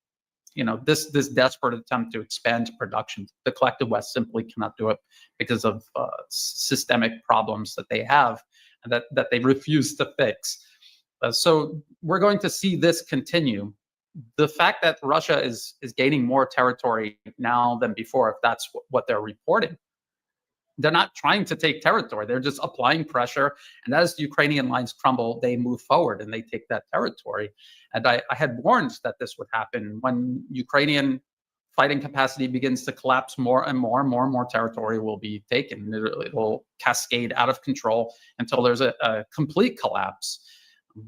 this desperate attempt to expand production. The collective West simply cannot do it because of systemic problems that they have and that they refuse to fix. So we're going to see this continue. The fact that Russia is gaining more territory now than before, if that's what they're reporting, they're not trying to take territory. They're just applying pressure. And as the Ukrainian lines crumble, they move forward and they take that territory. And I had warned that this would happen when Ukrainian fighting capacity begins to collapse more and more, more and more territory will be taken. It will cascade out of control until there's a complete collapse.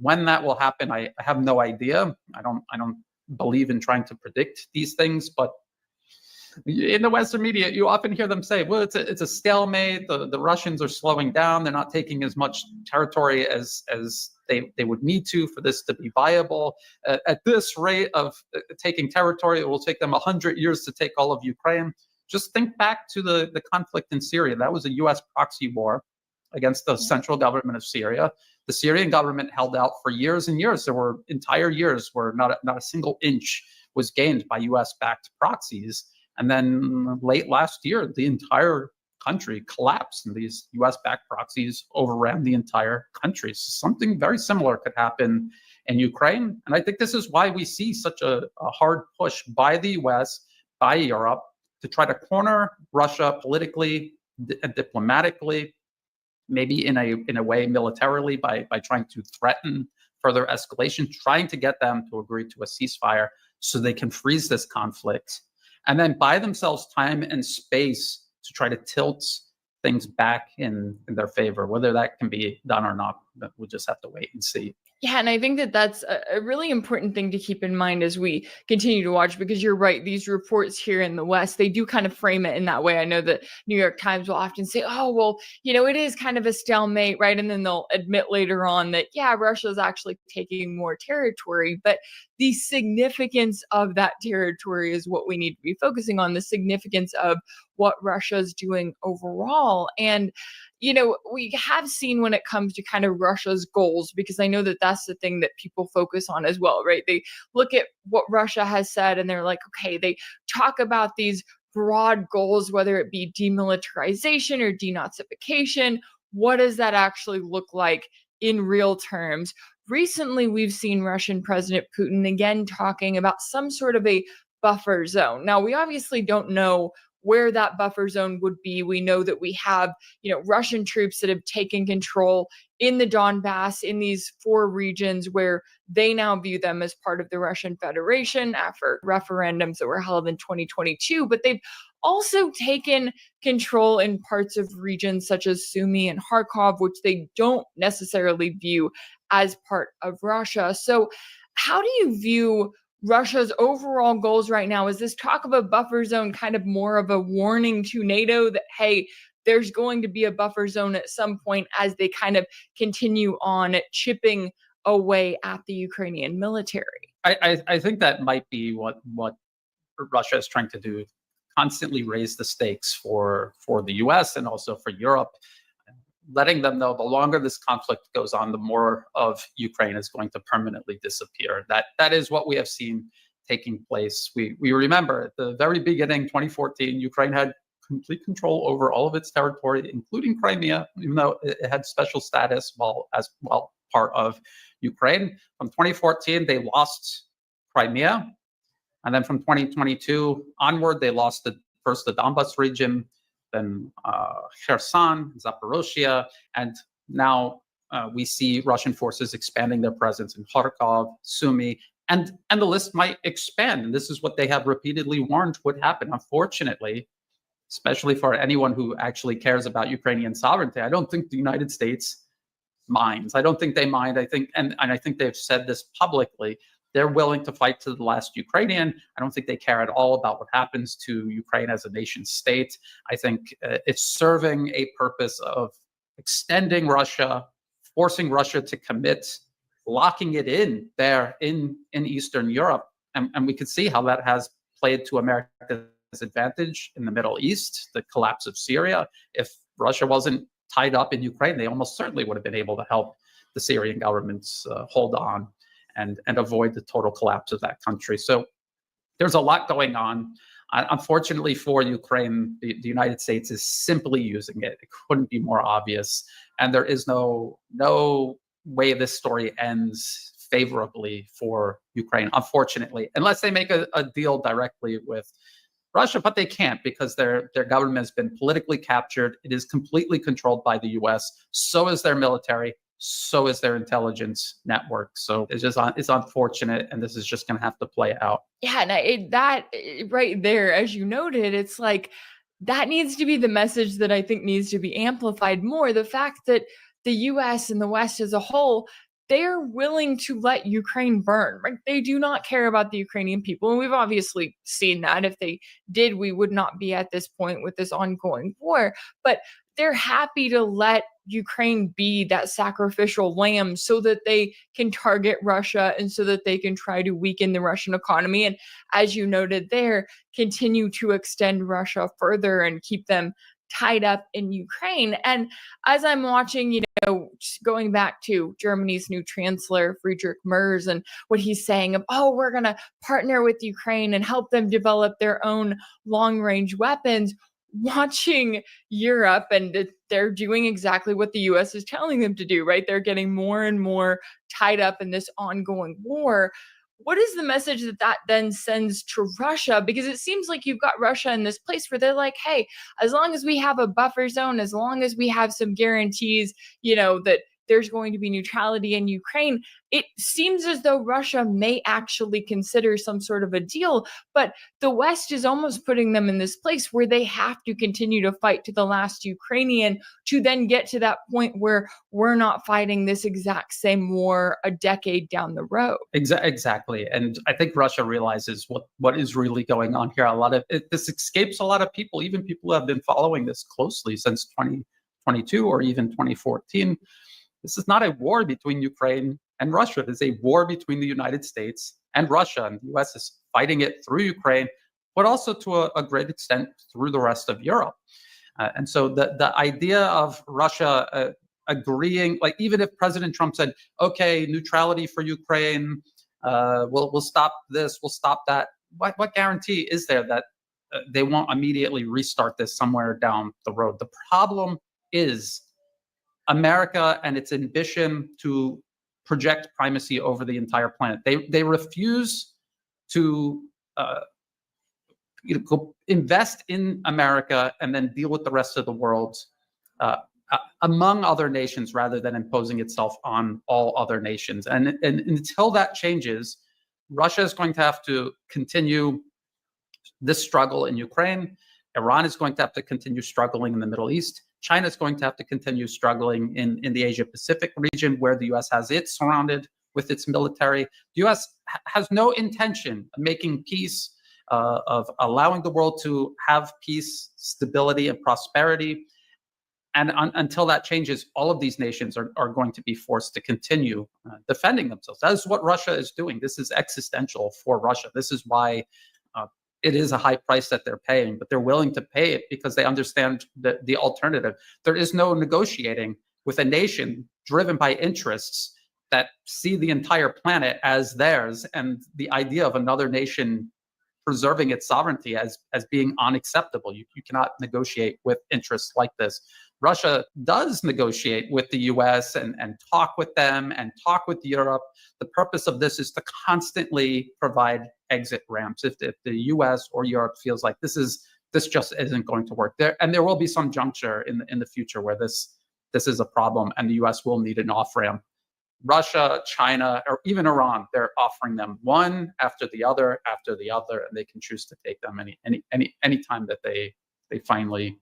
When that will happen, I have no idea. I don't believe in trying to predict these things, but in the Western media, you often hear them say, well, it's a stalemate. The Russians are slowing down. They're not taking as much territory as they would need to for this to be viable. At this rate of taking territory, it will take them 100 years to take all of Ukraine. Just think back to the conflict in Syria. That was a U.S. proxy war against the central government of Syria. The Syrian government held out for years and years. There were entire years where not a single inch was gained by U.S.-backed proxies. And then late last year, the entire country collapsed and these US-backed proxies overran the entire country. So something very similar could happen in Ukraine. And I think this is why we see such a hard push by the US, by Europe, to try to corner Russia politically and diplomatically, maybe in a way militarily by trying to threaten further escalation, trying to get them to agree to a ceasefire so they can freeze this conflict, and then buy themselves time and space to try to tilt things back in their favor. Whether that can be done or not, we'll just have to wait and see.
Yeah, and I think that that's a really important thing to keep in mind as we continue to watch, because you're right, these reports here in the West, they do kind of frame it in that way. I know that New York Times will often say, oh, well, it is kind of a stalemate, right? And then they'll admit later on that, yeah, Russia's actually taking more territory, but the significance of that territory is what we need to be focusing on, the significance of what Russia's doing overall. And we have seen when it comes to kind of Russia's goals, because I know that that's the thing that people focus on as well, right? They look at what Russia has said and they're like, okay, they talk about these broad goals, whether it be demilitarization or denazification. What does that actually look like in real terms? Recently, we've seen Russian President Putin again talking about some sort of a buffer zone. Now, we obviously don't know where that buffer zone would be. We know that we have, Russian troops that have taken control in the Donbass, in these 4 regions where they now view them as part of the Russian Federation after referendums that were held in 2022. But they've also taken control in parts of regions such as Sumy and Kharkov, which they don't necessarily view as part of Russia. So how do you view Russia's overall goals right now? Is this talk of a buffer zone kind of more of a warning to NATO that, hey, there's going to be a buffer zone at some point as they kind of continue on chipping away at the Ukrainian military?
I think that might be what Russia is trying to do, constantly raise the stakes for the US and also for Europe, letting them know the longer this conflict goes on, the more of Ukraine is going to permanently disappear. That is what we have seen taking place. We remember at the very beginning, 2014, Ukraine had complete control over all of its territory, including Crimea, even though it had special status while part of Ukraine. From 2014, they lost Crimea. And then from 2022 onward, they lost first the Donbas region, then Kherson, Zaporozhye, and now we see Russian forces expanding their presence in Kharkov, Sumy, and the list might expand. And this is what they have repeatedly warned would happen. Unfortunately, especially for anyone who actually cares about Ukrainian sovereignty, I don't think the United States minds. I don't think they mind. I think, and I think they've said this publicly, they're willing to fight to the last Ukrainian. I don't think they care at all about what happens to Ukraine as a nation state. I think it's serving a purpose of extending Russia, forcing Russia to commit, locking it in there in Eastern Europe. And we could see how that has played to America's advantage in the Middle East, the collapse of Syria. If Russia wasn't tied up in Ukraine, they almost certainly would have been able to help the Syrian governments hold on and avoid the total collapse of that country. So there's a lot going on. Unfortunately for Ukraine, the United States is simply using it. It couldn't be more obvious. And there is no way this story ends favorably for Ukraine, unfortunately, unless they make a deal directly with Russia, but they can't because their government has been politically captured. It is completely controlled by the US. So is their military. so is their intelligence network. So it's unfortunate, and this is just going to have to play out.
Yeah, and that right there, as you noted, it's like that needs to be the message that I think needs to be amplified more. The fact that the US and the West as a whole, they're willing to let Ukraine burn. Right? They do not care about the Ukrainian people. And we've obviously seen that. If they did, we would not be at this point with this ongoing war. But they're happy to let Ukraine be that sacrificial lamb so that they can target Russia and so that they can try to weaken the Russian economy. And as you noted there, continue to extend Russia further and keep them tied up in Ukraine. And as I'm watching, going back to Germany's new chancellor, Friedrich Merz, and what he's saying of, we're going to partner with Ukraine and help them develop their own long-range weapons, watching Europe, and they're doing exactly what the US is telling them to do, right? They're getting more and more tied up in this ongoing war. What is the message that then sends to Russia? Because it seems like you've got Russia in this place where they're like, hey, as long as we have a buffer zone, as long as we have some guarantees, that there's going to be neutrality in Ukraine, it seems as though Russia may actually consider some sort of a deal, but the West is almost putting them in this place where they have to continue to fight to the last Ukrainian to then get to that point where we're not fighting this exact same war a decade down the road.
Exactly. And I think Russia realizes what is really going on here. This escapes a lot of people, even people who have been following this closely since 2022 or even 2014. This is not a war between Ukraine and Russia. It is a war between the United States and Russia. And the US is fighting it through Ukraine, but also to a great extent through the rest of Europe. And so the idea of Russia agreeing, like even if President Trump said, okay, neutrality for Ukraine, we'll stop this, we'll stop that. What guarantee is there that they won't immediately restart this somewhere down the road? The problem is America and its ambition to project primacy over the entire planet. They refuse to invest in America and then deal with the rest of the world among other nations rather than imposing itself on all other nations. And until that changes, Russia is going to have to continue this struggle in Ukraine. Iran is going to have to continue struggling in the Middle East. China is going to have to continue struggling in the Asia-Pacific region, where the U.S. has it surrounded with its military. The U.S. has no intention of making peace, of allowing the world to have peace, stability, and prosperity. And until that changes, all of these nations are going to be forced to continue defending themselves. That is what Russia is doing. This is existential for Russia. This is why it is a high price that they're paying, but they're willing to pay it because they understand the alternative. There is no negotiating with a nation driven by interests that see the entire planet as theirs, and the idea of another nation preserving its sovereignty as being unacceptable. You cannot negotiate with interests like this. Russia does negotiate with the US and talk with them and talk with Europe. The purpose of this is to constantly provide exit ramps. If the US or Europe feels like this just isn't going to work, there will be some juncture in the future where this is a problem and the US will need an off ramp. Russia, China, or even Iran, they're offering them one after the other, and they can choose to take them any time that they finally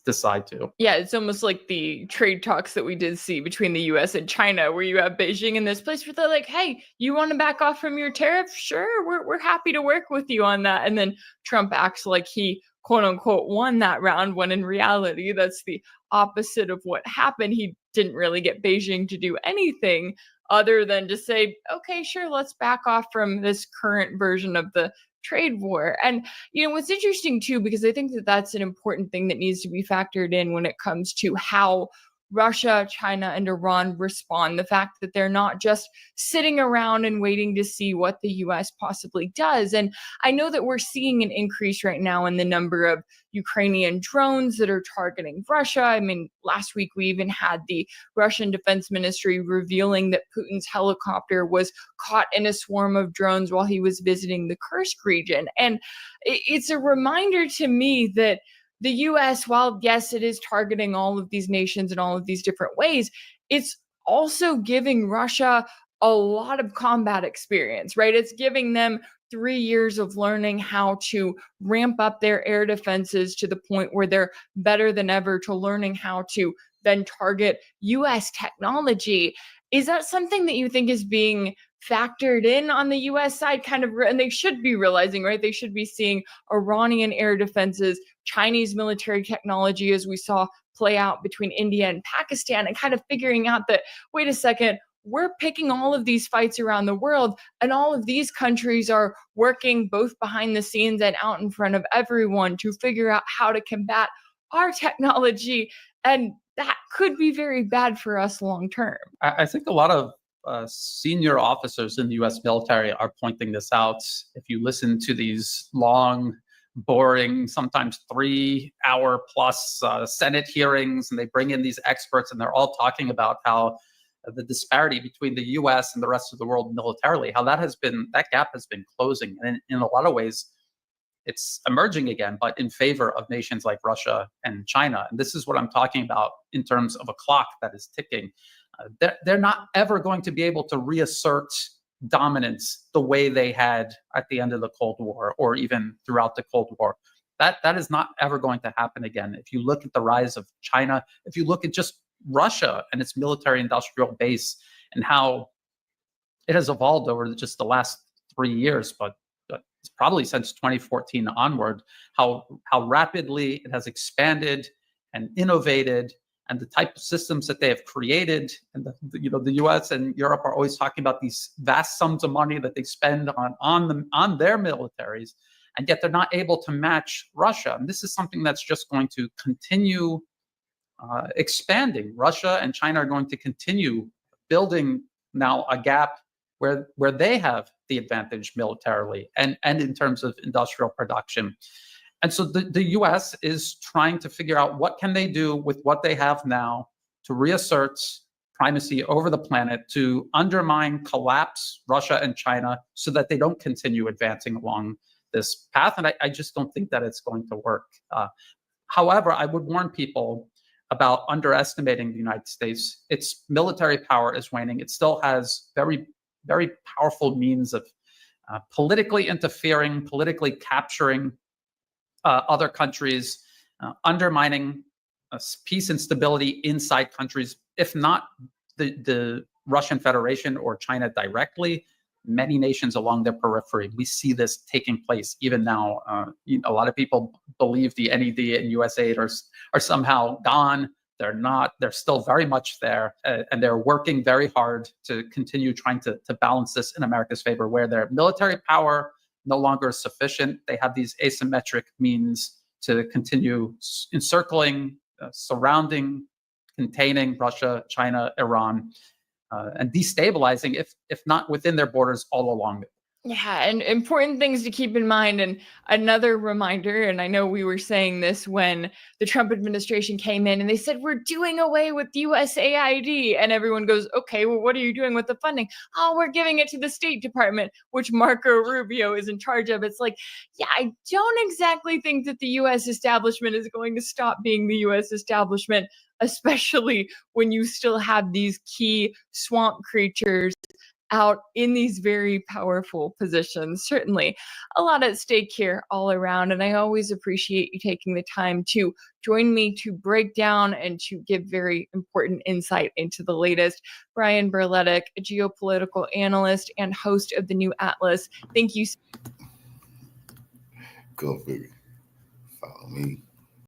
decide to.
Yeah, it's almost like the trade talks that we did see between the US and China, where you have Beijing in this place where they're like, hey, you want to back off from your tariff? Sure, we're happy to work with you on that. And then Trump acts like he, quote unquote, won that round, when in reality, that's the opposite of what happened. He didn't really get Beijing to do anything other than to say, okay, sure, let's back off from this current version of the trade war. And what's interesting too, because I think that that's an important thing that needs to be factored in when it comes to how Russia, China, and Iran respond. The fact that they're not just sitting around and waiting to see what the US possibly does. And I know that we're seeing an increase right now in the number of Ukrainian drones that are targeting Russia. I mean, last week we even had the Russian Defense Ministry revealing that Putin's helicopter was caught in a swarm of drones while he was visiting the Kursk region. And it's a reminder to me that the US, while yes, it is targeting all of these nations in all of these different ways, it's also giving Russia a lot of combat experience, right? It's giving them 3 years of learning how to ramp up their air defenses to the point where they're better than ever, to learning how to then target US technology. Is that something that you think is being factored in on the US side, kind of, and they should be realizing, right? They should be seeing Iranian air defenses, Chinese military technology, as we saw play out between India and Pakistan, and kind of figuring out that, wait a second, we're picking all of these fights around the world, and all of these countries are working both behind the scenes and out in front of everyone to figure out how to combat our technology. And that could be very bad for us long term.
I think a lot of senior officers in the US military are pointing this out. If you listen to these long, boring, sometimes 3-hour plus Senate hearings, and they bring in these experts, and they're all talking about how the disparity between the US and the rest of the world militarily, how that gap has been closing. And in a lot of ways, it's emerging again, but in favor of nations like Russia and China. And this is what I'm talking about in terms of a clock that is ticking. They're not ever going to be able to reassert dominance the way they had at the end of the Cold War, or even throughout the Cold War. That is not ever going to happen again. If you look at the rise of China, if you look at just Russia and its military industrial base and how it has evolved over just the last 3 years, but it's probably since 2014 onward, how rapidly it has expanded and innovated, and the type of systems that they have created. And the US and Europe are always talking about these vast sums of money that they spend on their militaries, and yet they're not able to match Russia. And this is something that's just going to continue expanding. Russia and China are going to continue building now a gap where they have the advantage militarily and in terms of industrial production. And so the US is trying to figure out what can they do with what they have now to reassert primacy over the planet, to undermine, collapse Russia and China so that they don't continue advancing along this path. And I just don't think that it's going to work. However, I would warn people about underestimating the United States. Its military power is waning. It still has very, very powerful means of politically interfering, politically capturing other countries, undermining peace and stability inside countries, if not the Russian Federation or China directly, many nations along their periphery. We see this taking place even now. A lot of people believe the NED and USAID are somehow gone. They're not. They're still very much there, and they're working very hard to continue trying to balance this in America's favor, where their military power no longer is sufficient. They have these asymmetric means to continue encircling, surrounding, containing Russia, China, Iran, and destabilizing, if not within their borders, all along it.
Yeah, and important things to keep in mind. And another reminder, and I know we were saying this when the Trump administration came in and they said, we're doing away with USAID. And everyone goes, okay, well, what are you doing with the funding? Oh, we're giving it to the State Department, which Marco Rubio is in charge of. It's like, yeah, I don't exactly think that the US establishment is going to stop being the US establishment, especially when you still have these key swamp creatures out in these very powerful positions. Certainly a lot at stake here all around. And I always appreciate you taking the time to join me to break down and to give very important insight into the latest. Brian Berletic, a geopolitical analyst and host of the New Atlas. Thank you.
Go figure. Follow me.